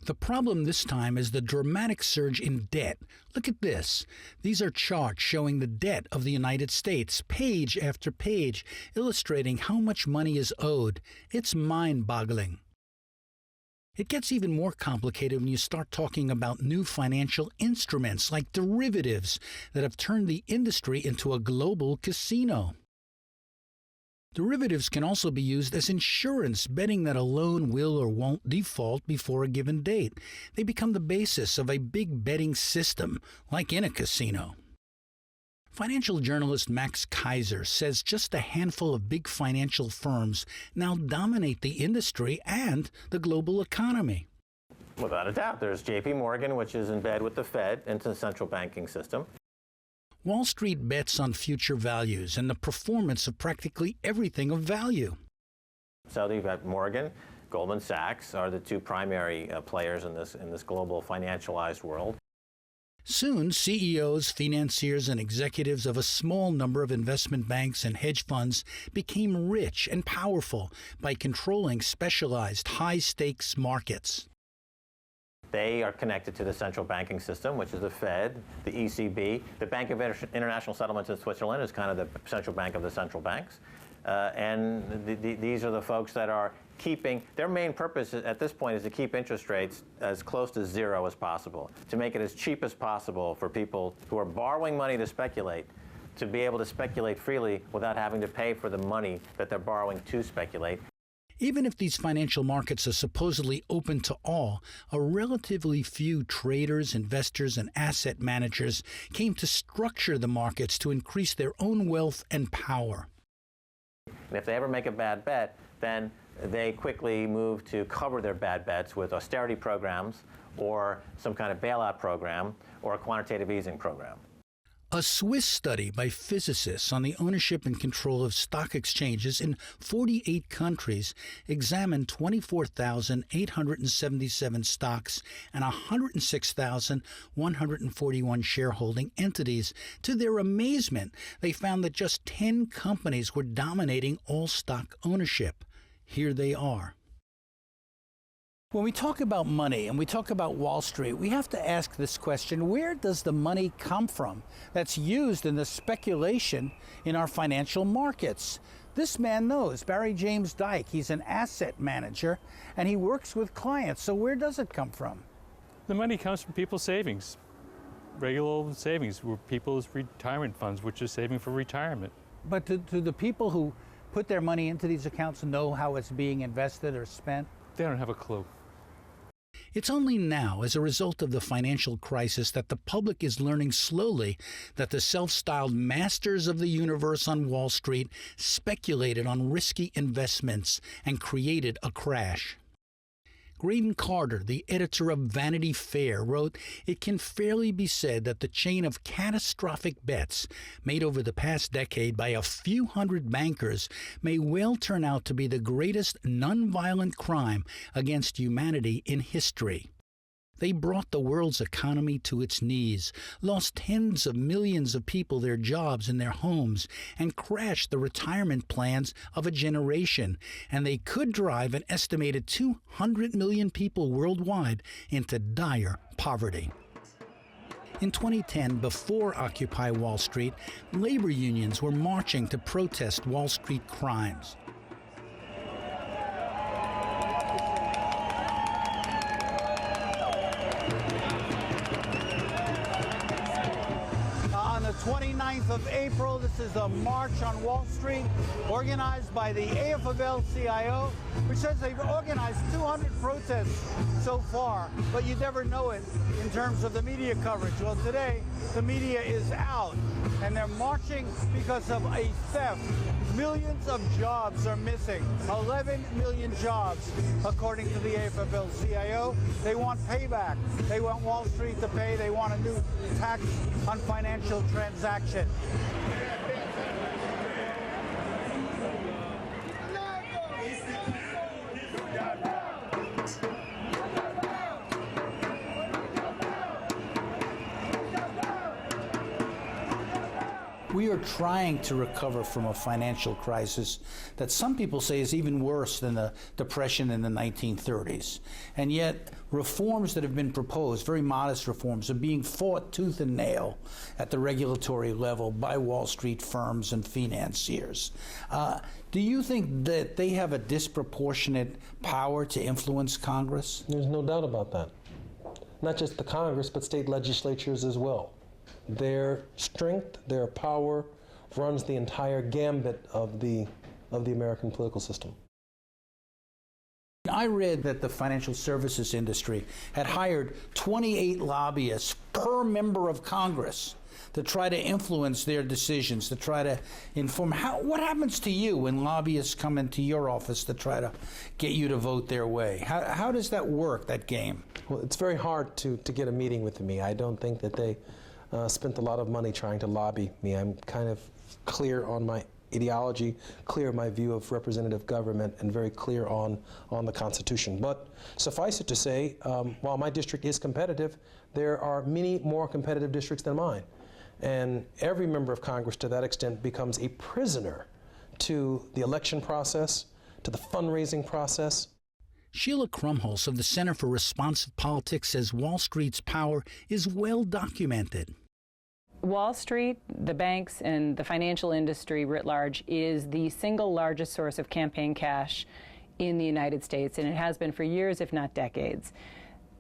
The problem this time is the dramatic surge in debt. Look at this. These are charts showing the debt of the United States, page after page, illustrating how much money is owed. It's mind-boggling. It gets even more complicated when you start talking about new financial instruments like derivatives that have turned the industry into a global casino. Derivatives can also be used as insurance, betting that a loan will or won't default before a given date. They become the basis of a big betting system, like in a casino. Financial journalist Max Keiser says just a handful of big financial firms now dominate the industry and the global economy. Without a doubt. There's JP Morgan, which is in bed with the Fed into the central banking system. Wall Street bets on future values and the performance of practically everything of value. So you've got Morgan, Goldman Sachs are the two primary players in this global financialized world. Soon, CEOs, financiers, and executives of a small number of investment banks and hedge funds became rich and powerful by controlling specialized high-stakes markets. They are connected to the central banking system, which is the Fed, the ECB. The Bank of International Settlements in Switzerland is kind of the central bank of the central banks. And these are the folks that are keeping, their main purpose at this point is to keep interest rates as close to zero as possible, to make it as cheap as possible for people who are borrowing money to speculate, to be able to speculate freely without having to pay for the money that they're borrowing to speculate. Even if these financial markets are supposedly open to all, a relatively few traders, investors, and asset managers came to structure the markets to increase their own wealth and power. And if they ever make a bad bet, then they quickly move to cover their bad bets with austerity programs or some kind of bailout program or a quantitative easing program. A Swiss study by physicists on the ownership and control of stock exchanges in 48 countries examined 24,877 stocks and 106,141 shareholding entities. To their amazement, they found that just 10 companies were dominating all stock ownership. Here they are. When we talk about money and we talk about Wall Street, we have to ask this question: where does the money come from that's used in the speculation in our financial markets? This man knows, Barry James Dyke. He's an asset manager and he works with clients. So where does it come from? The money comes from people's savings, regular old savings, people's retirement funds, which is saving for retirement. But do the people who put their money into these accounts know how it's being invested or spent? They don't have a clue. It's only now, as a result of the financial crisis, that the public is learning slowly that the self-styled masters of the universe on Wall Street speculated on risky investments and created a crash. Graydon Carter, the editor of Vanity Fair, wrote, "It can fairly be said that the chain of catastrophic bets made over the past decade by a few hundred bankers may well turn out to be the greatest nonviolent crime against humanity in history. They brought the world's economy to its knees, lost tens of millions of people their jobs and their homes, and crashed the retirement plans of a generation. And they could drive an estimated 200 million people worldwide into dire poverty." In 2010, before Occupy Wall Street, labor unions were marching to protest Wall Street crimes. On the 29th of April, this is a march on Wall Street organized by the AFL-CIO, which says they've organized 200 protests so far, but you never know it in terms of the media coverage. Well, today, the media is out, and they're marching because of a theft. Millions of jobs are missing, 11 million jobs, according to the AFL-CIO. They want payback. They want Wall Street to pay. They want a new tax on financial transactions. We are trying to recover from a financial crisis that some people say is even worse than the Depression in the 1930s. And yet, reforms that have been proposed, very modest reforms, are being fought tooth and nail at the regulatory level by Wall Street firms and financiers. Do you think that they have a disproportionate power to influence Congress? There's no doubt about that. Not just the Congress, but state legislatures as well. Their strength, their power runs the entire gambit of the American political system. I read that the financial services industry had hired 28 lobbyists per member of Congress to try to influence their decisions, to try to inform. What happens to you when lobbyists come into your office to try to get you to vote their way? How does that work, that game? Well, it's very hard to get a meeting with me. I don't think that they spent a lot of money trying to lobby me. I'm kind of clear on my ideology, clear my view of representative government, and very clear on the Constitution. But suffice it to say, while my district is competitive, there are many more competitive districts than mine. And every member of Congress, to that extent, becomes a prisoner to the election process, to the fundraising process. Sheila Krumholz of the Center for Responsive Politics says Wall Street's power is well documented. Wall Street, the banks, and the financial industry writ large is the single largest source of campaign cash in the United States, and it has been for years, if not decades.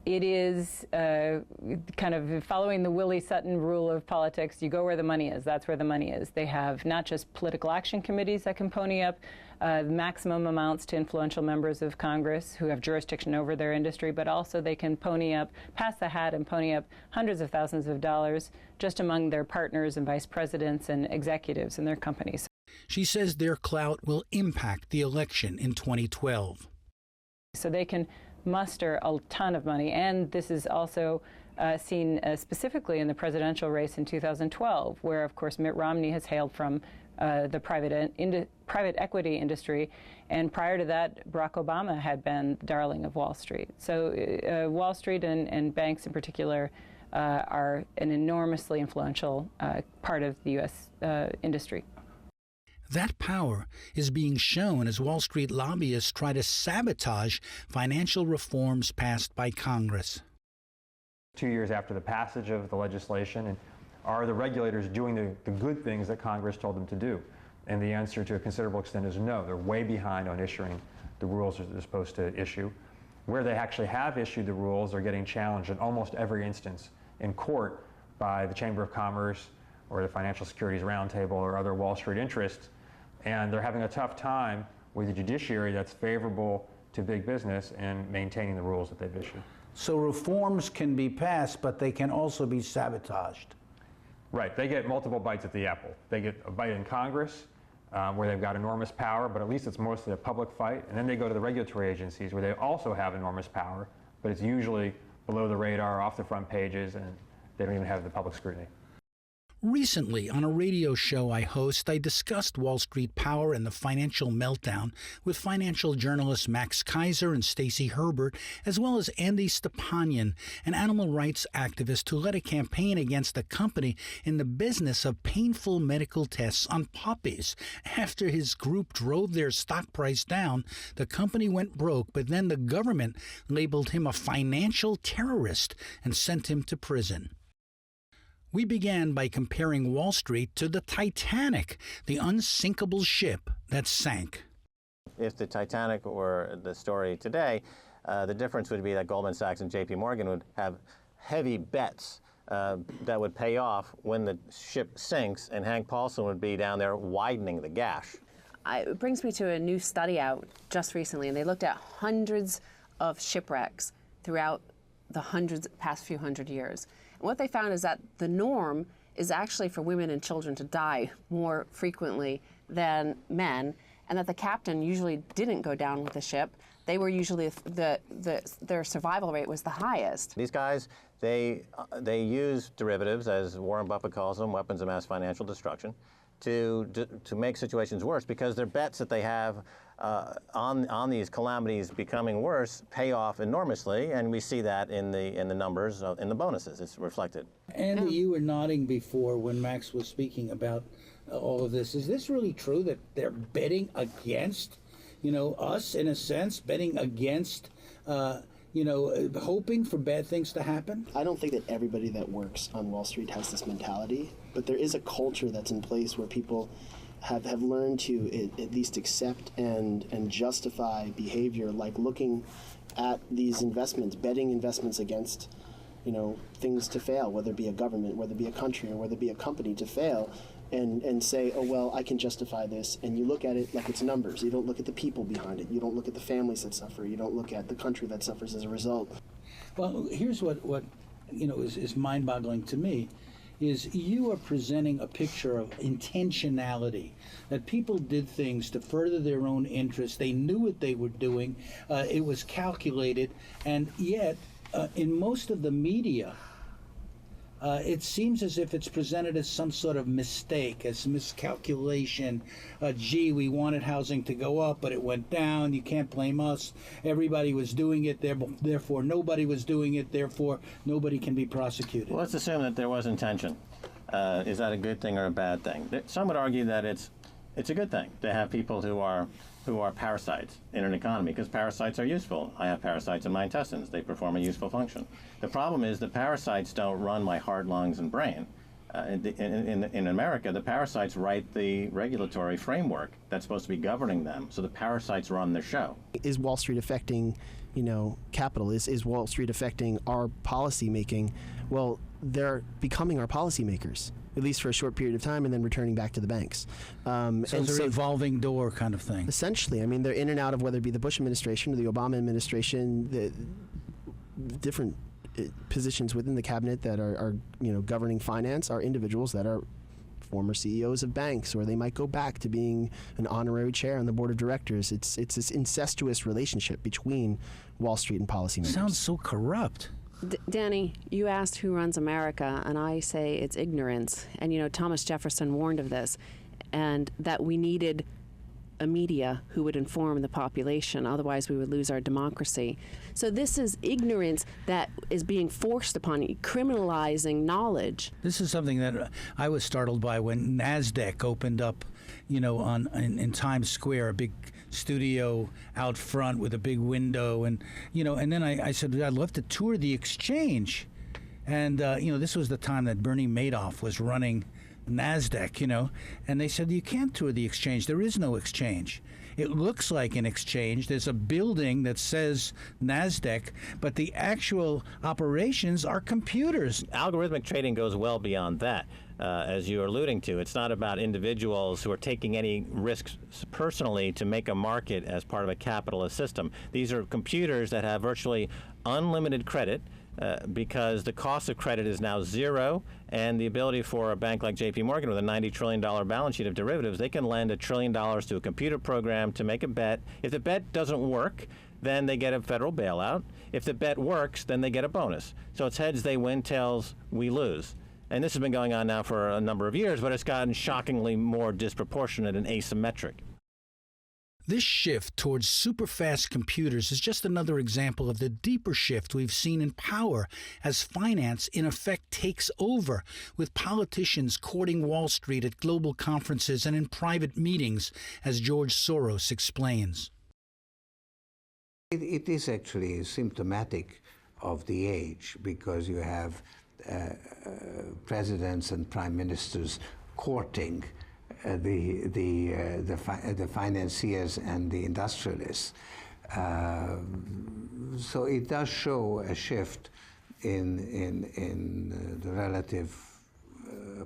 It is kind of following the Willie Sutton rule of politics. You go where the money is. That's where the money is. They have not just political action committees that can pony up maximum amounts to influential members of Congress who have jurisdiction over their industry, but also they can pony up, pass the hat and pony up hundreds of thousands of dollars just among their partners and vice presidents and executives in their companies. She says their clout will impact the election in 2012. So they can muster a ton of money, and this is also seen specifically in the presidential race in 2012, where, of course, Mitt Romney has hailed from the private equity industry, and prior to that, Barack Obama had been the darling of Wall Street. So Wall Street and banks in particular are an enormously influential part of the U.S. Industry. That power is being shown as Wall Street lobbyists try to sabotage financial reforms passed by Congress. 2 years after the passage of the legislation, and are the regulators doing the good things that Congress told them to do? And the answer to a considerable extent is no. They're way behind on issuing the rules that they're supposed to issue. Where they actually have issued the rules, they're getting challenged in almost every instance in court by the Chamber of Commerce or the Financial Securities Roundtable or other Wall Street interests. And they're having a tough time with a judiciary that's favorable to big business and maintaining the rules that they've issued. So reforms can be passed, but they can also be sabotaged. Right. They get multiple bites at the apple. They get a bite in Congress, where they've got enormous power, but at least it's mostly a public fight. And then they go to the regulatory agencies, where they also have enormous power, but it's usually below the radar, off the front pages, and they don't even have the public scrutiny. Recently, on a radio show I host, I discussed Wall Street power and the financial meltdown with financial journalists Max Kaiser and Stacey Herbert, as well as Andy Stepanian, an animal rights activist who led a campaign against a company in the business of painful medical tests on puppies. After his group drove their stock price down, the company went broke, but then the government labeled him a financial terrorist and sent him to prison. We began by comparing Wall Street to the Titanic, the unsinkable ship that sank. If the Titanic were the story today, the difference would be that Goldman Sachs and JP Morgan would have heavy bets that would pay off when the ship sinks, and Hank Paulson would be down there widening the gash. It brings me to a new study out just recently, and they looked at hundreds of shipwrecks throughout the past few hundred years. And what they found is that the norm is actually for women and children to die more frequently than men, and that the captain usually didn't go down with the ship. They were usually, their survival rate was the highest. These guys, they use derivatives, as Warren Buffett calls them, weapons of mass financial destruction, to make situations worse, because their bets that they have on these calamities becoming worse pay off enormously, and we see that in the numbers, in the bonuses. It's reflected. Andy, you were nodding before when Max was speaking about all of this. Is this really true that they're betting against, us in a sense, betting against, hoping for bad things to happen? I don't think that everybody that works on Wall Street has this mentality, but there is a culture that's in place where people have learned to at least accept and justify behavior like looking at these investments, betting investments against, things to fail, whether it be a government, whether it be a country, or whether it be a company to fail, and say, oh, well, I can justify this. And you look at it like it's numbers. You don't look at the people behind it. You don't look at the families that suffer. You don't look at the country that suffers as a result. Well, here's what is mind-boggling to me. Is you are presenting a picture of intentionality, that people did things to further their own interests. They knew what they were doing. It was calculated. And yet, in most of the media, it seems as if it's presented as some sort of mistake, as miscalculation. Gee, we wanted housing to go up, but it went down. You can't blame us. Everybody was doing it, therefore nobody was doing it, therefore nobody can be prosecuted. Well, let's assume that there was intention. Is that a good thing or a bad thing? Some would argue that it's a good thing to have people who are parasites in an economy, because parasites are useful. I have parasites in my intestines. They perform a useful function. The problem is that parasites don't run my heart, lungs, and brain. In America, the parasites write the regulatory framework that's supposed to be governing them, so the parasites run the show. Is Wall Street affecting, capital? Is Wall Street affecting our policy making? Well, they're becoming our policymakers, at least for a short period of time, and then returning back to the banks. So it's a revolving door kind of thing. Essentially, I mean, they're in and out of whether it be the Bush administration or the Obama administration, the different positions within the cabinet that are governing finance are individuals that are former CEOs of banks, or they might go back to being an honorary chair on the board of directors. It's this incestuous relationship between Wall Street and policymakers. Sounds so corrupt. Danny, you asked who runs America, and I say it's ignorance. And Thomas Jefferson warned of this, and that we needed a media who would inform the population, otherwise we would lose our democracy. So this is ignorance that is being forced upon you, criminalizing knowledge. This is something that I was startled by when NASDAQ opened up, in Times Square, a big studio out front with a big window, and then I said, I'd love to tour the exchange. And, this was the time that Bernie Madoff was running NASDAQ, and they said, you can't tour the exchange. There is no exchange. It looks like an exchange. There's a building that says NASDAQ, but the actual operations are computers. Algorithmic trading goes well beyond that. As you're alluding to, it's not about individuals who are taking any risks personally to make a market as part of a capitalist system. These are computers that have virtually unlimited credit, because the cost of credit is now zero, and the ability for a bank like JP Morgan with a $90 trillion balance sheet of derivatives, they can lend $1 trillion to a computer program to make a bet. If the bet doesn't work, then they get a federal bailout. If the bet works, then they get a bonus. So it's heads they win, tails we lose. And this has been going on now for a number of years, but it's gotten shockingly more disproportionate and asymmetric. This shift towards super-fast computers is just another example of the deeper shift we've seen in power as finance, in effect, takes over, with politicians courting Wall Street at global conferences and in private meetings, as George Soros explains. It is actually symptomatic of the age, because you have presidents and prime ministers courting the financiers and the industrialists. So it does show a shift in the relative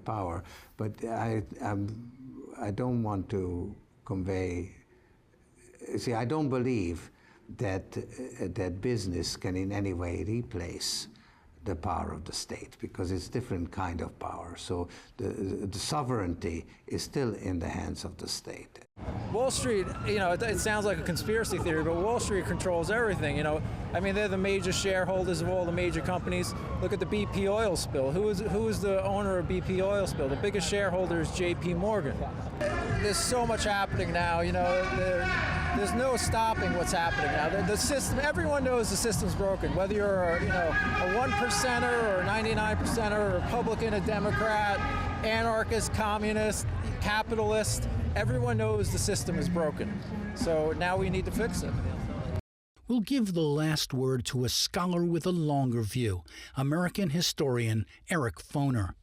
power, but I don't want to convey. See, I don't believe that business can in any way replace the power of the state, because it's a different kind of power. So the sovereignty is still in the hands of the state. Wall Street, it sounds like a conspiracy theory, but Wall Street controls everything. I mean, they're the major shareholders of all the major companies. Look at the BP oil spill. Who is the owner of BP oil spill? The biggest shareholder is JP Morgan. There's so much happening now. There's no stopping what's happening now. The system, everyone knows the system's broken. Whether you're a 1%er or a 99%er, a Republican, a Democrat, anarchist, communist, capitalist, everyone knows the system is broken. So now we need to fix it. We'll give the last word to a scholar with a longer view, American historian Eric Foner.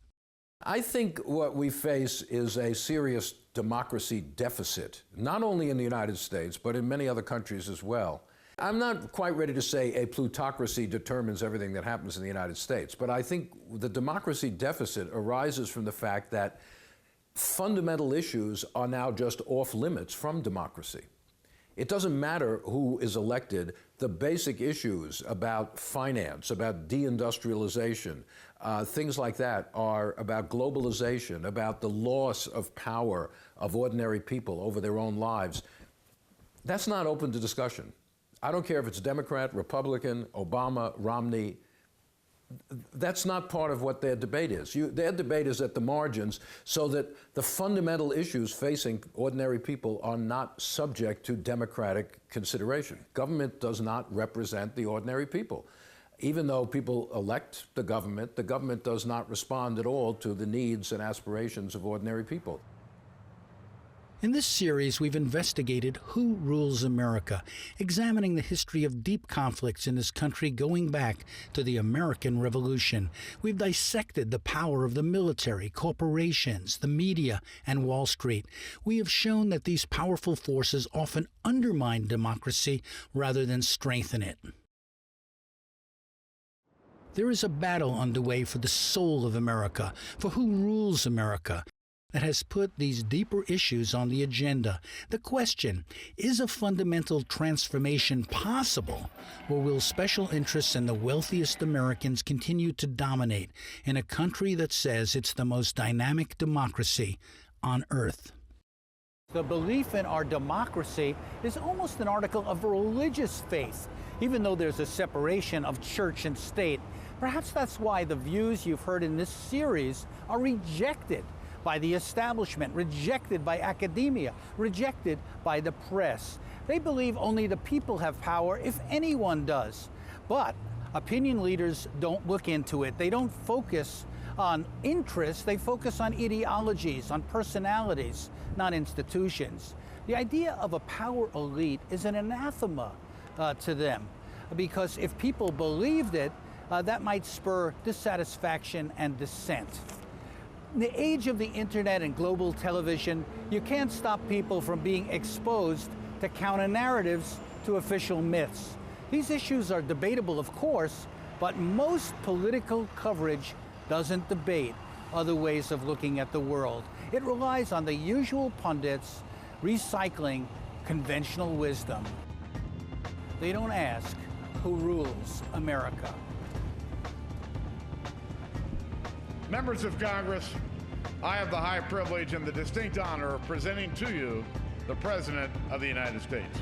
I think what we face is a serious democracy deficit, not only in the United States, but in many other countries as well. I'm not quite ready to say a plutocracy determines everything that happens in the United States, but I think the democracy deficit arises from the fact that fundamental issues are now just off limits from democracy. It doesn't matter who is elected. The basic issues about finance, about deindustrialization, things like that are about globalization, about the loss of power of ordinary people over their own lives. That's not open to discussion. I don't care if it's Democrat, Republican, Obama, Romney. That's not part of what their debate is. Their debate is at the margins so that the fundamental issues facing ordinary people are not subject to democratic consideration. Government does not represent the ordinary people. Even though people elect the government does not respond at all to the needs and aspirations of ordinary people. In this series, we've investigated who rules America, examining the history of deep conflicts in this country going back to the American Revolution. We've dissected the power of the military, corporations, the media, and Wall Street. We have shown that these powerful forces often undermine democracy rather than strengthen it. There is a battle underway for the soul of America, for who rules America, that has put these deeper issues on the agenda. The question, is a fundamental transformation possible, or will special interests and the wealthiest Americans continue to dominate in a country that says it's the most dynamic democracy on earth? The belief in our democracy is almost an article of religious faith, even though there's a separation of church and state. Perhaps that's why the views you've heard in this series are rejected by the establishment, rejected by academia, rejected by the press. They believe only the people have power if anyone does. But opinion leaders don't look into it. They don't focus on interests, they focus on ideologies, on personalities, not institutions. The idea of a power elite is an anathema to them, because if people believed it, that might spur dissatisfaction and dissent. In the age of the internet and global television, you can't stop people from being exposed to counter-narratives to official myths. These issues are debatable, of course, but most political coverage doesn't debate other ways of looking at the world. It relies on the usual pundits recycling conventional wisdom. They don't ask who rules America. Members of Congress, I have the high privilege and the distinct honor of presenting to you the President of the United States.